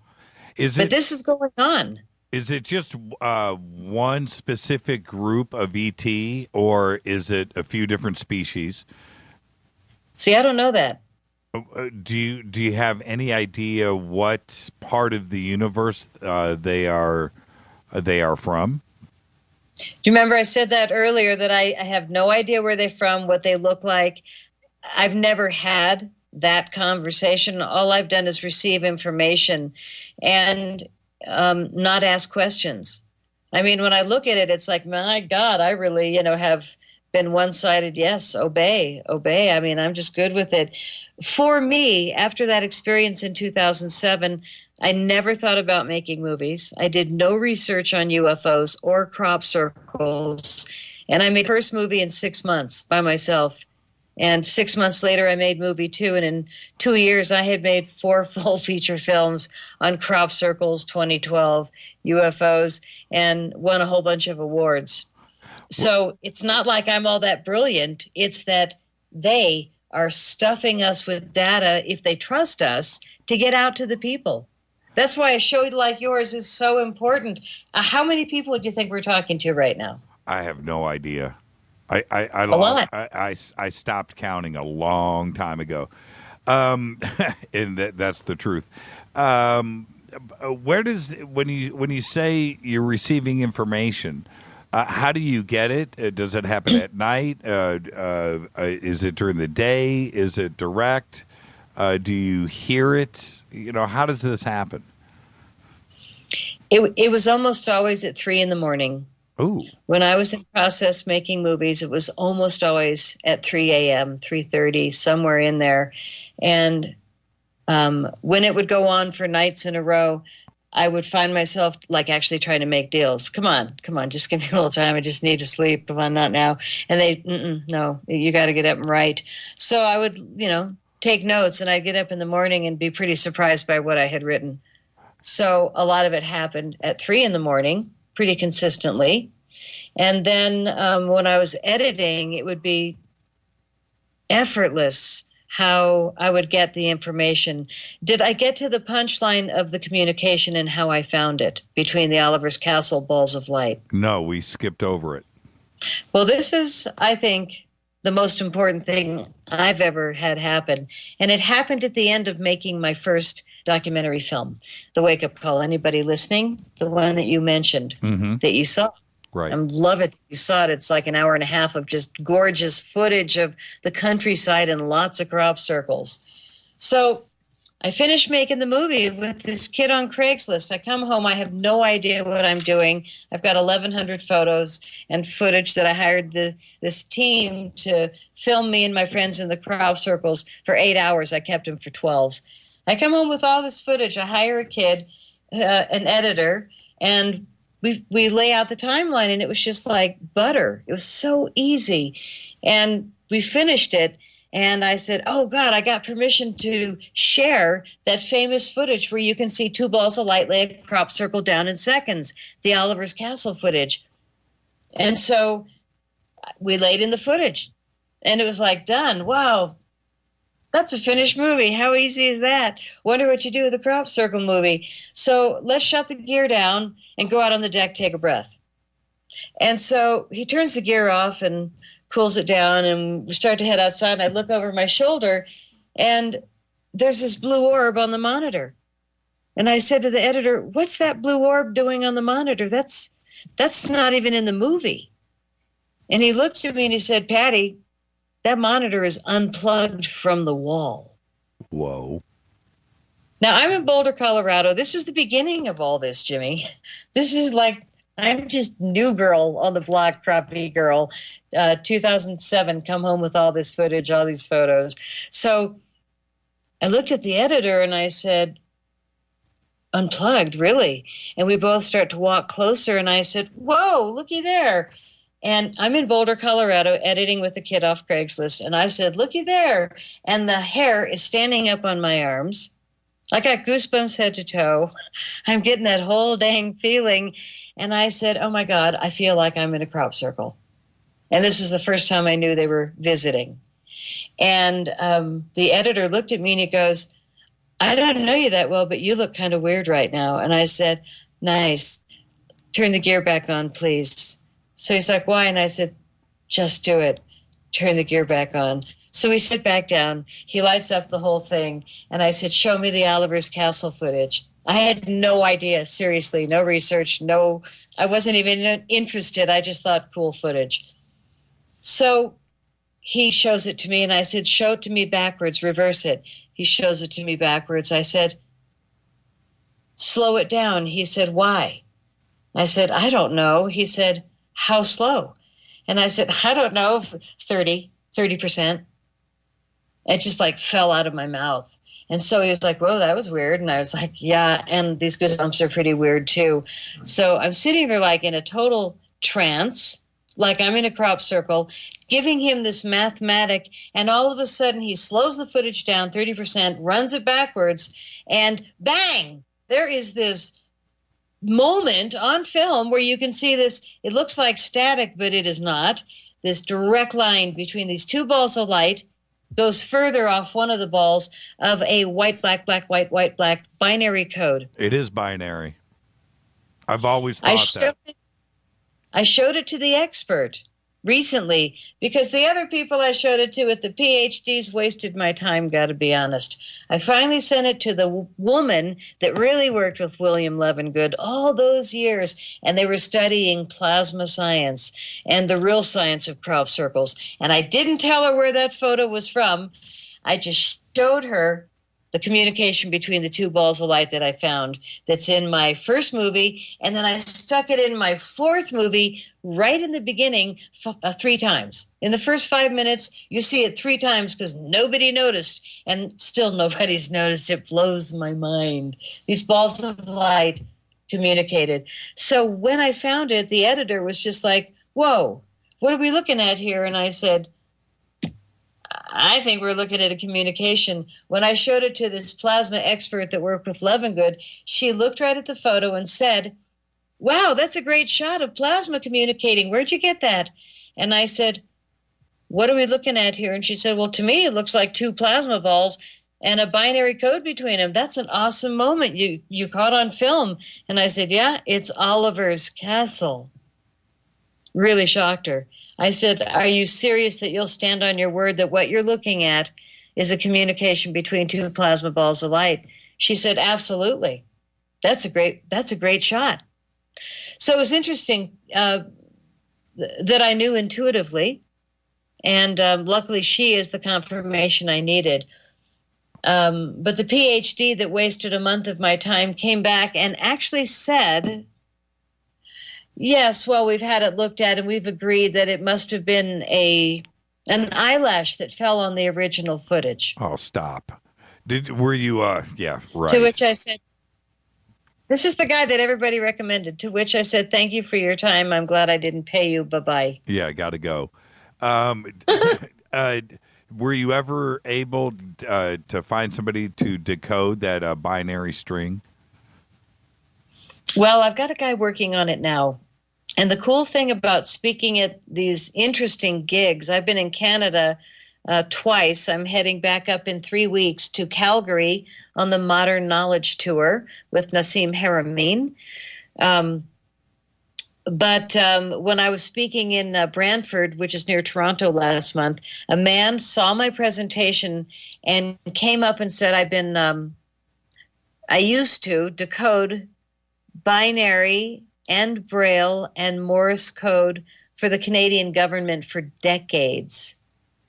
But this is going on. Is it just one specific group of ET, or is it a few different species? See, I don't know that. Do you have any idea what part of the universe they are from? Do you remember I said that earlier, that I have no idea where they're from, what they look like? I've never had that conversation. All I've done is receive information and not ask questions. I mean, when I look at it, it's like, my God, I really, have been one-sided. Yes, obey. I mean, I'm just good with it. For me, after that experience in 2007, I never thought about making movies. I did no research on UFOs or crop circles. And I made the first movie in 6 months by myself. And 6 months later, I made movie 2. And in 2 years, I had made 4 full feature films on crop circles, 2012, UFOs, and won a whole bunch of awards. So it's not like I'm all that brilliant. It's that they are stuffing us with data, if they trust us, to get out to the people. That's why a show like yours is so important. How many people do you think we're talking to right now? I have no idea. I stopped counting a long time ago, and that's the truth. Where does when you say you're receiving information, how do you get it? Does it happen at night? Is it during the day? Is it direct? Do you hear it? How does this happen? It was almost always at 3 a.m. Ooh. When I was in process making movies, it was almost always at 3 a.m., 3:30, somewhere in there. And when it would go on for nights in a row, I would find myself actually trying to make deals. Come on, just give me a little time. I just need to sleep. Come on, not now. And they, no, you got to get up and write. So I would, take notes, and I'd get up in the morning and be pretty surprised by what I had written. So a lot of it happened at 3 a.m, pretty consistently. And then when I was editing, it would be effortless how I would get the information. Did I get to the punchline of the communication and how I found it between the Oliver's Castle balls of light? No, we skipped over it. Well, this is, I think, the most important thing I've ever had happen. And it happened at the end of making my first documentary film, The Wake Up Call. Anybody listening? The one that you mentioned, that you saw. Right. I love it. You saw it. It's like an hour and a half of just gorgeous footage of the countryside and lots of crop circles. So I finished making the movie with this kid on Craigslist. I come home. I have no idea what I'm doing. I've got 1,100 photos and footage that I hired this team to film me and my friends in the crop circles for 8 hours. I kept them for 12. I come home with all this footage. I hire a kid, an editor, and we lay out the timeline, and it was just like butter. It was so easy. And we finished it, and I said, oh, God, I got permission to share that famous footage where you can see two balls of light lay a crop circle down in seconds, the Oliver's Castle footage. And so we laid in the footage, and it was like, done. Wow, that's a finished movie. How easy is that? Wonder what you do with a crop circle movie. So let's shut the gear down and go out on the deck, take a breath. And so he turns the gear off and cools it down, and we start to head outside, and I look over my shoulder, and there's this blue orb on the monitor. And I said to the editor, what's that blue orb doing on the monitor? That's not even in the movie. And he looked at me and he said, Patty, that monitor is unplugged from the wall. Whoa. Now, I'm in Boulder, Colorado. This is the beginning of all this, Jimmy. This is like, I'm just new girl on the block, crappie girl. 2007, come home with all this footage, all these photos. So I looked at the editor and I said, unplugged, really? And we both start to walk closer, and I said, whoa, looky there. And I'm in Boulder, Colorado, editing with a kid off Craigslist. And I said, looky there. And the hair is standing up on my arms. I got goosebumps head to toe. I'm getting that whole dang feeling. And I said, oh, my God, I feel like I'm in a crop circle. And this was the first time I knew they were visiting. And the editor looked at me and he goes, I don't know you that well, but you look kind of weird right now. And I said, nice. Turn the gear back on, please. So he's like, why? And I said, just do it. Turn the gear back on. So we sit back down. He lights up the whole thing. And I said, show me the Oliver's Castle footage. I had no idea, seriously, no research, I wasn't even interested. I just thought cool footage. So he shows it to me, and I said, show it to me backwards, reverse it. He shows it to me backwards. I said, slow it down. He said, why? I said, I don't know. He said, how slow? And I said, I don't know, 30%. It just like fell out of my mouth. And so he was like, whoa, that was weird. And I was like, yeah, and these goosebumps are pretty weird too. So I'm sitting there like in a total trance, like I'm in a crop circle, giving him this mathematic, and all of a sudden he slows the footage down 30%, runs it backwards, and bang, there is this moment on film where you can see this, it looks like static, but it is not, this direct line between these two balls of light, goes further off one of the balls of a white, black, black, white, white, black binary code. It is binary. I've always thought that. I showed it to the expert recently because the other people I showed it to with the PhDs wasted my time, got to be honest. I finally sent it to the woman that really worked with William Levengood all those years, and they were studying plasma science and the real science of crop circles. And I didn't tell her where that photo was from. I just showed her the communication between the two balls of light that I found that's in my first movie, and then I stuck it in my fourth movie right in the beginning 3 times. In the first 5 minutes, you see it 3 times because nobody noticed, and still nobody's noticed. It blows my mind. These balls of light communicated. So when I found it, the editor was just like, whoa, what are we looking at here? And I said, I think we're looking at a communication. When I showed it to this plasma expert that worked with Levengood, she looked right at the photo and said, wow, that's a great shot of plasma communicating. Where'd you get that? And I said, what are we looking at here? And she said, well, to me, it looks like two plasma balls and a binary code between them. That's an awesome moment you caught on film. And I said, yeah, it's Oliver's castle. Really shocked her. I said, are you serious that you'll stand on your word that what you're looking at is a communication between two plasma balls of light? She said, absolutely. That's a great shot. So it was interesting that I knew intuitively. And luckily, she is the confirmation I needed. But the PhD that wasted a month of my time came back and actually said, yes, well, we've had it looked at and we've agreed that it must have been an eyelash that fell on the original footage. Oh, stop. Were you, yeah, right. To which I said, this is the guy that everybody recommended. To which I said, thank you for your time. I'm glad I didn't pay you. Bye-bye. Yeah, I got to go. Were you ever able to find somebody to decode that binary string? Well, I've got a guy working on it now. And the cool thing about speaking at these interesting gigs, I've been in Canada twice. I'm heading back up in 3 weeks to Calgary on the Modern Knowledge Tour with Nassim Haramein. But when I was speaking in Brantford, which is near Toronto last month, a man saw my presentation and came up and said, I used to decode binary and Braille and Morse code for the Canadian government for decades.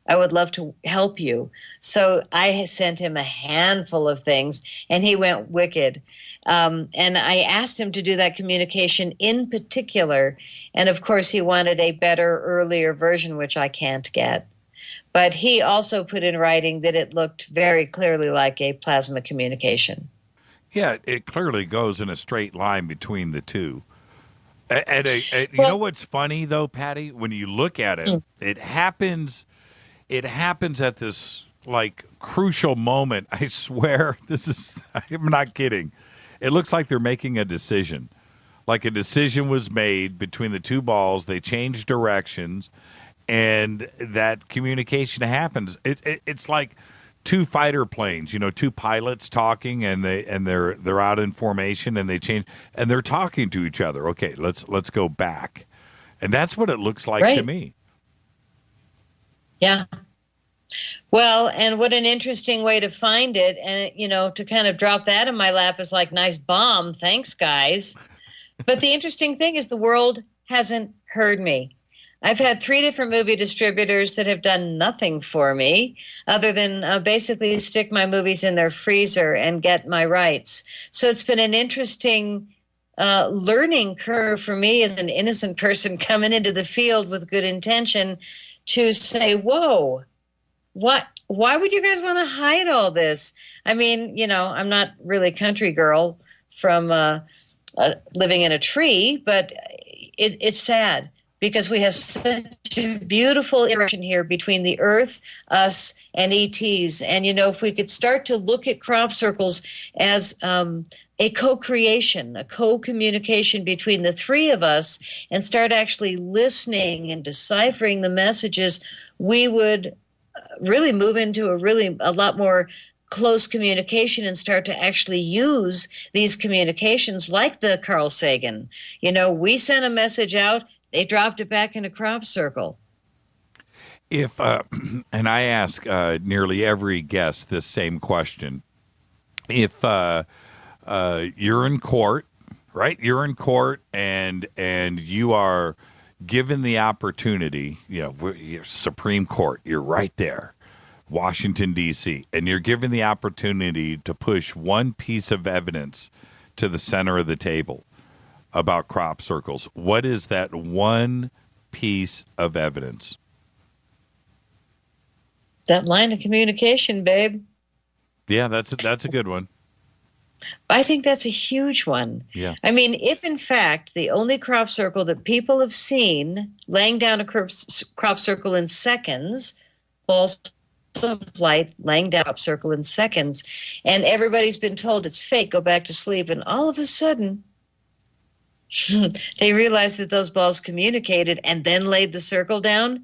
I would love to help you. So I sent him a handful of things, and he went wicked. And I asked him to do that communication in particular. And, of course, he wanted a better, earlier version, which I can't get. But he also put in writing that it looked very clearly like a plasma communication. Yeah, it clearly goes in a straight line between the two. And you know what's funny, though, Patty? When you look at it, it happens at this, like, crucial moment. I swear, I'm not kidding. It looks like they're making a decision. Like a decision was made between the two balls. They changed directions, and that communication happens. It's like two fighter planes, two pilots talking, and they're out in formation, and they change, and they're talking to each other. Okay, let's go back, and that's what it looks like to me. Yeah. Well, and what an interesting way to find it, and to kind of drop that in my lap is like, nice bomb, thanks, guys. But the interesting thing is the world hasn't heard me. I've had 3 different movie distributors that have done nothing for me other than basically stick my movies in their freezer and get my rights. So it's been an interesting learning curve for me as an innocent person coming into the field with good intention to say, whoa, why would you guys want to hide all this? I mean, I'm not really a country girl from living in a tree, but it's sad. Because we have such a beautiful interaction here between the Earth, us, and ETs. And, if we could start to look at crop circles as a co-creation, a co-communication between the 3 of us, and start actually listening and deciphering the messages, we would really move into a lot more close communication and start to actually use these communications like the Carl Sagan. We sent a message out. They dropped it back in a crop circle. If and I ask nearly every guest this same question. If you're in court, right? You're in court and you are given the opportunity, you're Supreme Court, you're right there, Washington, D.C., and you're given the opportunity to push one piece of evidence to the center of the table about crop circles. What is that one piece of evidence? That line of communication, babe. Yeah, that's a good one. I think that's a huge one. Yeah. I mean, if in fact the only crop circle that people have seen laying down a crop circle in seconds, balls of light laying down a crop circle in seconds, and everybody's been told it's fake, go back to sleep, and all of a sudden They realized that those balls communicated and then laid the circle down.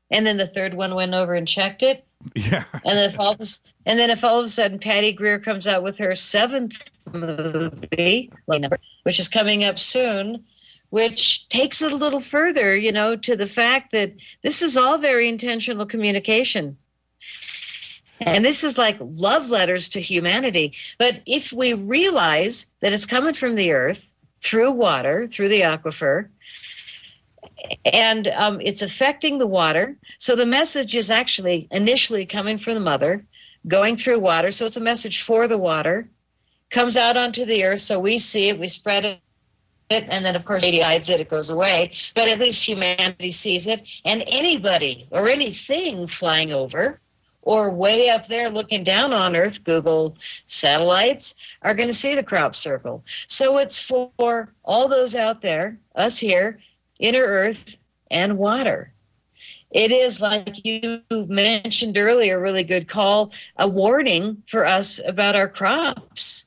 And then the third one went over and checked it. Yeah. And then if all of a sudden Patty Greer comes out with her 7th movie, which is coming up soon, which takes it a little further, to the fact that this is all very intentional communication. And this is like love letters to humanity. But if we realize that it's coming from the earth, through water, through the aquifer, and it's affecting the water. So the message is actually initially coming from the mother, going through water. So it's a message for the water, comes out onto the earth. So we see it, we spread it. And then, of course, radio hides it, it goes away. But at least humanity sees it. And anybody or anything flying over or way up there looking down on Earth, Google satellites, are going to see the crop circle. So it's for all those out there, us here, inner Earth and water. It is, like you mentioned earlier, a really good call, a warning for us about our crops.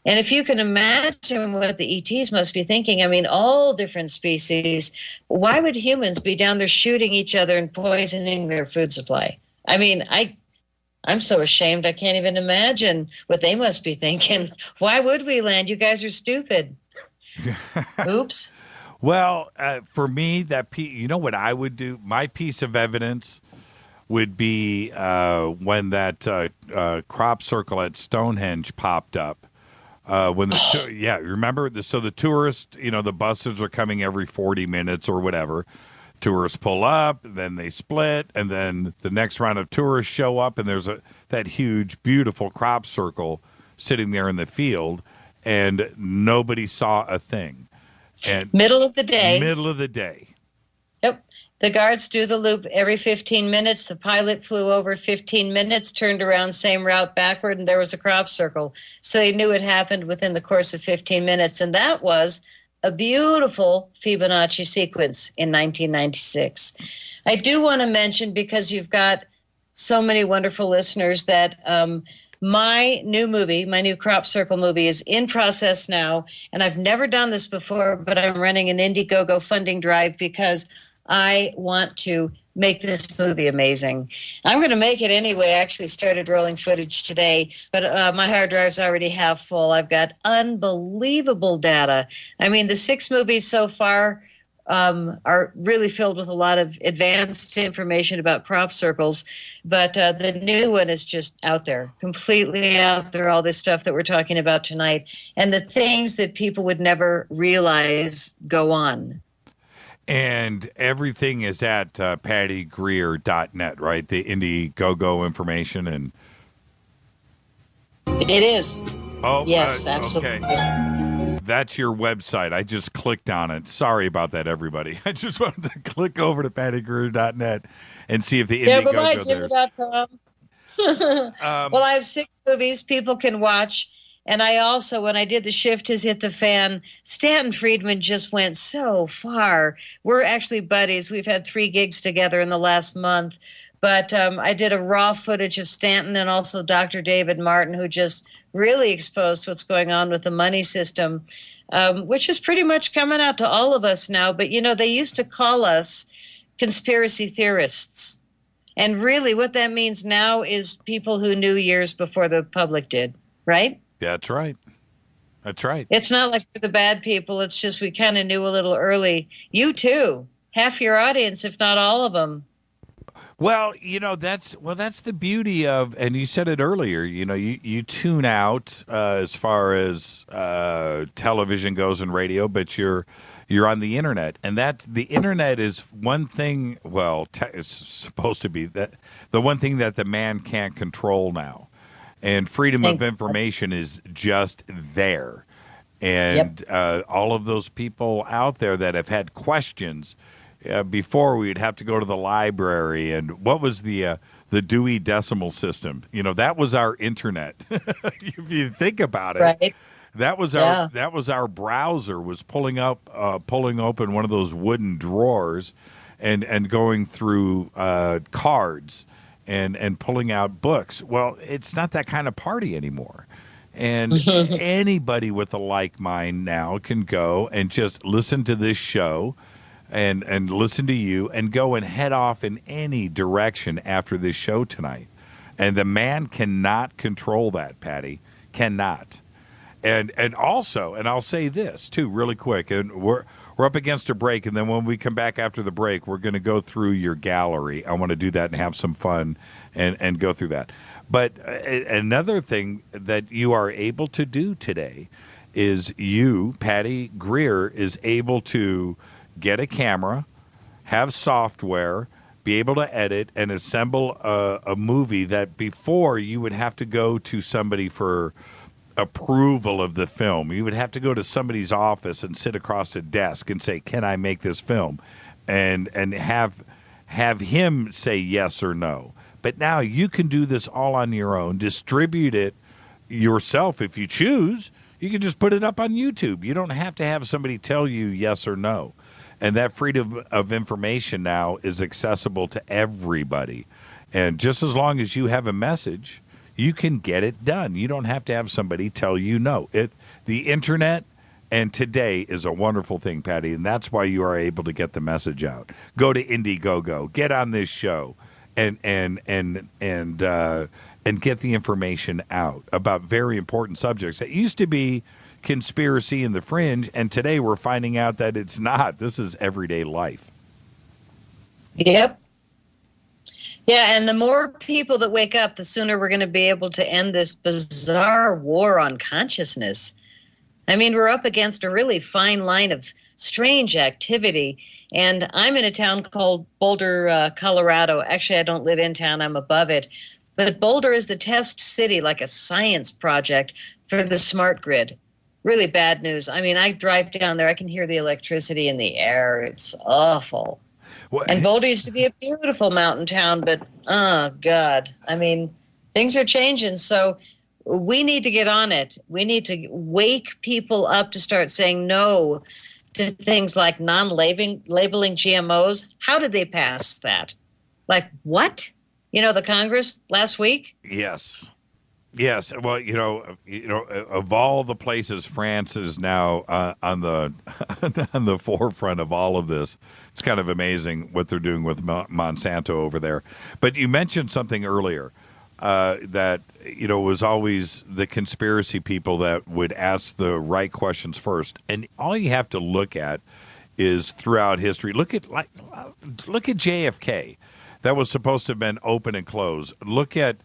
And if you can imagine what the ETs must be thinking, I mean, all different species, why would humans be down there shooting each other and poisoning their food supply? I mean, I'm so ashamed I can't even imagine what they must be thinking. Why would we land? You guys are stupid. Oops. Well, for me, you know what I would do? My piece of evidence would be when that crop circle at Stonehenge popped up. Remember? So the tourists, the buses are coming every 40 minutes or whatever. Tourists pull up, then they split, and then the next round of tourists show up, and there's that huge, beautiful crop circle sitting there in the field, and nobody saw a thing. And middle of the day. Yep. The guards do the loop every 15 minutes. The pilot flew over 15 minutes, turned around, same route backward, and there was a crop circle. So they knew it happened within the course of 15 minutes. And that was a beautiful Fibonacci sequence in 1996. I do want to mention, because you've got so many wonderful listeners, that my new crop circle movie is in process now, and I've never done this before, but I'm running an Indiegogo funding drive because I want to make this movie amazing. I'm going to make it anyway. I actually started rolling footage today, but my hard drive's already half full. I've got unbelievable data. I mean, the 6 movies so far are really filled with a lot of advanced information about crop circles, but the new one is just out there, completely out there, all this stuff that we're talking about tonight, and the things that people would never realize go on. And everything is at pattygreer.net, right? The Indiegogo information. And it is. Oh, yes, absolutely. Okay. That's your website. I just clicked on it. Sorry about that, everybody. I just wanted to click over to pattygreer.net and see if the Indiegogo there. Jimmy.com. Well, I have 6 movies people can watch. And I also, when I did The Shift Has Hit the Fan, Stanton Friedman just went so far. We're actually buddies. We've had 3 gigs together in the last month. But I did a raw footage of Stanton and also Dr. David Martin, who just really exposed what's going on with the money system, which is pretty much coming out to all of us now. But, they used to call us conspiracy theorists. And really what that means now is people who knew years before the public did, right? That's right. That's right. It's not like we're the bad people. It's just we kind of knew a little early. You too. Half your audience, if not all of them. Well, that's the beauty of, and you said it earlier, you tune out as far as television goes and radio, but you're on the internet, and the internet is one thing. Well, it's supposed to be that the one thing that the man can't control now. And freedom of information is just there. And all of those people out there that have had questions, before we'd have to go to the library. And what was the Dewey Decimal System? That was our internet. If you think about it. Right. That was our browser was pulling open one of those wooden drawers and going through cards. And pulling out books. Well, it's not that kind of party anymore. And anybody with a like mind now can go and just listen to this show and listen to you and go and head off in any direction after this show tonight. And the man cannot control that, Patty. Cannot. And also, and I'll say this too really quick, and we're up against a break, and then when we come back after the break, we're going to go through your gallery. I want to do that and have some fun and go through that. But another thing that you are able to do today is you, Patty Greer, is able to get a camera, have software, be able to edit and assemble a movie that before you would have to go to somebody for approval of the film. You would have to go to somebody's office and sit across a desk and say, "Can I make this film?" and have him say yes or no. But now you can do this all on your own, distribute it yourself if you choose. You can just put it up on YouTube. You don't have to have somebody tell you yes or no. And that freedom of information now is accessible to everybody. And just as long as you have a message, you can get it done. You don't have to have somebody tell you no. The internet and today is a wonderful thing, Patty, and that's why you are able to get the message out. Go to Indiegogo, get on this show, and get the information out about very important subjects that used to be conspiracy in the fringe, and today we're finding out that it's not. This is everyday life. Yep. Yeah, and the more people that wake up, the sooner we're going to be able to end this bizarre war on consciousness. I mean, we're up against a really fine line of strange activity. And I'm in a town called Boulder, Colorado. Actually, I don't live in town. I'm above it. But Boulder is the test city, like a science project for the smart grid. Really bad news. I mean, I drive down there. I can hear the electricity in the air. It's awful. Well, and Boulder used to be a beautiful mountain town, but, oh, God. I mean, things are changing. So we need to get on it. We need to wake people up to start saying no to things like non-labeling GMOs. How did they pass that? Like, what? You know, the Congress last week? Yes. Well, you know, of all the places, France is now on the forefront of all of this. It's kind of amazing what they're doing with Monsanto over there. But you mentioned something earlier that, you know, was always the conspiracy people that would ask the right questions first. And all you have to look at is throughout history. Look at JFK. That was supposed to have been open and closed. Look at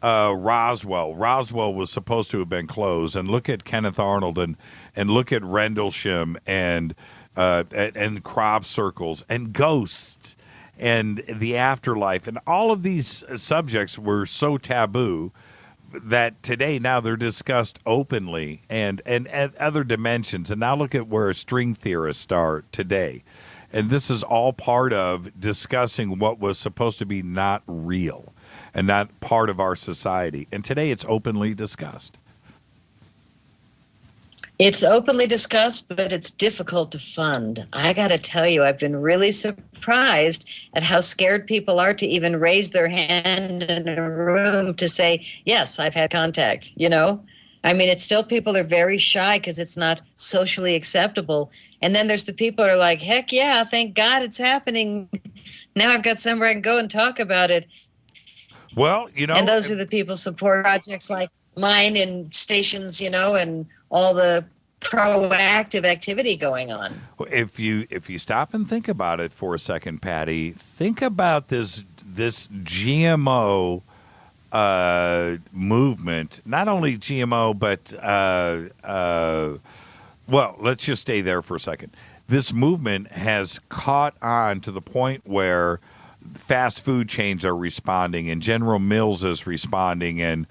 Roswell. Roswell was supposed to have been closed. And look at Kenneth Arnold and look at Rendlesham and Cropcircles and ghosts and the afterlife. And all of these subjects were so taboo that today now they're discussed openly and at other dimensions. And now look at where string theorists are today. And this is all part of discussing what was supposed to be not real and not part of our society. And today it's openly discussed. It's openly discussed, but it's difficult to fund. I got to tell you, I've been really surprised at how scared people are to even raise their hand in a room to say, yes, I've had contact, you know? I mean, it's still people are very shy because it's not socially acceptable. And then there's the people who are like, heck yeah, thank God it's happening. Now I've got somewhere I can go and talk about it. Well, you know. And those are the people support projects like mine and stations, you know, and all the proactive activity going on. If you stop and think about it for a second, Patty, think about this GMO movement. Not only GMO, but well, let's just stay there for a second. This movement has caught on to the point where fast food chains are responding, and General Mills is responding, and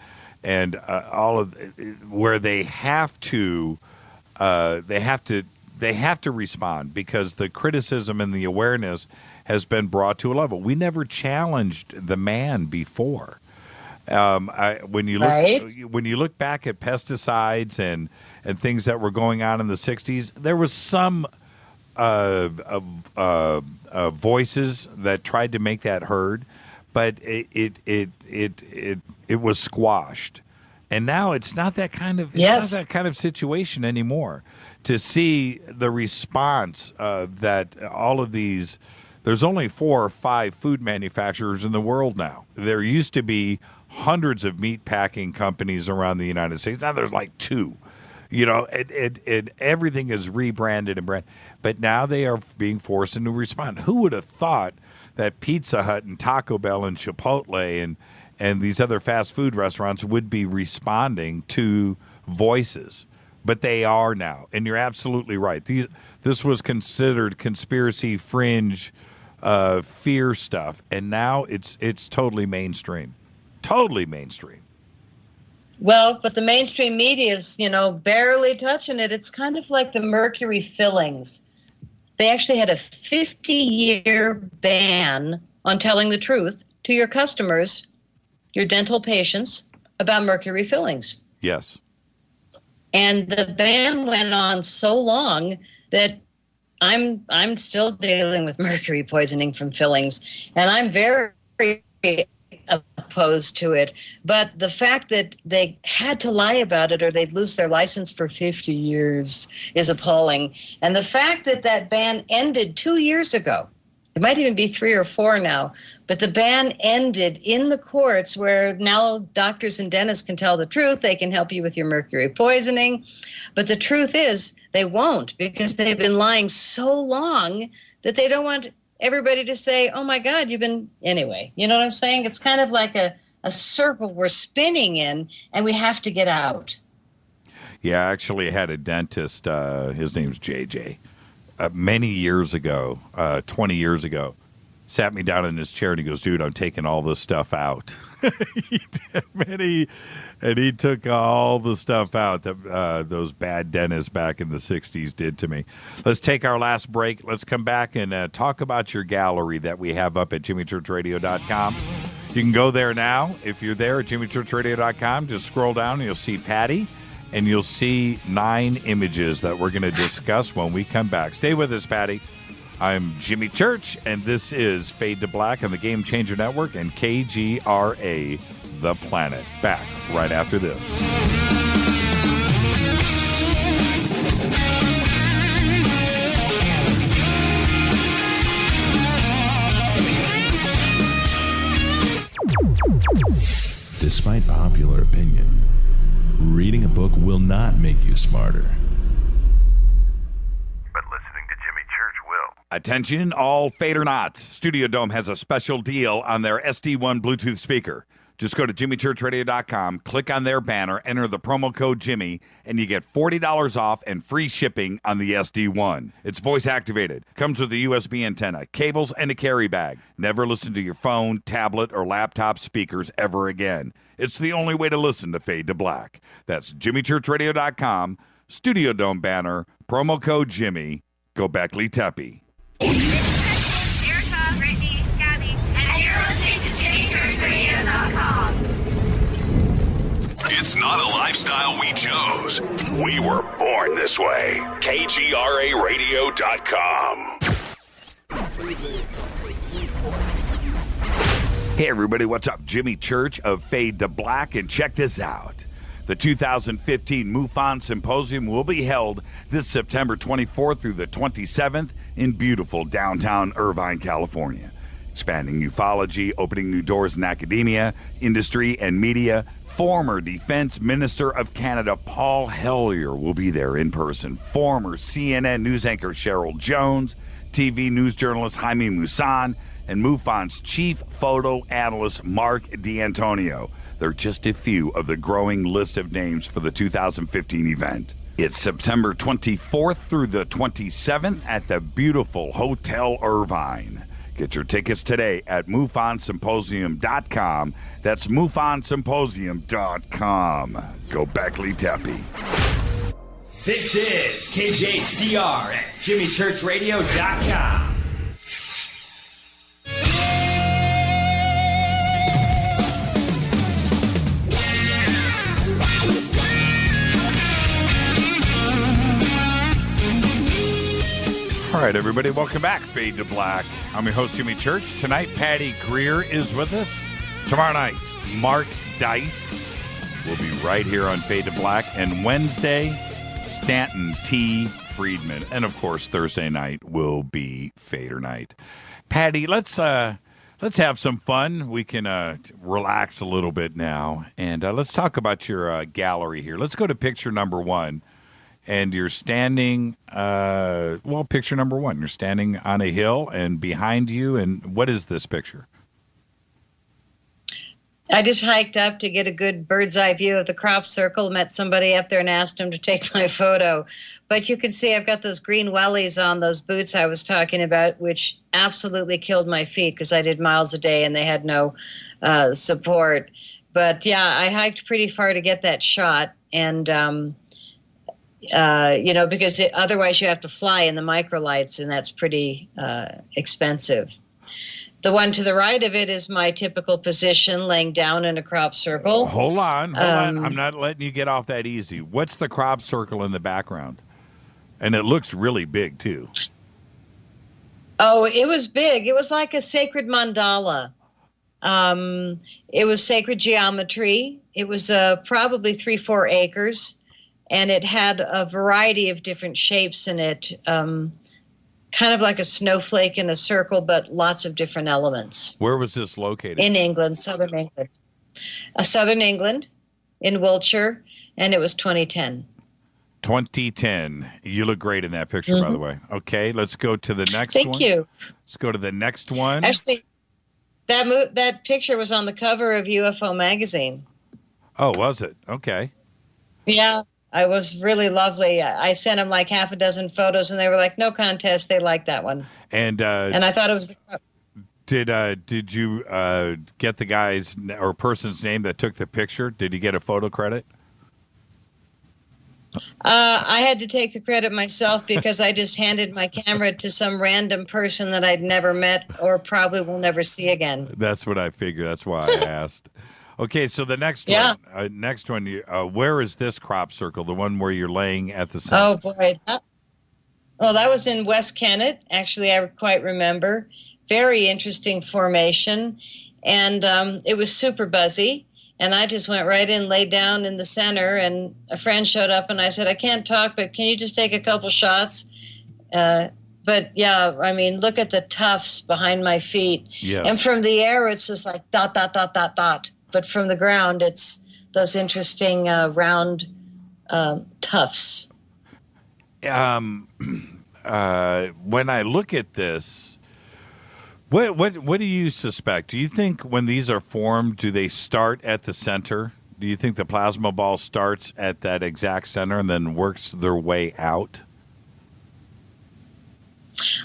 all of where they have to respond because the criticism and the awareness has been brought to a level. We never challenged the man before. When you look back at pesticides and things that were going on in the 60s, there was some voices that tried to make that heard, but it was squashed. And now it's not that kind of situation anymore. To see the response that all of these, there's only 4 or 5 food manufacturers in the world now. There used to be hundreds of meat packing companies around the United States. Now there's like 2. You know, everything is rebranded and branded. But now they are being forced into respond. Who would have thought that Pizza Hut and Taco Bell and Chipotle and these other fast food restaurants would be responding to voices? But they are now, and you're absolutely right. This was considered conspiracy fringe fear stuff, and now it's totally mainstream. Totally mainstream. Well, but the mainstream media is, barely touching it. It's kind of like the mercury fillings. They actually had a 50-year ban on telling the truth to your customers, your dental patients, about mercury fillings. Yes. And the ban went on so long that I'm still dealing with mercury poisoning from fillings, and I'm very opposed to it. But the fact that they had to lie about it or they'd lose their license for 50 years is appalling. And the fact that that ban ended 2 years ago, it might even be 3 or 4 now, but the ban ended in the courts where now doctors and dentists can tell the truth. They can help you with your mercury poisoning. But the truth is they won't, because they've been lying so long that they don't want everybody to say, oh my God, you've been, anyway, you know what I'm saying? It's kind of like a circle we're spinning in, and we have to get out. Yeah, I actually had a dentist, his name's JJ, many years ago, 20 years ago, sat me down in his chair and he goes, dude, I'm taking all this stuff out. He took all the stuff out that those bad dentists back in the 60s did to me. Let's take our last break. Let's come back and talk about your gallery that we have up at jimmychurchradio.com. You can go there now. If you're there at jimmychurchradio.com, just scroll down and you'll see Patty, and you'll see 9 images that we're going to discuss when we come back. Stay with us, Patty. I'm Jimmy Church, and this is Fade to Black on the Game Changer Network and KGRA The Planet. Back right after this. Despite popular opinion, reading a book will not make you smarter. But listening to Jimmy Church will. Attention, all Fadernauts. Studio Dome has a special deal on their SD1 Bluetooth speaker. Just go to jimmychurchradio.com, click on their banner, enter the promo code Jimmy, and you get $40 off and free shipping on the SD1. It's voice activated, comes with a USB antenna, cables, and a carry bag. Never listen to your phone, tablet, or laptop speakers ever again. It's the only way to listen to Fade to Black. That's jimmychurchradio.com, Studio Dome banner, promo code Jimmy. Go Beckley Teppy. Erica, Brittany, Gabby, and you're listening to JimmyChurchRadio.com. It's not a lifestyle we chose. We were born this way. KGRARadio.com. Hey everybody, what's up? Jimmy Church of Fade to Black, and check this out. The 2015 MUFON Symposium will be held this September 24th through the 27th in beautiful downtown Irvine, California. Expanding ufology, opening new doors in academia, industry, and media. Former Defense Minister of Canada Paul Hellyer will be there in person. Former CNN news anchor Cheryl Jones, TV news journalist Jaime Maussan, and MUFON's chief photo analyst Mark D'Antonio. They're just a few of the growing list of names for the 2015 event. It's September 24th through the 27th at the beautiful Hotel Irvine. Get your tickets today at MUFONSymposium.com. That's MUFONSymposium.com. Go Beckley Teppy. This is KJCR at JimmyChurchRadio.com. All right, everybody, welcome back. Fade to Black. I'm your host, Jimmy Church. Tonight, Patty Greer is with us. Tomorrow night, Mark Dice will be right here on Fade to Black. And Wednesday, Stanton T. Friedman. And, of course, Thursday night will be Fader night. Patty, let's have some fun. We can relax a little bit now. And let's talk about your gallery here. Let's go to picture number 1. And you're standing, picture number 1. You're standing on a hill, and behind you, and what is this picture? I just hiked up to get a good bird's eye view of the crop circle, met somebody up there and asked him to take my photo. But you can see I've got those green wellies on, those boots I was talking about, which absolutely killed my feet because I did miles a day and they had no support. But yeah, I hiked pretty far to get that shot. And, because otherwise you have to fly in the microlights, and that's pretty expensive. The one to the right of it is my typical position, laying down in a crop circle. Hold on. I'm not letting you get off that easy. What's the crop circle in the background? And it looks really big, too. Oh, it was big. It was like a sacred mandala. It was sacred geometry. It was probably 3-4 acres, and it had a variety of different shapes in it. Kind of like a snowflake in a circle, but lots of different elements. Where was this located? In England, southern England. Southern England, in Wiltshire, and it was 2010. 2010. You look great in that picture, by the way. Okay, let's go to the next one. Thank you. Let's go to the next one. Actually, that picture was on the cover of UFO magazine. Oh, was it? Okay. Yeah. I was really lovely. I sent them like half a dozen photos, and they were like, no contest. They liked that one. And I thought it was Did you get the guy's or person's name that took the picture? Did you get a photo credit? I had to take the credit myself because I just handed my camera to some random person that I'd never met or probably will never see again. That's what I figured. That's why I asked. Okay, so the next one. Where is this crop circle? The one where you're laying at the center? Oh boy, that was in West Kennet. Actually, I quite remember. Very interesting formation, and it was super buzzy. And I just went right in, laid down in the center, and a friend showed up, and I said, "I can't talk, but can you just take a couple shots?" But yeah, I mean, look at the tufts behind my feet. Yeah. And from the air, it's just like dot, dot, dot, dot, dot. But from the ground, it's those interesting round tufts. When I look at this, what do you suspect? Do you think when these are formed, do they start at the center? Do you think the plasma ball starts at that exact center and then works their way out?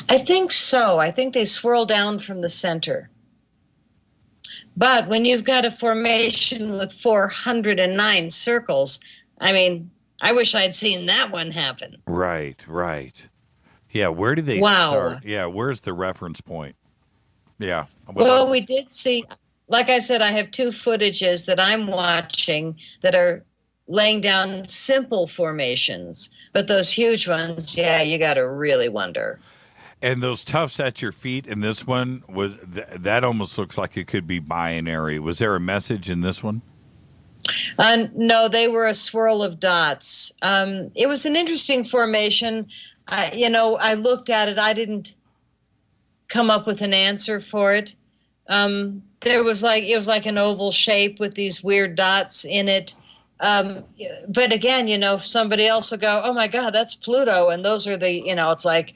I think so. I think they swirl down from the center. But when you've got a formation with 409 circles, I mean, I wish I'd seen that one happen. Right. Yeah, where do they start? Yeah, where's the reference point? Yeah. Well, we did see, like I said, I have 2 footages that I'm watching that are laying down simple formations. But those huge ones, yeah, you got to really wonder. And those tufts at your feet in this one, that almost looks like it could be binary. Was there a message in this one? No, they were a swirl of dots. It was an interesting formation. I looked at it. I didn't come up with an answer for it. It was like an oval shape with these weird dots in it. But again, somebody else will go, "Oh my God, that's Pluto," and those are the, it's like.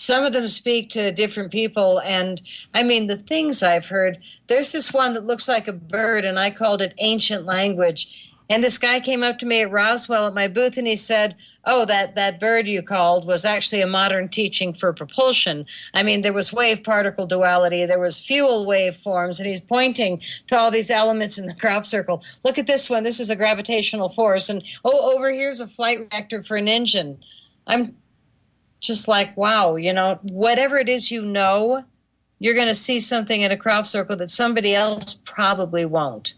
Some of them speak to different people, and I mean, the things I've heard, there's this one that looks like a bird, and I called it ancient language. And this guy came up to me at Roswell at my booth, and he said, "Oh, that bird you called was actually a modern teaching for propulsion." I mean, there was wave-particle duality, there was fuel waveforms, and he's pointing to all these elements in the crop circle. Look at this one. This is a gravitational force, and over here's a flight reactor for an engine. I'm just like, wow, whatever it is, you're going to see something in a crop circle that somebody else probably won't.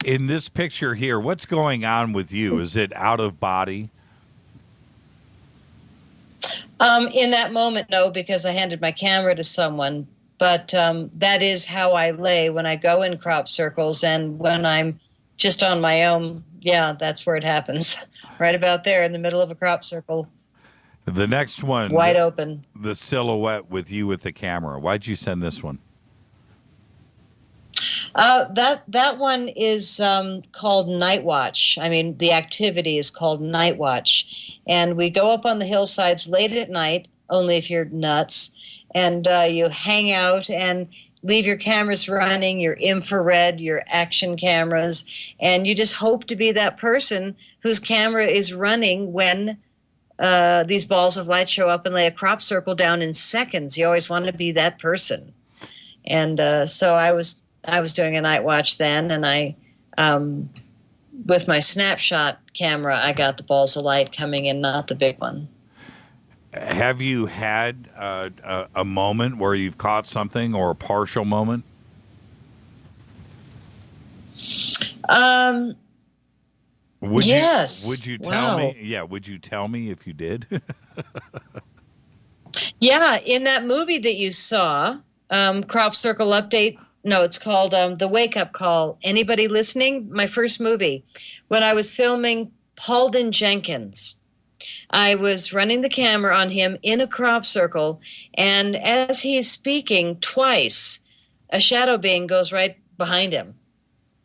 In this picture here, what's going on with you? Is it out of body? In that moment, no, because I handed my camera to someone. But that is how I lay when I go in crop circles and when I'm just on my own. Yeah, that's where it happens. Right about there in the middle of a crop circle. The next one. Wide open. The silhouette with you with the camera. Why'd you send this one? That one is called Night Watch. I mean, the activity is called Night Watch. And we go up on the hillsides late at night, only if you're nuts, and you hang out and leave your cameras running, your infrared, your action cameras, and you just hope to be that person whose camera is running when these balls of light show up and lay a crop circle down in seconds. You always want to be that person. And so I was doing a night watch then, and I, with my snapshot camera, I got the balls of light coming in, not the big one. Have you had a moment where you've caught something, or a partial moment? Yes. Would you tell me? Yeah. Would you tell me if you did? Yeah, in that movie that you saw, Crop Circle Update. No, it's called The Wake Up Call. Anybody listening? My first movie. When I was filming Paulden Jenkins, I was running the camera on him in a crop circle, and as he's speaking, twice, a shadow being goes right behind him.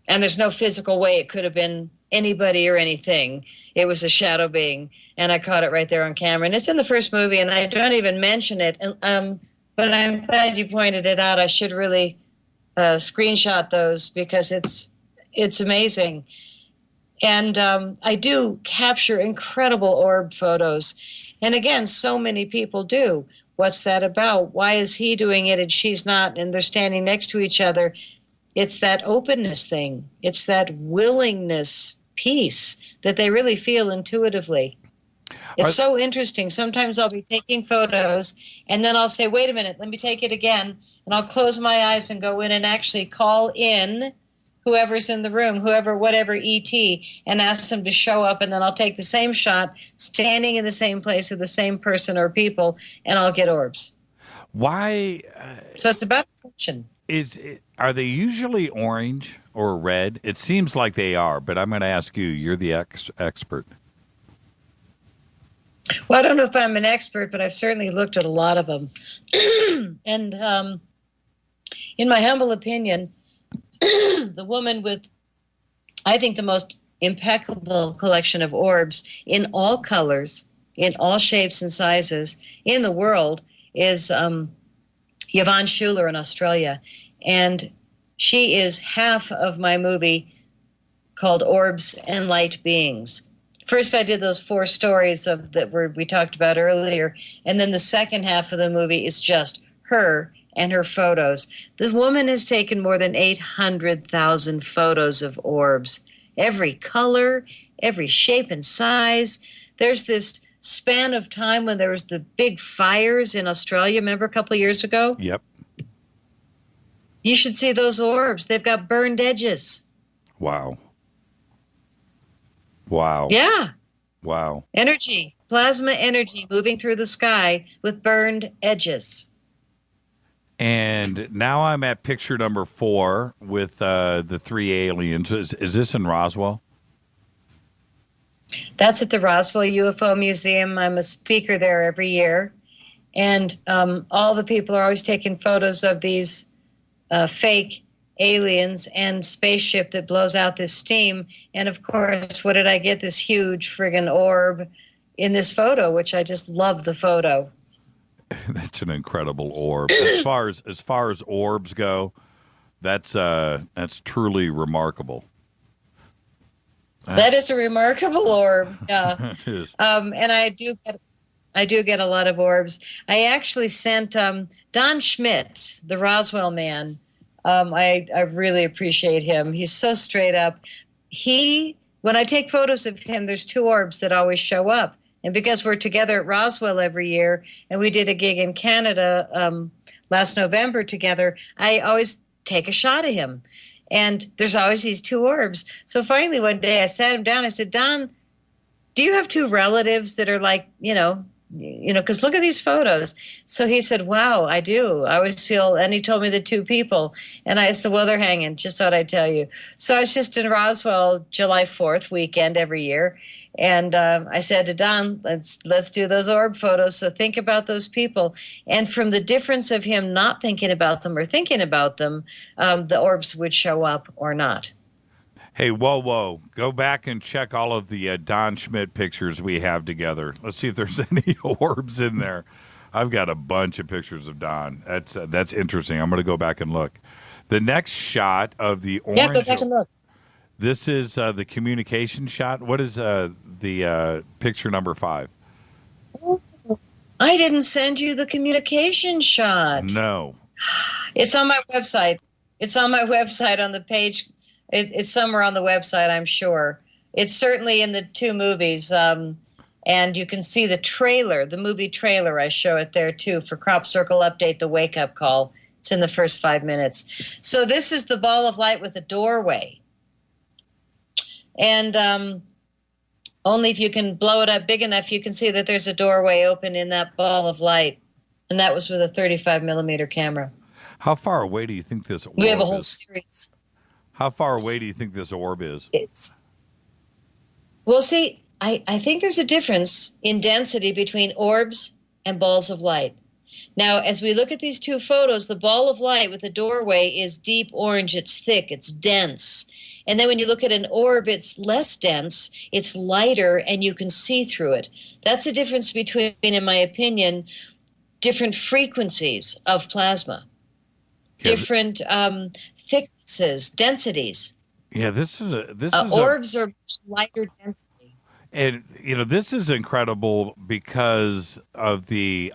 And there's no physical way it could have been anybody or anything. It was a shadow being, and I caught it right there on camera. And it's in the first movie, and I don't even mention it. But I'm glad you pointed it out. I should really screenshot those because it's amazing. And I do capture incredible orb photos. And again, so many people do. What's that about? Why is he doing it and she's not? And they're standing next to each other. It's that openness thing. It's that willingness piece that they really feel intuitively. It's so interesting. Sometimes I'll be taking photos and then I'll say, wait a minute, let me take it again. And I'll close my eyes and go in and actually call in whoever's in the room, whatever ET, and ask them to show up. And then I'll take the same shot, standing in the same place with the same person or people, and I'll get orbs. Why? So it's about attention. Are they usually orange or red? It seems like they are, but I'm going to ask you. You're the expert. Well, I don't know if I'm an expert, but I've certainly looked at a lot of them. And in my humble opinion, the woman with, I think, the most impeccable collection of orbs in all colors, in all shapes and sizes in the world is Yvonne Schuler in Australia. And she is half of my movie called Orbs and Light Beings. First, I did those 4 stories we talked about earlier, and then the second half of the movie is just her and her photos. This woman has taken more than 800,000 photos of orbs, every color, every shape and size. There's this span of time when there was the big fires in Australia, remember a couple of years ago? Yep. You should see those orbs. They've got burned edges. Wow. Wow. Yeah. Wow. Energy, plasma energy moving through the sky with burned edges. And now I'm at picture number 4 with the 3 aliens. Is this in Roswell? That's at the Roswell UFO Museum. I'm a speaker there every year. And all the people are always taking photos of these fake aliens and spaceship that blows out this steam. And of course, what did I get? This huge friggin' orb in this photo, which I just love the photo. That's an incredible orb. As far as orbs go, that's truly remarkable. That is a remarkable orb. Yeah. It is. And I do get a lot of orbs. I actually sent Don Schmidt, the Roswell man. I really appreciate him. He's so straight up. When I take photos of him, there's 2 orbs that always show up. And because we're together at Roswell every year, and we did a gig in Canada last November together, I always take a shot of him. And there's always these 2 orbs. So finally one day I sat him down. I said, Don, do you have 2 relatives that are like, because look at these photos. So he said, wow, I do. I always feel, and he told me the two people. And I said, well, they're hanging. Just thought I'd tell you. So I was just in Roswell July 4th weekend every year. And I said to Don, let's do those orb photos. So think about those people. And from the difference of him not thinking about them or thinking about them, the orbs would show up or not. Hey, whoa. Go back and check all of the Don Schmidt pictures we have together. Let's see if there's any orbs in there. I've got a bunch of pictures of Don. That's interesting. I'm going to go back and look. The next shot of the orange. Yeah, go back and look. This is the communication shot. What is the picture number 5? I didn't send you the communication shot. No. It's on my website. It's on my website on the page. It's somewhere on the website, I'm sure. It's certainly in the 2 movies. And you can see the trailer, the movie trailer. I show it there, too, for Cropcircle Update, the wake-up call. It's in the first 5 minutes. So this is the ball of light with a doorway. And only if you can blow it up big enough, you can see that there's a doorway open in that ball of light. And that was with a 35-millimeter camera. How far away do you think this orb is? We have a whole series. How far away do you think this orb is? Well, see, I think there's a difference in density between orbs and balls of light. Now, as we look at these 2 photos, the ball of light with the doorway is deep orange. It's thick. It's dense. And then when you look at an orb, it's less dense. It's lighter, and you can see through it. That's the difference between, in my opinion, different frequencies of plasma, different thicknesses, densities. Yeah, this is orbs are much lighter density. And, this is incredible because of the,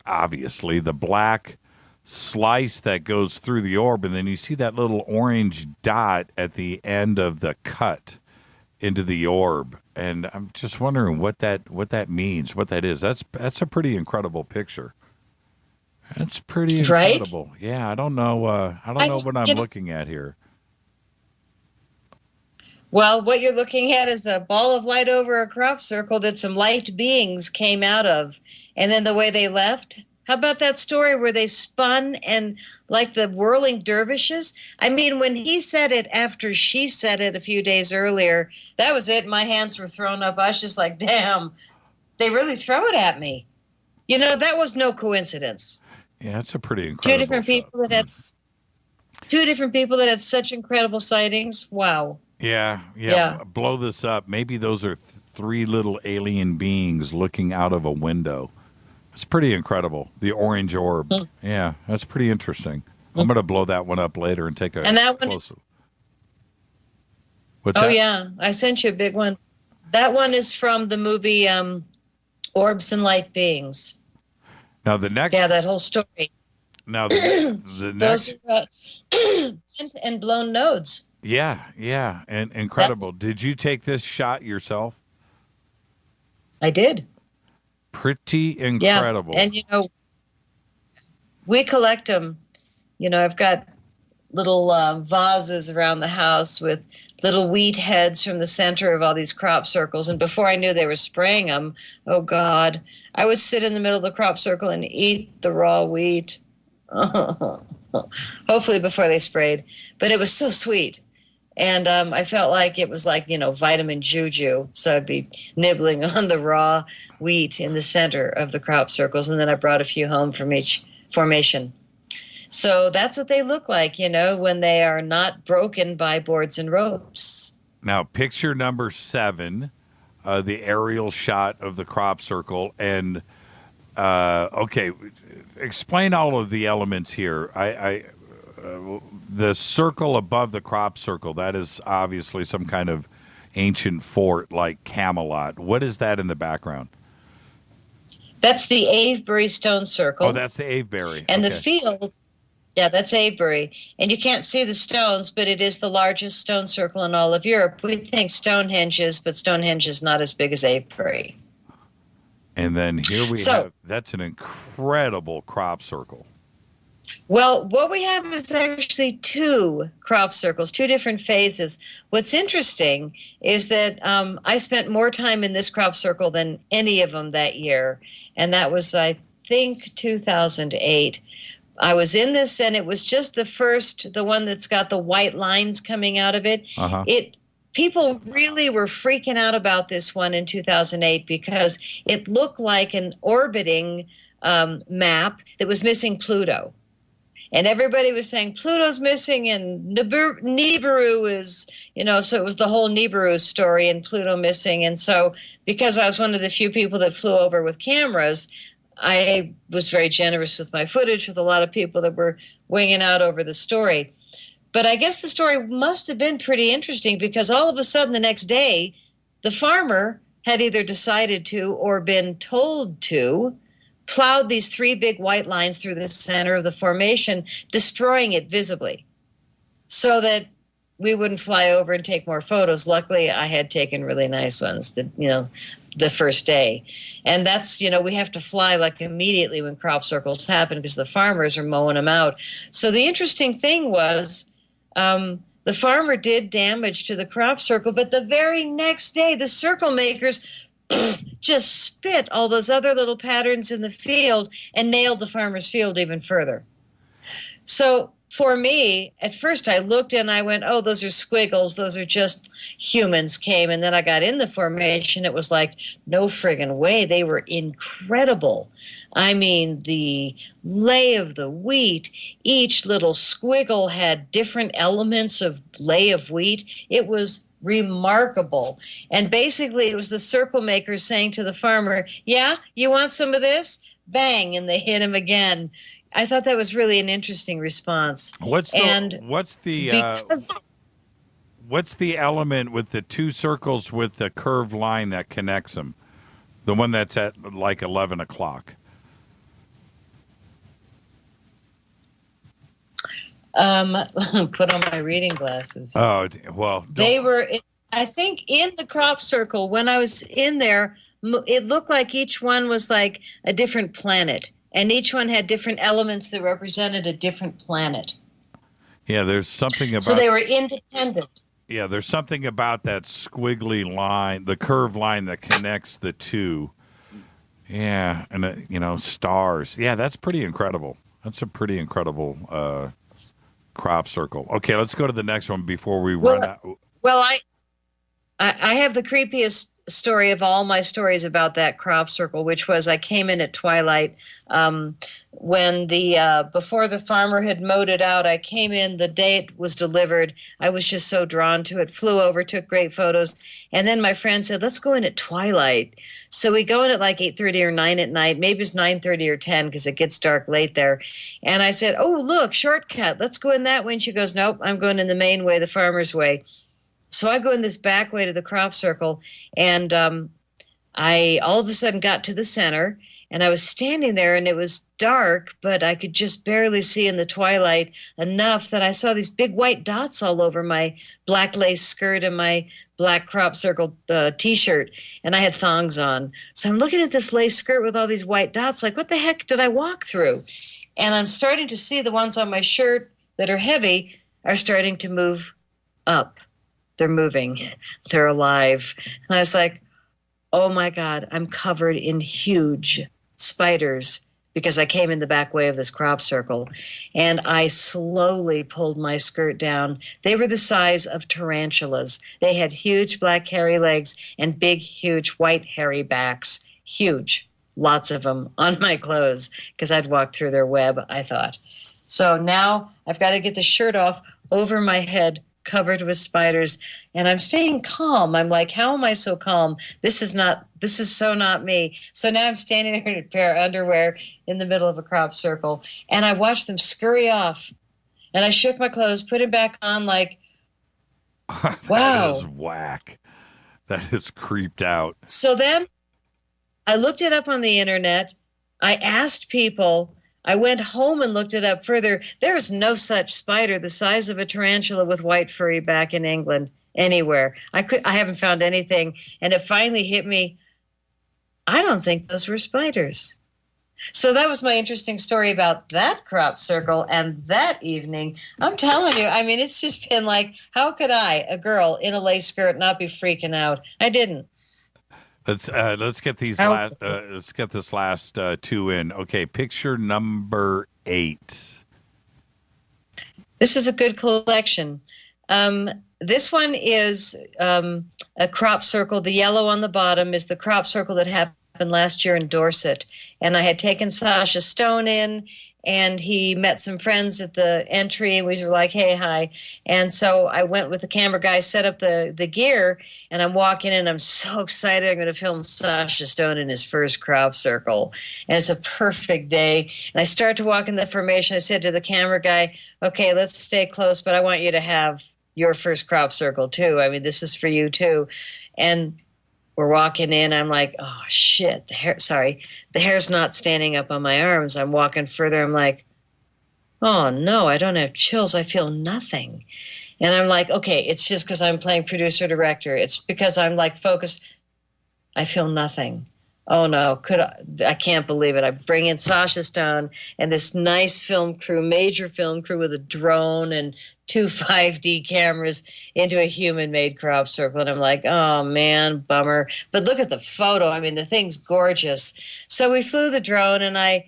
obviously, the black slice that goes through the orb, and then you see that little orange dot at the end of the cut into the orb. And I'm just wondering what that means, what that is. That's a pretty incredible picture. That's pretty incredible. Right? Yeah, I don't know what I'm looking at here. Well, what you're looking at is a ball of light over a crop circle that some light beings came out of. And then the way they left. How about that story where they spun and like the whirling dervishes? I mean, when he said it after she said it a few days earlier, that was it. My hands were thrown up. I was just like, damn, they really throw it at me. That was no coincidence. Yeah, it's a pretty incredible Two different people that had such incredible sightings. Wow. Yeah. Blow this up. Maybe those are 3 little alien beings looking out of a window. It's pretty incredible. The orange orb. Yeah, that's pretty interesting. I'm going to blow that one up later and take a closer. What's that? Oh, yeah. I sent you a big one. That one is from the movie Orbs and Light Beings. Now, the next... Yeah, that whole story. Now, the next... Those are bent and blown nodes. Yeah, and incredible. Did you take this shot yourself? I did. Pretty incredible. Yeah, and we collect them. I've got little vases around the house with little wheat heads from the center of all these crop circles. And before I knew they were spraying them, oh God, I would sit in the middle of the crop circle and eat the raw wheat. Hopefully before they sprayed. But it was so sweet. And I felt like it was like, vitamin juju. So I'd be nibbling on the raw wheat in the center of the crop circles. And then I brought a few home from each formation. So that's what they look like, when they are not broken by boards and ropes. Now, picture number 7, the aerial shot of the crop circle. And, okay, explain all of the elements here. The circle above the crop circle, that is obviously some kind of ancient fort like Camelot. What is that in the background? That's the Avebury stone circle. Oh, that's the Avebury. And the field, that's Avebury. And you can't see the stones, but it is the largest stone circle in all of Europe. We think Stonehenge is, but Stonehenge is not as big as Avebury. And then here we have, that's an incredible crop circle. Well, what we have is actually two crop circles, two different phases. What's interesting is that I spent more time in this crop circle than any of them that year. And that was, I think, 2008. I was in this, and it was just the one that's got the white lines coming out of it. Uh-huh. People really were freaking out about this one in 2008 because it looked like an orbiting map that was missing Pluto. And everybody was saying Pluto's missing and Nibiru is, so it was the whole Nibiru story and Pluto missing. And so because I was one of the few people that flew over with cameras, I was very generous with my footage with a lot of people that were winging out over the story. But I guess the story must have been pretty interesting because all of a sudden the next day, the farmer had either decided to or been told to plowed these three big white lines through the center of the formation, destroying it visibly so that we wouldn't fly over and take more photos. Luckily, I had taken really nice ones, the first day. And that's, we have to fly like immediately when crop circles happen because the farmers are mowing them out. So the interesting thing was the farmer did damage to the crop circle, but the very next day, the circle makers just spit all those other little patterns in the field and nailed the farmer's field even further. So for me, at first I looked and I went, oh, those are squiggles. Those are just humans came. And then I got in the formation. It was like, no friggin' way. They were incredible. I mean, the lay of the wheat, each little squiggle had different elements of lay of wheat. It was remarkable. And basically it was the circle makers saying to the farmer, yeah, you want some of this? Bang, and they hit him again. I thought that was really an interesting response. What's the element with the two circles with the curved line that connects them? The one that's at like 11 o'clock. Put on my reading glasses. Oh, well. They were, I think, in the crop circle. When I was in there, it looked like each one was like a different planet. And each one had different elements that represented a different planet. Yeah, there's something about... So they were independent. Yeah, there's something about that squiggly line, the curved line that connects the two. Yeah, and, stars. Yeah, that's pretty incredible. That's a pretty incredible crop circle. Okay, let's go to the next one before we run out. Well, I have the creepiest story of all my stories about that crop circle, which was I came in at twilight when before the farmer had mowed it out. I came in the day it was delivered. I was just so drawn to it, flew over, took great photos. And then my friend said, let's go in at twilight. So we go in at like 8:30 or 9 at night. Maybe it's 9:30 or 10 because it gets dark late there. And I said, oh, look, shortcut. Let's go in that way. And she goes, nope, I'm going in the main way, the farmer's way. So I go in this back way to the crop circle, and I all of a sudden got to the center, and I was standing there, and it was dark, but I could just barely see in the twilight enough that I saw these big white dots all over my black lace skirt and my black crop circle T-shirt, and I had thongs on. So I'm looking at this lace skirt with all these white dots, like, what the heck did I walk through? And I'm starting to see the ones on my shirt that are heavy are starting to move up. They're moving. They're alive. And I was like, oh, my God, I'm covered in huge spiders because I came in the back way of this crop circle. And I slowly pulled my skirt down. They were the size of tarantulas. They had huge black hairy legs and big, huge white hairy backs. Huge. Lots of them on my clothes because I'd walked through their web, I thought. So now I've got to get the shirt off over my head, covered with spiders, and I'm staying calm. I'm like, how am I so calm? This is so not me. So now I'm standing there in a pair of underwear in the middle of a crop circle, and I watched them scurry off, and I shook my clothes, put it back on like, wow. That is whack. That is creeped out. So then I looked it up on the internet. I asked people. I went home and looked it up further. There is no such spider the size of a tarantula with white furry back in England anywhere. I haven't found anything. And it finally hit me. I don't think those were spiders. So that was my interesting story about that crop circle and that evening. I'm telling you, I mean, it's just been like, how could I, a girl in a lace skirt, not be freaking out? I didn't. Let's get these let's get this last two in. Okay, picture number 8. This is a good collection. This one is a crop circle. The yellow on the bottom is the crop circle that happened last year in Dorset. And I had taken Sasha Stone in, and he met some friends at the entry, and we were like, hey, hi. And so I went with the camera guy, set up the gear, and I'm walking in. I'm so excited. I'm going to film Sasha Stone in his first crop circle. And it's a perfect day. And I start to walk in the formation. I said to the camera guy, okay, let's stay close, but I want you to have your first crop circle too. I mean, this is for you too. And we're walking in. I'm like, oh shit, the hair's not standing up on my arms. I'm walking further. I'm like, oh no, I don't have chills. I feel nothing. And I'm like, okay, it's just because I'm playing producer director. It's because I'm like focused. I feel nothing. Oh no, I can't believe it. I bring in Sasha Stone and this nice film crew, major film crew with a drone and 2 5D cameras into a human-made crop circle. And I'm like, oh man, bummer. But look at the photo. I mean, the thing's gorgeous. So we flew the drone, and I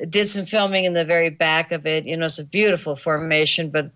did some filming in the very back of it. You know, it's a beautiful formation, but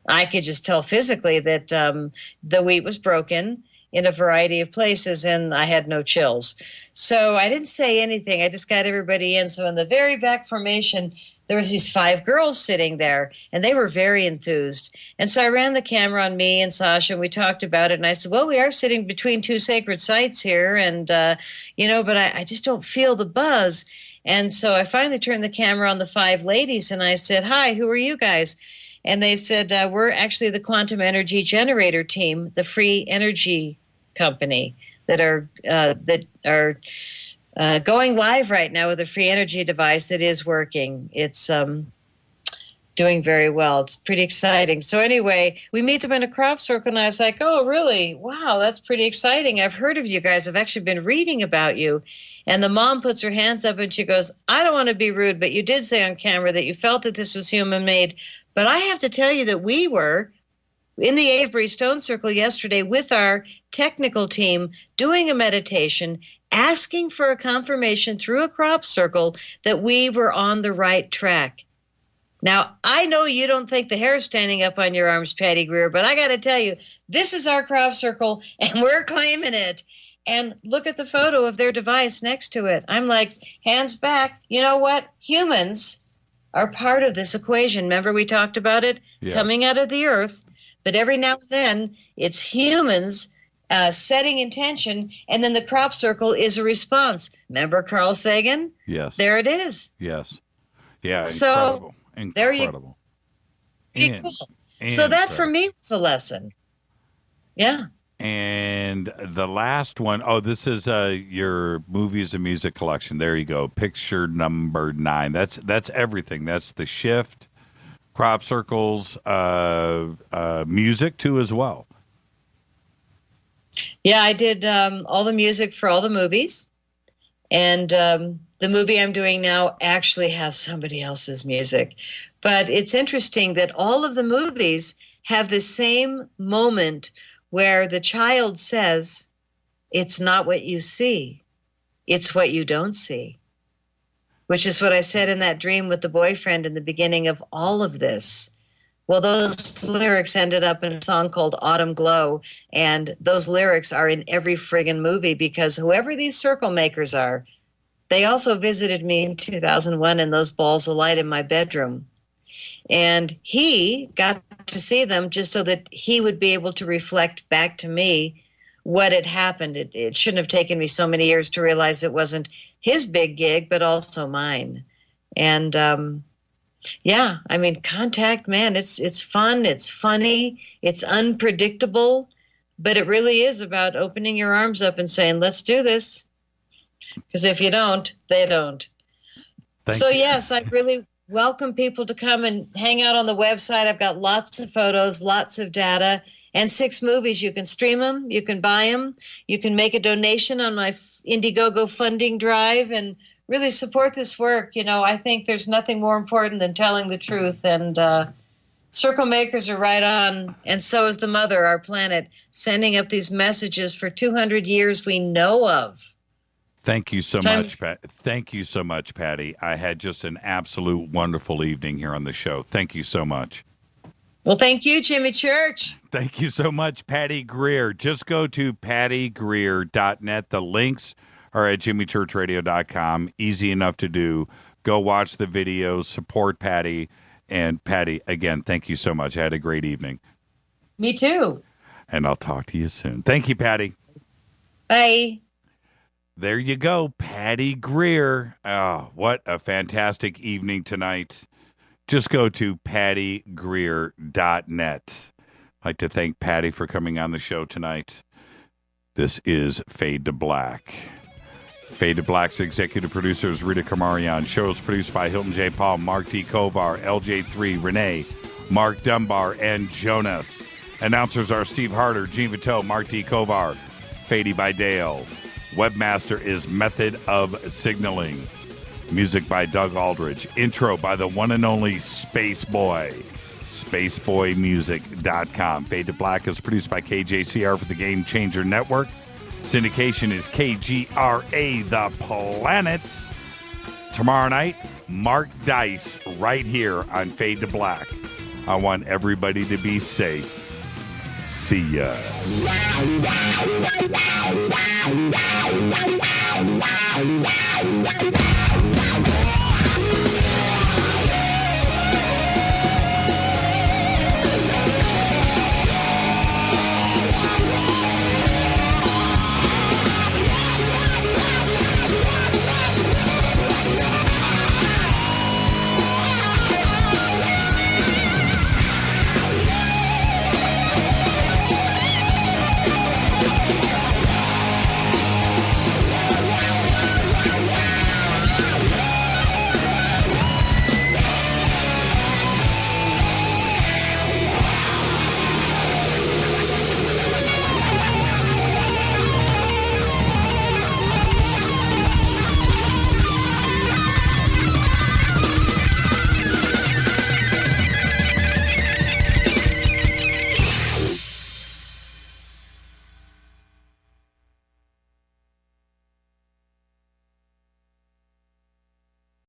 I could just tell physically that the wheat was broken in a variety of places, and I had no chills. So I didn't say anything. I just got everybody in. So in the very back formation, there was these 5 girls sitting there, and they were very enthused. And so I ran the camera on me and Sasha, and we talked about it. And I said, well, we are sitting between 2 sacred sites here, and, but I just don't feel the buzz. And so I finally turned the camera on the 5 ladies, and I said, hi, who are you guys? And they said, we're actually the quantum energy generator team, the free energy company that are going live right now with a free energy device that is working. It's doing very well. It's pretty exciting. So anyway, we meet them in a crop circle, and I was like, oh, really? Wow, that's pretty exciting. I've heard of you guys. I've actually been reading about you. And the mom puts her hands up, and she goes, I don't want to be rude, but you did say on camera that you felt that this was human-made. But I have to tell you that we were in the Avebury Stone Circle yesterday with our technical team doing a meditation, asking for a confirmation through a crop circle that we were on the right track. Now, I know you don't think the hair's standing up on your arms, Patty Greer, but I got to tell you, this is our crop circle, and we're claiming it. And look at the photo of their device next to it. I'm like, hands back. You know what? Humans are part of this equation. Remember we talked about it? Yeah. Coming out of the earth. But every now and then, it's humans setting intention, and then the crop circle is a response. Remember Carl Sagan? Yes. There it is. Yes. Yeah, so, incredible. There you go. Pretty cool. So that, for me, was a lesson. Yeah. And the last one, this is your movies and music collection. There you go. Picture number 9. That's everything. That's the shift. Crop circles, music too as well. Yeah, I did all the music for all the movies, and the movie I'm doing now actually has somebody else's music. But it's interesting that all of the movies have the same moment where the child says, it's not what you see, it's what you don't see. Which is what I said in that dream with the boyfriend in the beginning of all of this. Well, those lyrics ended up in a song called Autumn Glow, and those lyrics are in every friggin' movie because whoever these circle makers are, they also visited me in 2001 in those balls of light in my bedroom. And he got to see them just so that he would be able to reflect back to me what had happened. It shouldn't have taken me so many years to realize it wasn't his big gig, but also mine. And yeah, I mean, contact, man, it's fun, it's funny, it's unpredictable, but it really is about opening your arms up and saying, let's do this. Because if you don't, they don't. Thank you. Yes, I really welcome people to come and hang out on the website. I've got lots of photos, lots of data, and 6 movies. You can stream them, you can buy them, you can make a donation on my Indiegogo funding drive and really support this work. I think there's nothing more important than telling the truth, and Circle Makers are right on, and so is the Mother, our planet, sending up these messages for 200 years we know of. Thank you so much, Pat. Thank you so much, Patty. I had just an absolute wonderful evening here on the show. Thank you so much. Well, thank you, Jimmy Church. Thank you so much, Patty Greer. Just go to pattygreer.net. The links are at jimmychurchradio.com. Easy enough to do. Go watch the videos, support Patty. And Patty, again, thank you so much. I had a great evening. Me too. And I'll talk to you soon. Thank you, Patty. Bye. There you go, Patty Greer. Oh, what a fantastic evening tonight. Just go to pattygreer.net. I'd like to thank Patty for coming on the show tonight. This is Fade to Black. Fade to Black's executive producers, Rita Kamarian. Show is produced by Hilton J. Paul, Mark D. Kovar, LJ3, Renee, Mark Dunbar, and Jonas. Announcers are Steve Harder, Gene Vito, Mark D. Kovar, Fady by Dale. Webmaster is Method of Signaling. Music by Doug Aldridge. Intro by the one and only Space Boy. SpaceBoyMusic.com. Fade to Black is produced by KJCR for the Game Changer Network. Syndication is KGRA The Planet. Tomorrow night, Mark Dice right here on Fade to Black. I want everybody to be safe. See ya.